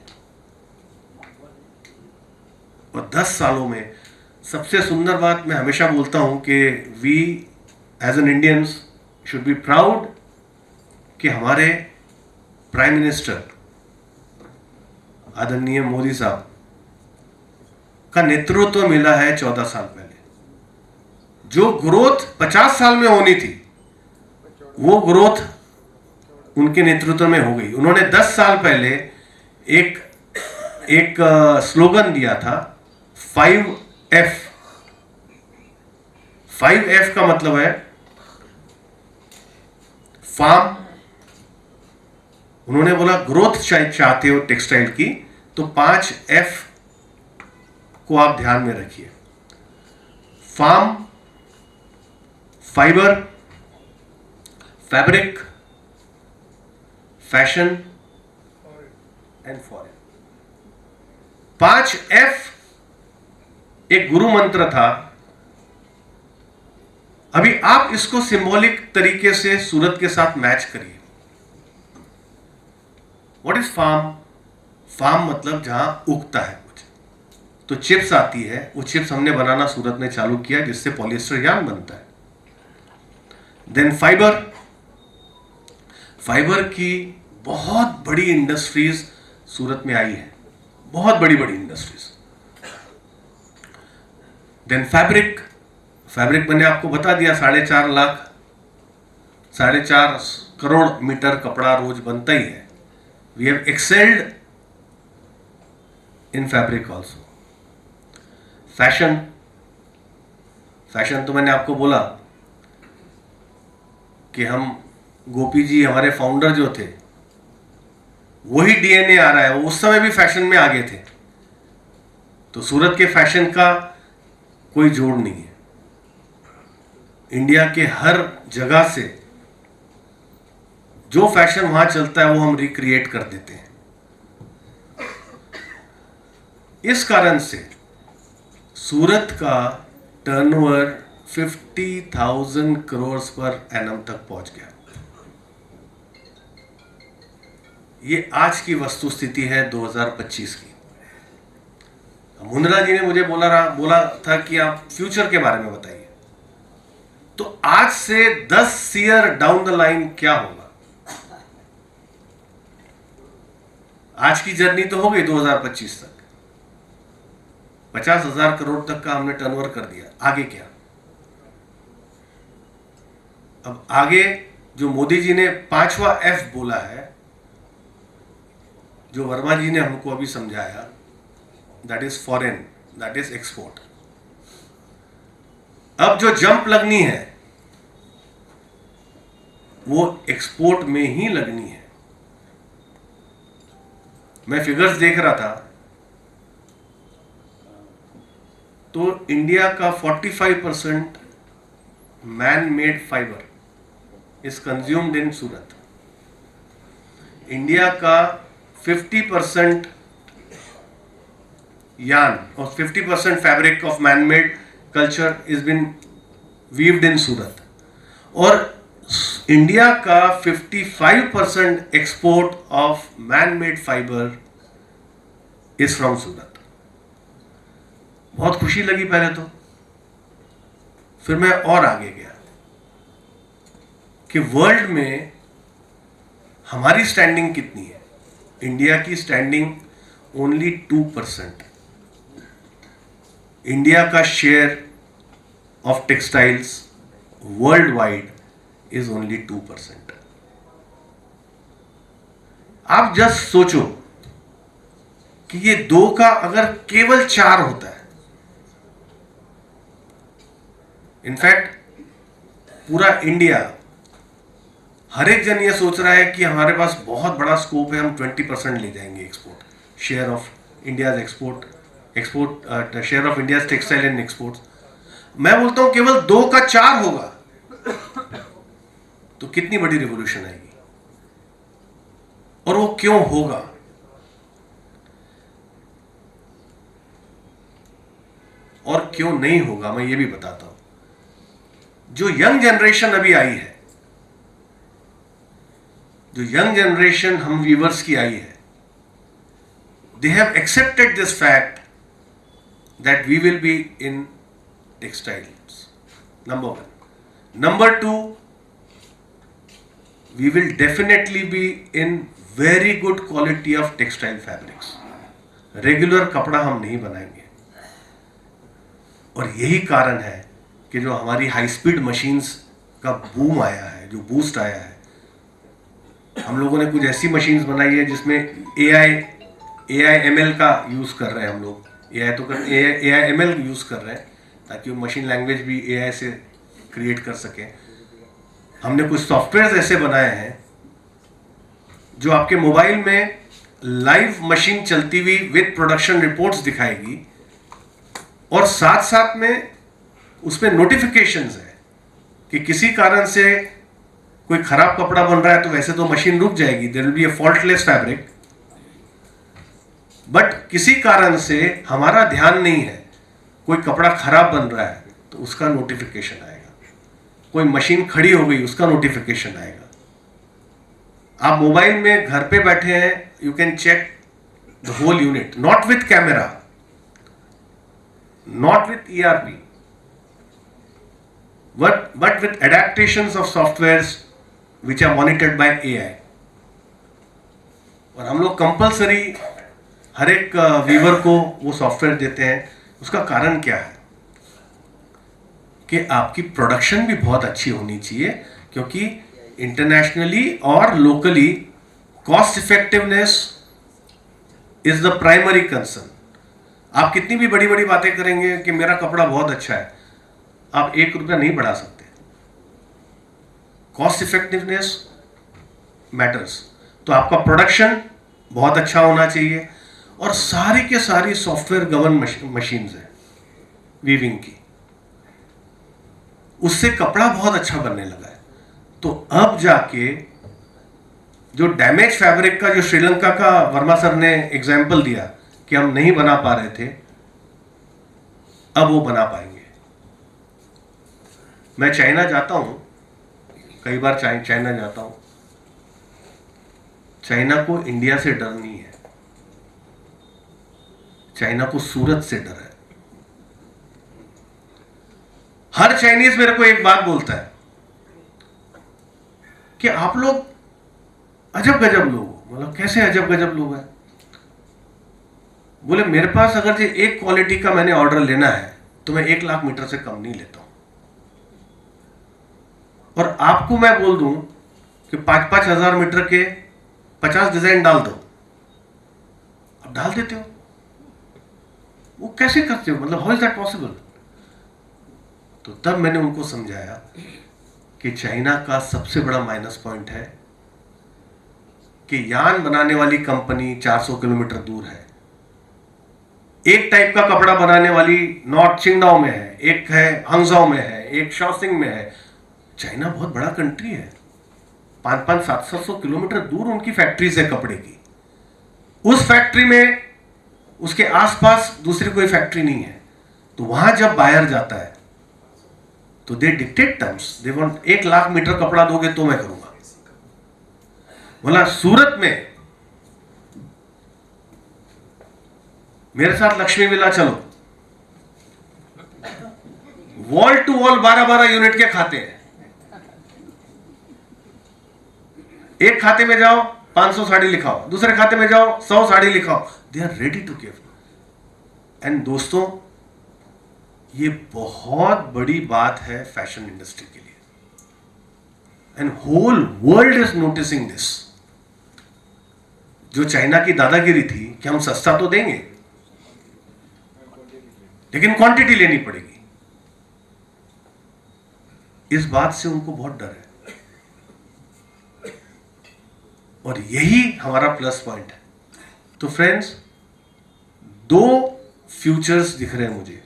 और 10 सालों में सबसे सुंदर बात मैं हमेशा बोलता हूं कि we as an Indians should be proud कि हमारे प्राइम मिनिस्टर आदरणीय मोदी साहब का नेतृत्व मिला है 14 साल पहले। जो ग्रोथ 50 साल में होनी थी वो ग्रोथ उनके नेतृत्व में हो गई। उन्होंने 10 साल पहले एक स्लोगन दिया था 5F। 5F का मतलब है फार्म। उन्होंने बोला ग्रोथ चाहते हो टेक्सटाइल की तो 5F को आप ध्यान में रखिए। Farm, fibre, fabric, fashion and foreign. 5F एक गुरु मंत्र था। अभी आप इसको सिंबॉलिक तरीके से सूरत के साथ मैच करिए। What is farm? फार्म मतलब जहां उगता है कुछ। तो चिप्स आती है, वो चिप्स हमने बनाना सूरत में चालू किया जिससे पॉलिएस्टर यार्न बनता है। देन फाइबर, फाइबर की बहुत बड़ी इंडस्ट्रीज सूरत में आई है, बहुत बड़ी बड़ी इंडस्ट्रीज। देन फैब्रिक, फैब्रिक मैंने आपको बता दिया 4.5 करोड़ मीटर कपड़ा रोज बनता ही है। We have excelled in fabric also. Fashion, fashion तो मैंने आपको बोला कि हम गोपी जी हमारे फाउंडर जो थे वही डीएनए आ रहा है। वो उस समय भी फैशन में आगे थे। तो सूरत के फैशन का कोई जोड़ नहीं है। इंडिया के हर जगह से जो फैशन वहां चलता है वो हम रिक्रिएट कर देते हैं। इस कारण से सूरत का टर्नओवर 50,000 करोड़ पर एनम तक पहुंच गया। ये आज की वस्तुस्थिति है 2025 की। मुंद्रा जी ने मुझे बोला था कि आप फ्यूचर के बारे में बताइए। तो आज से 10 ईयर डाउन द लाइन क्या होगा? आज की जर्नी तो हो गई 2025 तक, 50,000 करोड़ तक का हमने टर्नओवर कर दिया। आगे क्या? अब आगे जो मोदी जी ने 5वां F बोला है, जो वर्मा जी ने हमको अभी समझाया, that is foreign, that is export. अब जो जंप लगनी है वो एक्सपोर्ट में ही लगनी है। मैं फिगर्स देख रहा था तो इंडिया का 45% man made fibre is consumed in Surat. India का 50% yarn or 50% fabric of man-made culture is been weaved in सूरत। और इंडिया का 55% export of man-made fiber is from सूरत। बहुत खुशी लगी पहले तो, फिर मैं और आगे गया कि वर्ल्ड में हमारी स्टैंडिंग कितनी है। इंडिया की स्टैंडिंग ओनली 2%। इंडिया का share of textiles world wide is only 2%। आप जस्ट सोचो कि ये 2 का अगर केवल 4 होता है। इनफैक्ट पूरा इंडिया, हर एक जन ये सोच रहा है कि हमारे पास बहुत बड़ा स्कोप है, हम 20% ले जाएंगे export share of India export share of India textile and export. मैं बोलता हूं केवल 2 का 4 होगा तो कितनी बड़ी रिवॉल्यूशन आएगी। और वो क्यों होगा? और क्यों नहीं होगा मैं ये भी बताता हूं। जो यंग जनरेशन अभी आई है जो यंग जनरेशन हम वीवर्स की आई है, they have accepted this fact that we will be in textiles, number 1. Number 2, we will definitely be in very good quality of textile fabrics. Regular कपड़ा हम नहीं बनाएंगे, और यही कारण है कि जो हमारी हाई स्पीड मशीन्स का बूम आया है, जो बूस्ट आया है, हम लोगों ने कुछ ऐसी मशीन्स बनाई है जिसमें AI ML का यूज़ कर रहे हैं हम लोग. AI ML यूज़ कर रहे हैं ताकि वो मशीन लैंग्वेज भी AI से क्रिएट कर सकें. हमने कुछ सॉफ्टवेयर ऐसे बनाए हैं जो आपके मोबाइल में लाइव मशीन चलती हुई विद प्रोडक्शन रिपोर्ट्स दिखाएगी, और साथ साथ में उसमें नोटिफिकेशंस है कि किसी कारण से कोई खराब कपड़ा बन रहा है तो वैसे तो मशीन रुक जाएगी, there will be a faultless fabric, but किसी कारण से हमारा ध्यान नहीं है, कोई कपड़ा खराब बन रहा है तो उसका नोटिफिकेशन आएगा. कोई मशीन खड़ी हो गई उसका नोटिफिकेशन आएगा. आप मोबाइल में घर पे बैठे हैं, you can check the whole unit, not with camera, not with ERP, but with adaptations of softwares which are monitored by AI. और हम लोग कंपल्सरी हर एक वीवर को वो सॉफ्टवेयर देते हैं. उसका कारण क्या है कि आपकी प्रोडक्शन भी बहुत अच्छी होनी चाहिए, क्योंकि इंटरनेशनली और locally cost effectiveness is the primary concern. आप कितनी भी बड़ी बड़ी बातें करेंगे कि मेरा कपड़ा बहुत अच्छा है, आप ₹1 नहीं बढ़ा सकते. Cost effectiveness matters. तो आपका प्रोडक्शन बहुत अच्छा होना चाहिए, और सारी के सारी सॉफ्टवेयर गवर्न मशीन्स हैं वीविंग की, उससे कपड़ा बहुत अच्छा बनने लगा है. तो अब जाके जो डैमेज फैब्रिक का, जो श्रीलंका का वर्मा सर ने एग्जाम्पल दिया कि हम नहीं बना पा रहे थे, अब वो बना पाएंगे. मैं चाइना जाता हूं, कई बार चाइना जाता हूं. चाइना को इंडिया से डर नहीं है, चाइना को सूरत से डर है. हर चाइनीज मेरे को एक बात बोलता है कि आप लोग अजब गजब लोग हो. मतलब कैसे अजब गजब लोग हैं? बोले मेरे पास अगर जो एक क्वालिटी का मैंने ऑर्डर लेना है तो मैं 1 लाख मीटर से कम नहीं लेता हूं, और आपको मैं बोल दूं कि 5-5 हजार मीटर के 50 डिजाइन डाल दो, आप डाल देते हो. वो कैसे करते हो? मतलब हाउ इज दैट पॉसिबल? तो तब मैंने उनको समझाया कि चाइना का सबसे बड़ा माइनस पॉइंट है कि यान बनाने वाली कंपनी 400 किलोमीटर दूर है. एक टाइप का कपड़ा बनाने वाली नॉर्थ चिंगडाओ में है, एक है हंगजाओ में है, एक शाओसिंग में है. चाइना बहुत बड़ा कंट्री है, 500-700 किलोमीटर दूर उनकी फैक्ट्रीज है कपड़े की. उस फैक्ट्री में उसके आसपास दूसरी कोई फैक्ट्री नहीं है. तो वहां जब बायर जाता है तो they dictate terms, they want 1 lakh metre कपड़ा दोगे तो मैं करूंगा. बोला सूरत में मेरे साथ लक्ष्मी विला चलो, वॉल टू वॉल 12-12 यूनिट के खाते हैं. एक खाते में जाओ 500 साड़ी लिखाओ, दूसरे खाते में जाओ 100 साड़ी लिखाओ. They are ready to give. And दोस्तों, ये बहुत बड़ी बात है फैशन इंडस्ट्री के लिए, and whole world is noticing this. जो चाइना की दादागिरी थी कि हम सस्ता तो देंगे लेकिन क्वांटिटी लेनी पड़ेगी, इस बात से उनको बहुत डर है. और यही हमारा प्लस पॉइंट है. तो फ्रेंड्स, 2 फ्यूचर्स दिख रहे हैं मुझे.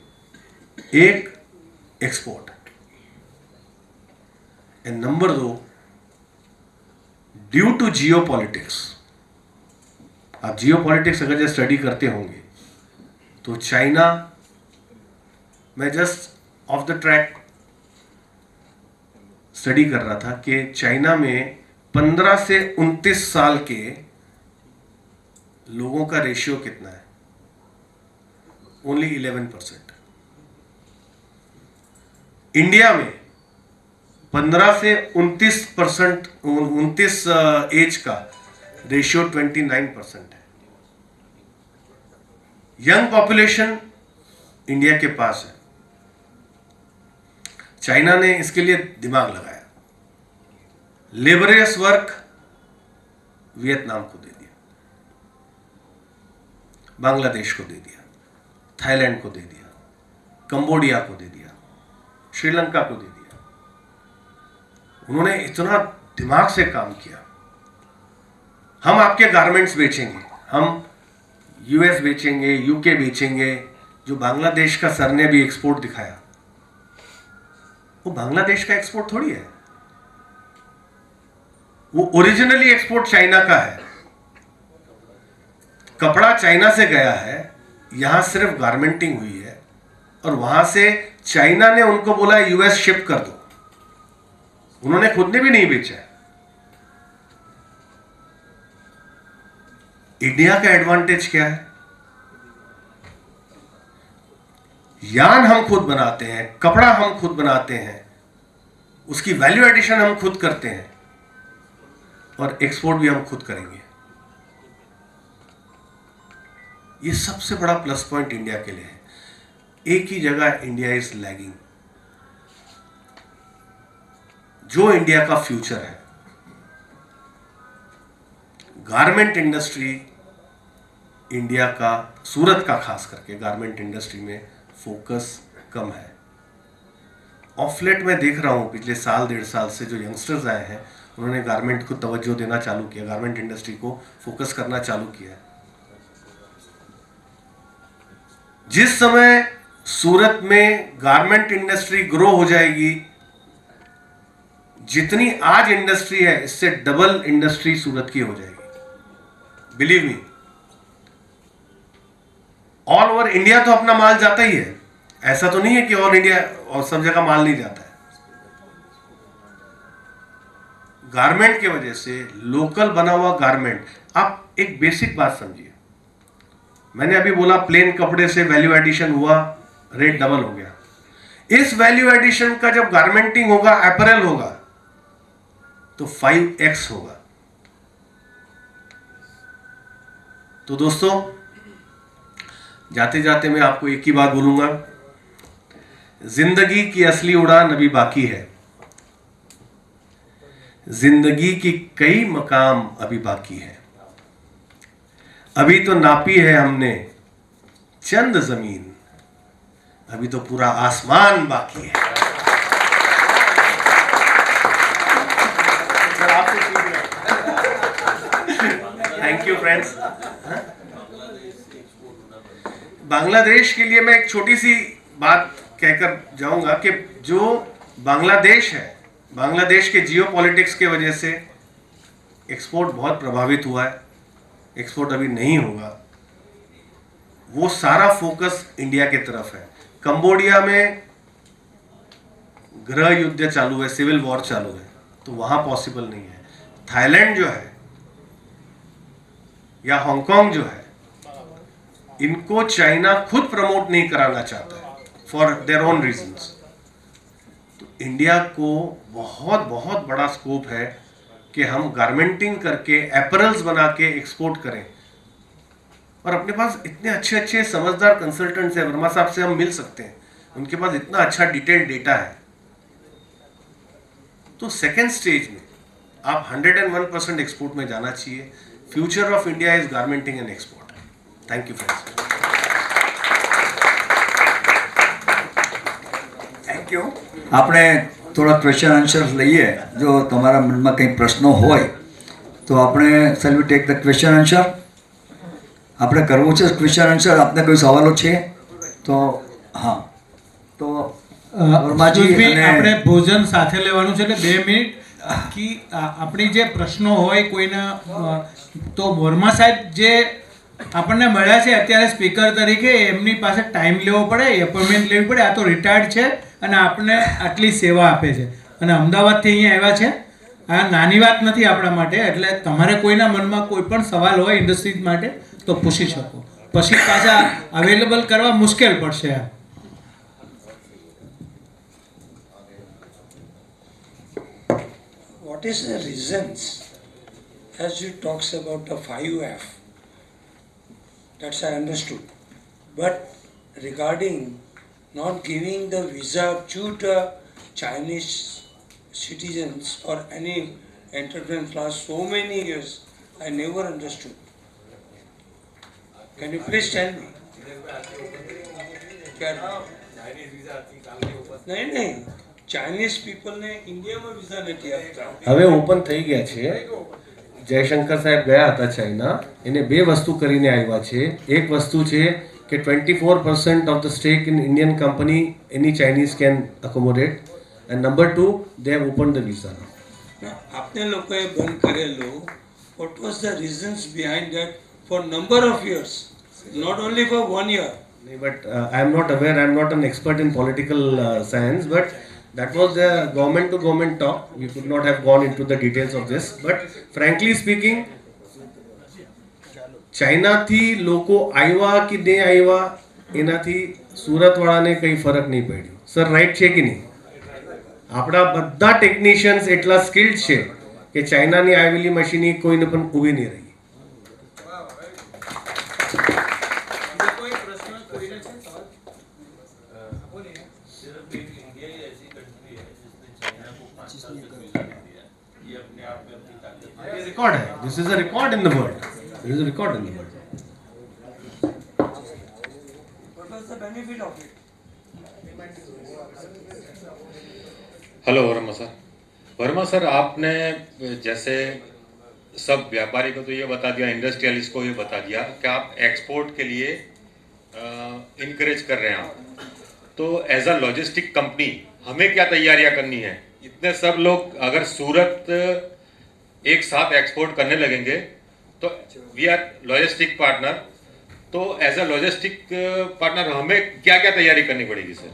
एक export, and number 2 due to geopolitics. आप जियो पॉलिटिक्स अगर जो स्टडी करते होंगे तो चाइना, मैं just of the track study कर रहा था कि चाइना में 15 से 29 साल के लोगों का रेशियो कितना है? ओनली 11%। इंडिया में 15 से 29 एज का रेशियो 29% है। यंग पॉपुलेशन इंडिया के पास है। चाइना ने इसके लिए दिमाग लगाया, लेबरियस वर्क वियतनाम को दे दिया, बांग्लादेश को दे दिया, थाईलैंड को दे दिया, कंबोडिया को दे दिया, श्रीलंका को दे दिया। उन्होंने इतना दिमाग से काम किया। हम आपके गारमेंट्स बेचेंगे, हम यूएस बेचेंगे, यूके बेचेंगे। जो बांग्लादेश का सर ने भी एक्सपोर्ट दिखाया, वो बांग्लादेश का एक्सपोर्ट थोड़ी है, वो ओरिजिनली एक्सपोर्ट चाइना का है। कपड़ा चाइना से गया है, यहां सिर्फ गारमेंटिंग हुई है, और वहां से चाइना ने उनको बोला यूएस शिप कर दो। उन्होंने खुद ने भी नहीं बेचा है। इंडिया का एडवांटेज क्या है? यार्न हम खुद बनाते हैं, कपड़ा हम खुद बनाते हैं, उसकी वैल्यू एडिशन हम खुद करते हैं, और एक्सपोर्ट भी हम खुद करेंगे। ये सबसे बड़ा प्लस पॉइंट इंडिया के लिए है। एक ही जगह इंडिया इज लैगिंग। जो इंडिया का फ्यूचर है, गारमेंट इंडस्ट्री इंडिया का, सूरत का खास करके गारमेंट इंडस्ट्री में फोकस कम है। ऑफ लेट मैं देख रहा हूं पिछले साल 1.5 साल से जो यंगस्टर्स आए हैं, उन्होंने गारमेंट को तवज्जो देना चालू किया, गारमेंट इंडस्ट्री को फोकस करना चालू किया। जिस समय सूरत में गारमेंट इंडस्ट्री ग्रो हो जाएगी, जितनी आज इंडस्ट्री है, इससे डबल इंडस्ट्री सूरत की हो जाएगी। Believe me. All over India तो अपना माल जाता ही है, ऐसा तो नहीं है कि ऑल इंडिया और सब जगह माल नहीं जाता है। गारमेंट की वजह से, लोकल बना हुआ गारमेंट। आप एक बेसिक बात समझिए, मैंने अभी बोला प्लेन कपड़े से वैल्यू एडिशन हुआ, रेट डबल हो गया। इस वैल्यू एडिशन का जब गारमेंटिंग होगा, अपैरल होगा, तो 5x होगा। तो दोस्तों, जाते जाते मैं आपको एक ही बात बोलूंगा, जिंदगी की असली उड़ान अभी बाकी है। जिंदगी की कई मकाम अभी बाकी है। अभी तो नापी है हमने चंद जमीन, अभी तो पूरा आसमान बाकी है। Thank you friends. बांग्लादेश के लिए मैं एक छोटी सी बात कहकर जाऊंगा कि जो बांग्लादेश है, बांग्लादेश के जियोपॉलिटिक्स के वजह से एक्सपोर्ट बहुत प्रभावित हुआ है। एक्सपोर्ट अभी नहीं होगा, वो सारा फोकस इंडिया की तरफ है। कंबोडिया में गृह युद्ध चालू है, सिविल वॉर चालू है, तो वहां पॉसिबल नहीं है। थाईलैंड जो है या हांगकांग जो है, इनको चाइना खुद प्रमोट नहीं कराना चाहता है फॉर देयर ओन रीजंस। तो इंडिया को बहुत बहुत बड़ा स्कोप है कि हम गारमेंटिंग करके एपरल्स बना के एक्सपोर्ट करें। और अपने पास इतने अच्छे अच्छे समझदार कंसल्टेंट्स हैं, वर्मा साहब से हम मिल सकते हैं, उनके पास इतना अच्छा डिटेल्ड डेटा है। तो सेकेंड स्टेज में आप 101% एक्सपोर्ट में जाना चाहिए। Future of India is garmenting and export. Thank you friends. Thank you. આપણે થોડા ક્વેશ્ચન આન્સર્સ લઈએ. જો તમારા મનમાં કંઈ પ્રશ્નો હોય તો આપણે shall we take the question answer. આપણે કરવું છે ક્વેશ્ચન આન્સર. આપને કોઈ સવાલો છે તો હા. તો વર્માજી આપણે ભોજન સાથે લેવાનું છે એટલે 2 મિનિટ કે આપણી જે પ્રશ્નો હોય કોઈના તો વર્મા સાહેબ જે આપણને મળ્યા છે અત્યારે સ્પીકર તરીકે, એમની પાસે ટાઈમ લેવો પડે, એપોઇન્ટમેન્ટ લેવી પડે. આ તો રિટાયર્ડ છે અને આપણને આટલી સેવા આપે છે અને અમદાવાદથી અહીંયા આવ્યા છે. આ નાની વાત નથી આપણા માટે, એટલે તમારે કોઈના મનમાં કોઈ પણ સવાલ હોય ઇન્ડસ્ટ્રીઝ માટે તો પૂછી શકો. પછી પાછા અવેલેબલ કરવા મુશ્કેલ પડશે. What is the reasons as you talks about the 5F? That's I understood. But regarding not giving the visa to the Chinese citizens or any enterprise last so many years, I never understood. Can you please tell me? नहीं नहीं Chinese પીપલને ઇન્ડિયામાં visa નથી આપતા. હવે open થઈ ગયા છે. જયશંકર સાહેબ ગયા હતા ચાઇના, એને બે વસ્તુ કરીને આવ્યા છે. એક વસ્તુ છે કે 24% of the stake in Indian company any Chinese can accommodate, and number 2 they have open the visa. આપને લોકોએ બંધ કરેલો, what was the reasons behind that for number of years, not only for 1 year? But I am not aware, I am not an expert in political science, but that was the government to government talk. We could not have gone into the details of this, but frankly speaking, China થી લોકો આવ્યા કે નહીં આવ્યા એનાથી સુરતવાળાને કંઈ ફરક નહીં પડ્યો. સર રાઈટ છે કે નહીં? આપણા બધા ટેકનિશિયન્સ એટલા સ્કિલ્ડ છે કે ચાઇનાની આવેલી મશીન કોઈને પણ ઊભી નહીં રહી. रिकॉर्ड है, this is a record in the world, this is a record in the world. What was the benefit of it? Hello Verma sir, आपने जैसे सब व्यापारी को तो ये बता दिया, इंडस्ट्रियलिस्ट को ये बता दिया कि आप एक्सपोर्ट के लिए इनकरेज कर रहे हैं आप, तो एज अ लॉजिस्टिक कंपनी हमें क्या तैयारियां करनी है? इतने सब लोग अगर सूरत एक साथ एक्सपोर्ट करने लगेंगे तो वी आर लॉजिस्टिक पार्टनर, तो एज अ लॉजिस्टिक पार्टनर हमें क्या क्या तैयारी करनी पड़ेगी सर?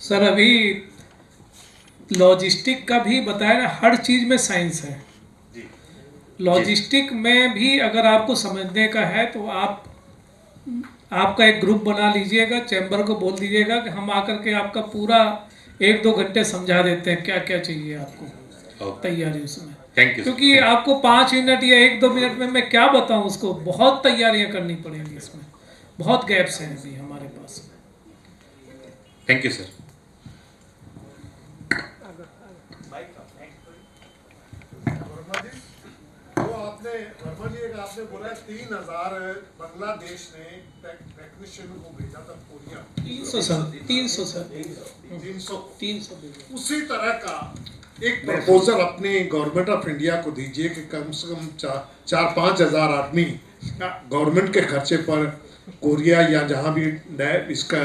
सर अभी लॉजिस्टिक का भी बताया ना, हर चीज़ में साइंस है. लॉजिस्टिक में भी अगर आपको समझने का है तो आपका एक ग्रुप बना लीजिएगा, चैम्बर को बोल दीजिएगा कि हम आकर के आपका पूरा 1-2 घंटे समझा देते हैं क्या क्या चाहिए आपको तैयारी उसमें. Thank you. क्योंकि आपको 5 मिनट या 1-2 मिनट में मैं क्या बताऊं उसको, बहुत तैयारियां करनी पड़ेंगी इसमें, बहुत गैप्स हैं अभी हमारे पास. Thank you sir. Varma ji आपने बोला 3000 बांग्लादेश ने टेक्नीशियन को भेजा था कोरिया. 300 सर 300 उसी तरह का एक प्रपोजल अपने गवर्नमेंट ऑफ इंडिया को दीजिए कि कम से कम 4-5 हजार आदमी गवर्नमेंट के खर्चे पर कोरिया या जहाँ भी इसका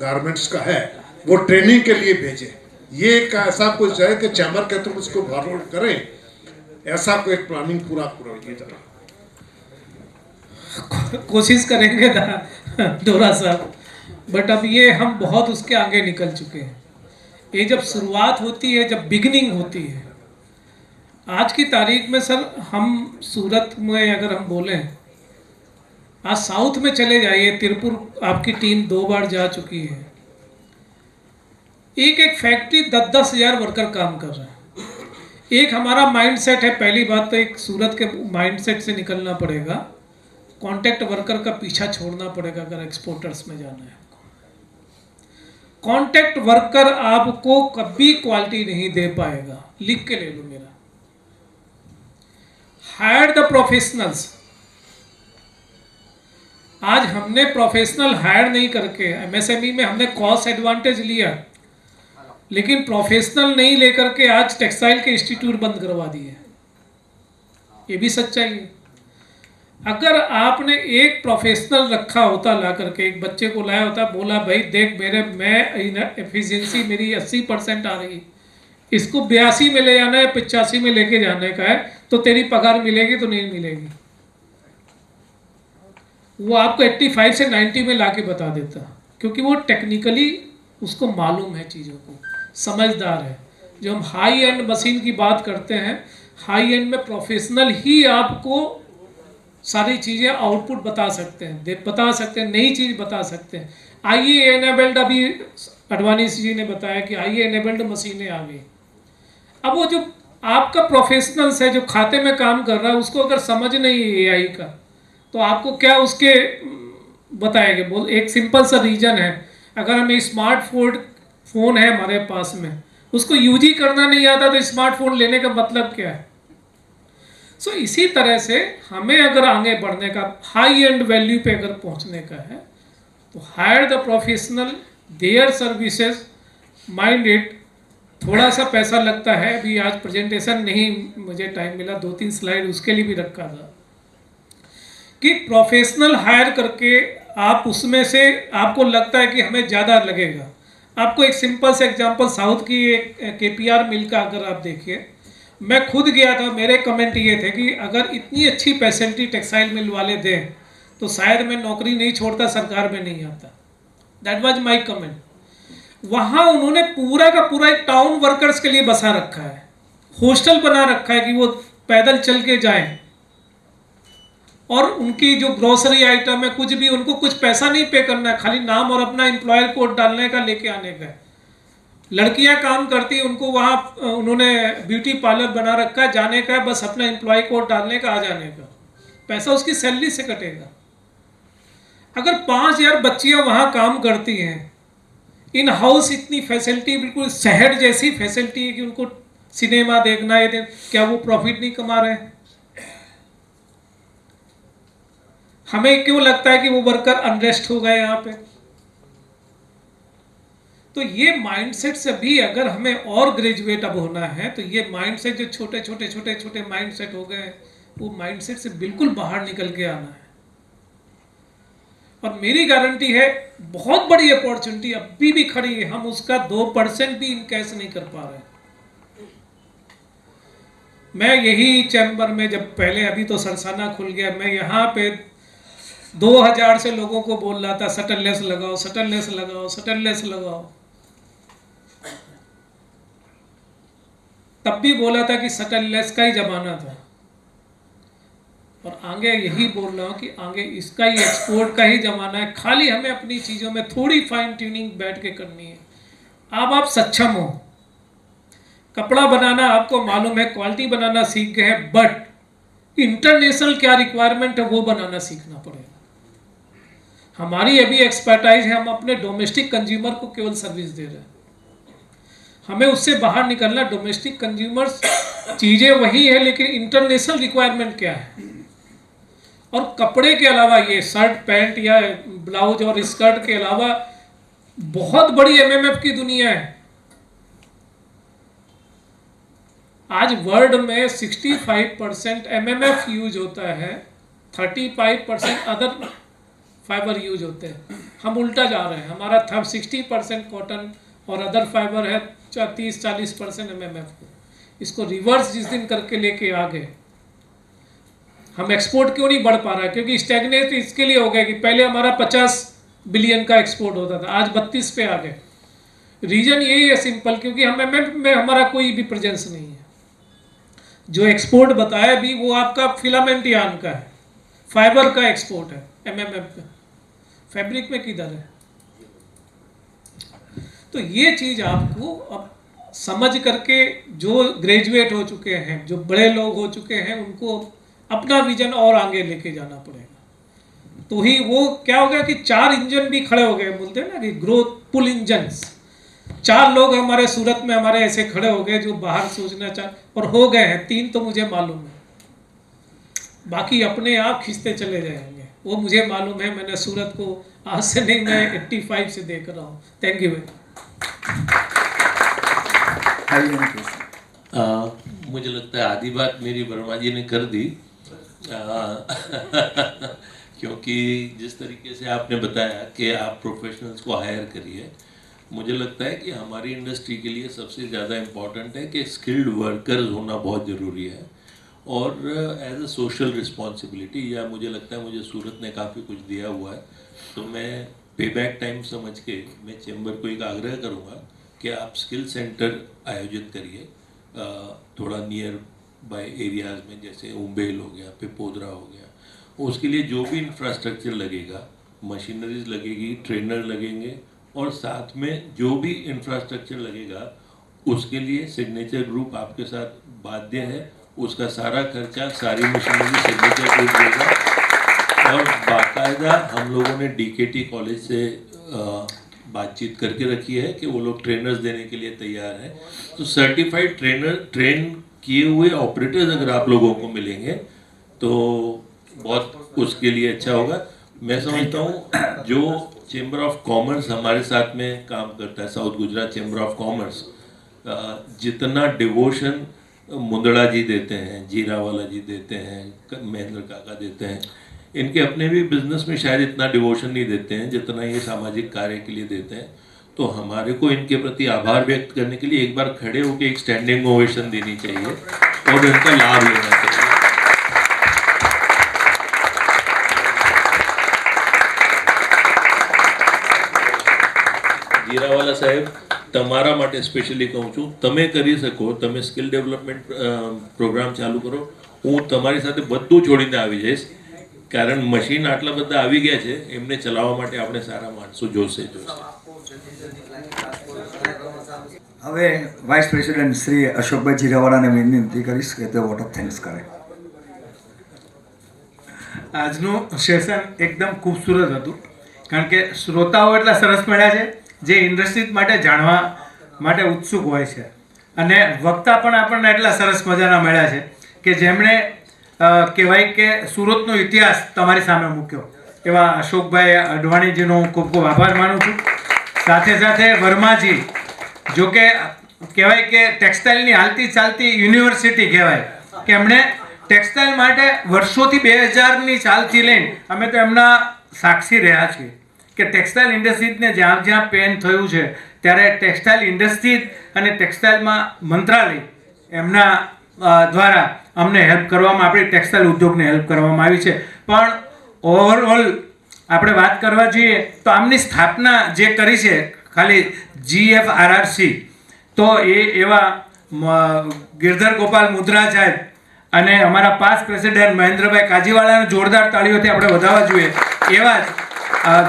गारमेंट्स का है वो ट्रेनिंग के लिए भेजे. ये एक ऐसा कुछ है कि चैम्बर के थ्रू उसको फॉरवर्ड करें, ऐसा कोई प्लानिंग पूरा ये जरा कोशिश करेंगे डोरा साहब, बट अब ये हम बहुत उसके आगे निकल चुके हैं. ये जब शुरुआत होती है, जब बिगनिंग होती है, आज की तारीख में सर हम सूरत में अगर हम बोलें, आज साउथ में चले जाइए, तिरुपुर आपकी टीम 2 बार जा चुकी है. एक फैक्ट्री 10-10 हज़ार वर्कर काम कर रहे हैं. एक हमारा माइंडसेट है, पहली बात तो एक सूरत के माइंडसेट से निकलना पड़ेगा, कॉन्ट्रैक्ट वर्कर का पीछा छोड़ना पड़ेगा अगर एक्सपोर्टर्स में जाना है. कॉन्ट्रैक्ट वर्कर आपको कभी क्वालिटी नहीं दे पाएगा, लिख के ले लो मेरा. Hire the professionals. आज हमने प्रोफेशनल हायर नहीं करके एमएसएमई में हमने कॉस्ट एडवांटेज लिया, लेकिन प्रोफेशनल नहीं लेकर के आज टेक्सटाइल के इंस्टीट्यूट बंद करवा दिए. ये भी सच्चाई है. अगर आपने एक प्रोफेशनल रखा होता ला करके, एक बच्चे को लाया होता, बोला भाई देख मैं एफिशिएंसी मेरी 80% आ रही, इसको 82 में ले जाना है, 85 में लेके जाने का है, तो तेरी पगार मिलेगी तो नहीं मिलेगी. वो आपको 85 से 90 में लाके बता देता, क्योंकि वो टेक्निकली उसको मालूम है, चीज़ों को समझदार है. जो हम हाई एंड मशीन की बात करते हैं, हाई एंड में प्रोफेशनल ही आपको सारी चीज़ें आउटपुट बता सकते हैं, नई चीज़ बता सकते हैं। आईए एनेबल्ड, अभी अडवाणी जी ने बताया कि आईए एनेबल्ड मशीनें आ गई। अब वो जो आपका प्रोफेशनल्स है जो खाते में काम कर रहा है, उसको अगर समझ नहीं है एआई का, तो आपको क्या उसके बताएंगे? बोल, एक सिंपल सा रीजन है, अगर हमें स्मार्टफोन है हमारे पास में, उसको यूज ही करना नहीं आता तो स्मार्टफोन लेने का मतलब क्या है? सो इसी तरह से हमें अगर आगे बढ़ने का, हाई एंड वैल्यू पे अगर पहुंचने का है, तो hire the professional, their services, mind it. थोड़ा सा पैसा लगता है, अभी आज प्रेजेंटेशन नहीं मुझे टाइम मिला, 2-3 स्लाइड उसके लिए भी रखा था कि प्रोफेशनल हायर करके आप उसमें से आपको लगता है कि हमें ज़्यादा लगेगा। आपको एक सिंपल सा एग्जांपल साउथ की एक केपीआर मिल का अगर आप देखिए, मैं खुद गया था, मेरे कमेंट ये थे कि अगर इतनी अच्छी फैसिलिटी टेक्सटाइल मिल वाले दें तो शायद मैं नौकरी नहीं छोड़ता, सरकार में नहीं आता। That was my comment. वहाँ उन्होंने पूरा का पूरा एक टाउन वर्कर्स के लिए बसा रखा है, हॉस्टल बना रखा है कि वो पैदल चल के जाएं, और उनकी जो ग्रोसरी आइटम है, कुछ भी, उनको कुछ पैसा नहीं पे करना है, खाली नाम और अपना एम्प्लॉयर कोड डालने का, लेके आने का है। लड़कियां काम करती हैं, उनको वहाँ उन्होंने ब्यूटी पार्लर बना रखा है, जाने का है, बस अपना एम्प्लॉय कोड डालने का, आ जाने का, पैसा उसकी सैलरी से कटेगा। अगर 5000 बच्चियां वहाँ काम करती हैं, इन हाउस इतनी फैसिलिटी, बिल्कुल शहर जैसी फैसिलिटी है कि उनको सिनेमा देखना है, क्या वो प्रॉफिट नहीं कमा रहे हैं? हमें क्यों लगता है कि वो वर्कर अनरेस्ट हो गए यहाँ पे? तो ये माइंडसेट से भी अगर हमें और ग्रेजुएट अब होना है, तो ये माइंडसेट जो छोटे माइंडसेट हो गए, वो माइंडसेट से बिल्कुल बाहर निकल के आना है। और मेरी गारंटी है, बहुत बड़ी अपॉर्चुनिटी अभी भी खड़ी है, हम उसका 2% भी इनकैश नहीं कर पा रहे। मैं यही चैम्बर में जब पहले, अभी तो सरसाना खुल गया, मैं यहाँ पे 2000 से लोगों को बोल रहा था शटरलेस लगाओ, शटरलेस लगाओ, शटरलेस लगाओ। तब भी बोला था कि शटरलेस का ही जमाना था, और आगे यही बोल रहा हूँ कि आगे इसका ही, एक्सपोर्ट का ही जमाना है। खाली हमें अपनी चीज़ों में थोड़ी फाइन ट्यूनिंग बैठ के करनी है। अब आप सक्षम हो, कपड़ा बनाना आपको मालूम है, क्वालिटी बनाना सीख गए हैं, बट इंटरनेशनल क्या रिक्वायरमेंट है वो बनाना सीखना पड़ेगा। हमारी अभी एक्सपर्टाइज है, हम अपने डोमेस्टिक कंज्यूमर को केवल सर्विस दे रहे हैं, हमें उससे बाहर निकलना। डोमेस्टिक कंज्यूमर्स चीज़ें वही है, लेकिन इंटरनेशनल रिक्वायरमेंट क्या है? और कपड़े के अलावा, ये शर्ट पैंट या ब्लाउज और स्कर्ट के अलावा बहुत बड़ी एमएमएफ की दुनिया है। आज वर्ल्ड में 65% एमएमएफ यूज होता है, 35% अदर फाइबर यूज होते हैं। हम उल्टा जा रहे हैं, हमारा 60% कॉटन और अदर फाइबर है, 30-40% एमएमएफ। इसको रिवर्स जिस दिन करके लेके आ गए, हम एक्सपोर्ट क्यों नहीं बढ़ पा रहा है? क्योंकि स्टैग्नेट इसके लिए हो गया कि पहले हमारा 50 बिलियन का एक्सपोर्ट होता था, आज 32 पे आ गए। रीजन यही है सिंपल, क्योंकि हम एमएमएफ में हमारा कोई भी प्रेजेंस नहीं है। जो एक्सपोर्ट बताया भी वो आपका फिलामेंट यान का है, फाइबर का एक्सपोर्ट है एमएमएफ में, फैब्रिक में किधर है? तो ये चीज़ आपको अब समझ करके, जो ग्रेजुएट हो चुके हैं, जो बड़े लोग हो चुके हैं, उनको अपना विजन और आगे लेके जाना पड़ेगा। तो ही वो क्या हो गया कि 4 इंजन भी खड़े हो गए, बोलते हैं ना कि ग्रोथ पुल इंजन्स। 4 लोग हमारे सूरत में हमारे ऐसे खड़े हो गए जो बाहर सोचना चाह, और हो गए हैं 3 तो मुझे मालूम है, बाकी अपने आप खींचते चले जाएंगे, वो मुझे मालूम है। मैंने सूरत को आज से नहीं, मैं 85 से देख रहा हूँ। Thank you. मुझे लगता है आधी बात मेरी वर्मा जी ने कर दी, क्योंकि जिस तरीके से आपने बताया कि आप प्रोफेशनल्स को हायर करिए, मुझे लगता है कि हमारी इंडस्ट्री के लिए सबसे ज़्यादा इम्पॉर्टेंट है कि स्किल्ड वर्कर्स होना बहुत ज़रूरी है, और एज अ सोशल रिस्पॉन्सिबिलिटी, या मुझे लगता है मुझे सूरत ने काफ़ी कुछ दिया हुआ है, तो मैं पे बैक टाइम समझ के मैं चैम्बर को एक आग्रह करूँगा कि आप स्किल सेंटर आयोजित करिए थोड़ा नियर बाय एरियाज़ में, जैसे उम्बेल हो गया, पिपोदरा हो गया। उसके लिए जो भी इंफ्रास्ट्रक्चर लगेगा, मशीनरीज लगेगी, ट्रेनर लगेंगे, और साथ में जो भी इंफ्रास्ट्रक्चर लगेगा उसके लिए सिग्नेचर ग्रुप आपके साथ बाध्य है। उसका सारा खर्चा, सारी मशीनरी सिग्नेचर ग्रुप देगा। और बाकायदा हम लोगों ने DKT कॉलेज से बातचीत करके रखी है कि वो लोग ट्रेनर्स देने के लिए तैयार हैं। तो सर्टिफाइड ट्रेनर, ट्रेन किए हुए ऑपरेटर्स अगर आप लोगों को मिलेंगे तो बहुत उसके लिए अच्छा होगा। मैं समझता हूँ जो चेंबर ऑफ कॉमर्स हमारे साथ में काम करता है, south Gujarat chamber of commerce, जितना डिवोशन मुंदड़ा जी देते हैं, जीरावाला जी देते हैं, महेंद्र काका देते हैं, इनके अपने भी बिजनेस में शायद इतना डिवोशन नहीं देते हैं जितना ये सामाजिक कार्य के लिए देते हैं। तो हमारे को इनके प्रति आभार व्यक्त करने के लिए एक बार खड़े होकर एक स्टैंडिंग ओवेशन देनी चाहिए और इनका लाभ लेना चाहिए। જીરાવાલા સાહેબ, તમારા માટે સ્પેશિયલી કહું છું, તમે કરી શકો, તમે સ્કિલ ડેવલપમેન્ટ પ્રોગ્રામ ચાલુ કરો, હું તમારી સાથે બધું છોડીને આવી જઈશ, કારણ મશીન આટલા બધા આવી ગયા છે, એમને ચલાવવા માટે આપણે સારા માણસો જોશે. હવે વાઇસ પ્રેસિડેન્ટ શ્રી અશોકભાઈ જીરાવાલાને વિનંતી કરીશ કે તે વોટ ઓફ થેન્ક્સ કરે. આજનું સેશન એકદમ ખૂબસૂરત હતું, કારણ કે શ્રોતાઓ એટલા સરસ મળ્યા છે જે ઇન્ડસ્ટ્રી માટે જાણવા માટે ઉત્સુક હોય છે, અને વક્તા પણ આપણને એટલા સરસ મજાના મળ્યા છે કે જેમણે કહેવાય કે સુરતનો ઇતિહાસ તમારી સામે મૂક્યો. એવા અશોકભાઈ અડવાણીજીનો હું ખૂબ ખૂબ આભાર માનું છું. સાથે સાથે વર્માજી, જો કે કહેવાય કે ટેક્સટાઇલની હાલતી ચાલતી યુનિવર્સિટી કહેવાય કે એમણે ટેક્સટાઇલ માટે વર્ષોથી 2000ની સાલથી લઈને અમે તો એમના સાક્ષી રહ્યા છીએ કે ટેક્સટાઇલ ઇન્ડસ્ટ્રીઝને જ્યાં જ્યાં પેન થયું છે ત્યારે ટેક્સટાઇલ ઇન્ડસ્ટ્રીઝ અને ટેક્સટાઇલમાં મંત્રાલય એમના દ્વારા અમને હેલ્પ કરવામાં, આપણી ટેક્સટાઇલ ઉદ્યોગને હેલ્પ કરવામાં આવી છે. પણ ઓવરઓલ આપણે વાત કરવા જઈએ તો આમની સ્થાપના જે કરી છે ખાલી GFRRC, તો એવા ગિરધર ગોપાલ મુદ્રા સાહેબ અને અમારા પાસ્ટ પ્રેસિડેન્ટ મહેન્દ્રભાઈ કાજીવાલાને જોરદાર તાળીઓથી આપણે વધારવા જોઈએ. એવા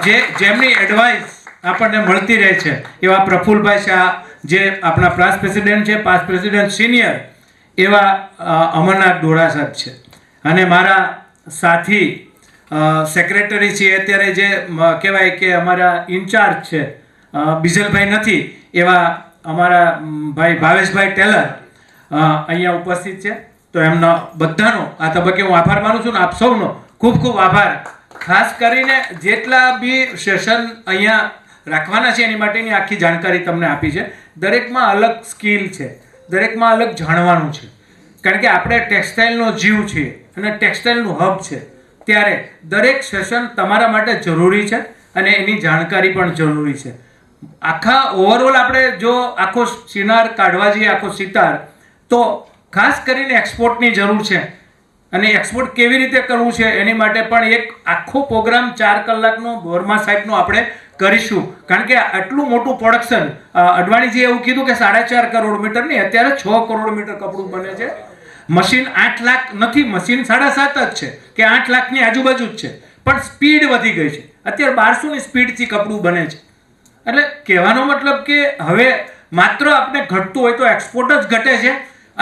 જ જેમની એડવાઇસ આપણને મળતી રહે છે એવા પ્રફુલભાઈ શાહ, જે આપણા પાસ્ટ પ્રેસિડેન્ટ છે, પાસ્ટ પ્રેસિડેન્ટ સિનિયર, એવા અમરનાથ ડોરા સાહેબ છે, અને મારા સાથી સેક્રેટરી છે અત્યારે જે કહેવાય કે અમારા ઇન્ચાર્જ છે, બિજલભાઈ નથી એવા અમારા ભાઈ ભાવેશભાઈ ટેલર અહીંયા ઉપસ્થિત છે. તો એમનો બધાનો આ તબક્કે હું આભાર માનું છું, ને આપ સૌનો ખૂબ ખૂબ આભાર. ખાસ કરીને જેટલા બી સેશન અહીંયા રાખવાના છે એની માટેની આખી જાણકારી તમને આપી છે. દરેકમાં અલગ સ્કિલ છે, દરેકમાં અલગ જાણવાનું છે, કારણ કે આપણે ટેક્સટાઇલનો જીવ છીએ અને ટેક્સટાઇલનું હબ છે, ત્યારે દરેક સેશન તમારા માટે જરૂરી છે અને એની જાણકારી પણ જરૂરી છે. આખા ઓવરઓલ આપણે જો આખો સિનાર કાઢવા જઈએ, આખો સિતાર, તો ખાસ કરીને એક્સપોર્ટની જરૂર છે, અને એક્સપોર્ટ કેવી રીતે કરવું છે એની માટે પણ એક આખો પ્રોગ્રામ 4 કલાકનો વર્મા સાહેબનો આપણે કરીશું. કારણ કે આટલું મોટું પ્રોડક્શન, અડવાણીજીએ એવું કીધું કે 4.5 કરોડ મીટરની, અત્યારે 6 કરોડ મીટર કપડું બને છે. મશીન 8 લાખ નથી, મશીન 7.5 જ છે કે 8 લાખની આજુબાજુ જ છે, પણ સ્પીડ વધી ગઈ છે. અત્યારે 1200ની સ્પીડથી કપડું બને છે. એટલે કહેવાનો મતલબ કે હવે માત્ર આપણે ઘટતું હોય તો એક્સપોર્ટ જ ઘટે છે,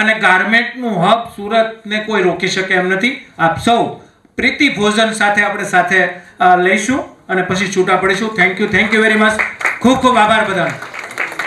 અને ગાર્મેન્ટનું હબ સુરતને કોઈ રોકી શકે એમ નથી. આપ સૌ પ્રીતિ ભોજન સાથે આપણે સાથે લઈશું અને પછી છૂટા પડીશું. Thank you very much. ખૂબ ખૂબ આભાર બધાનો.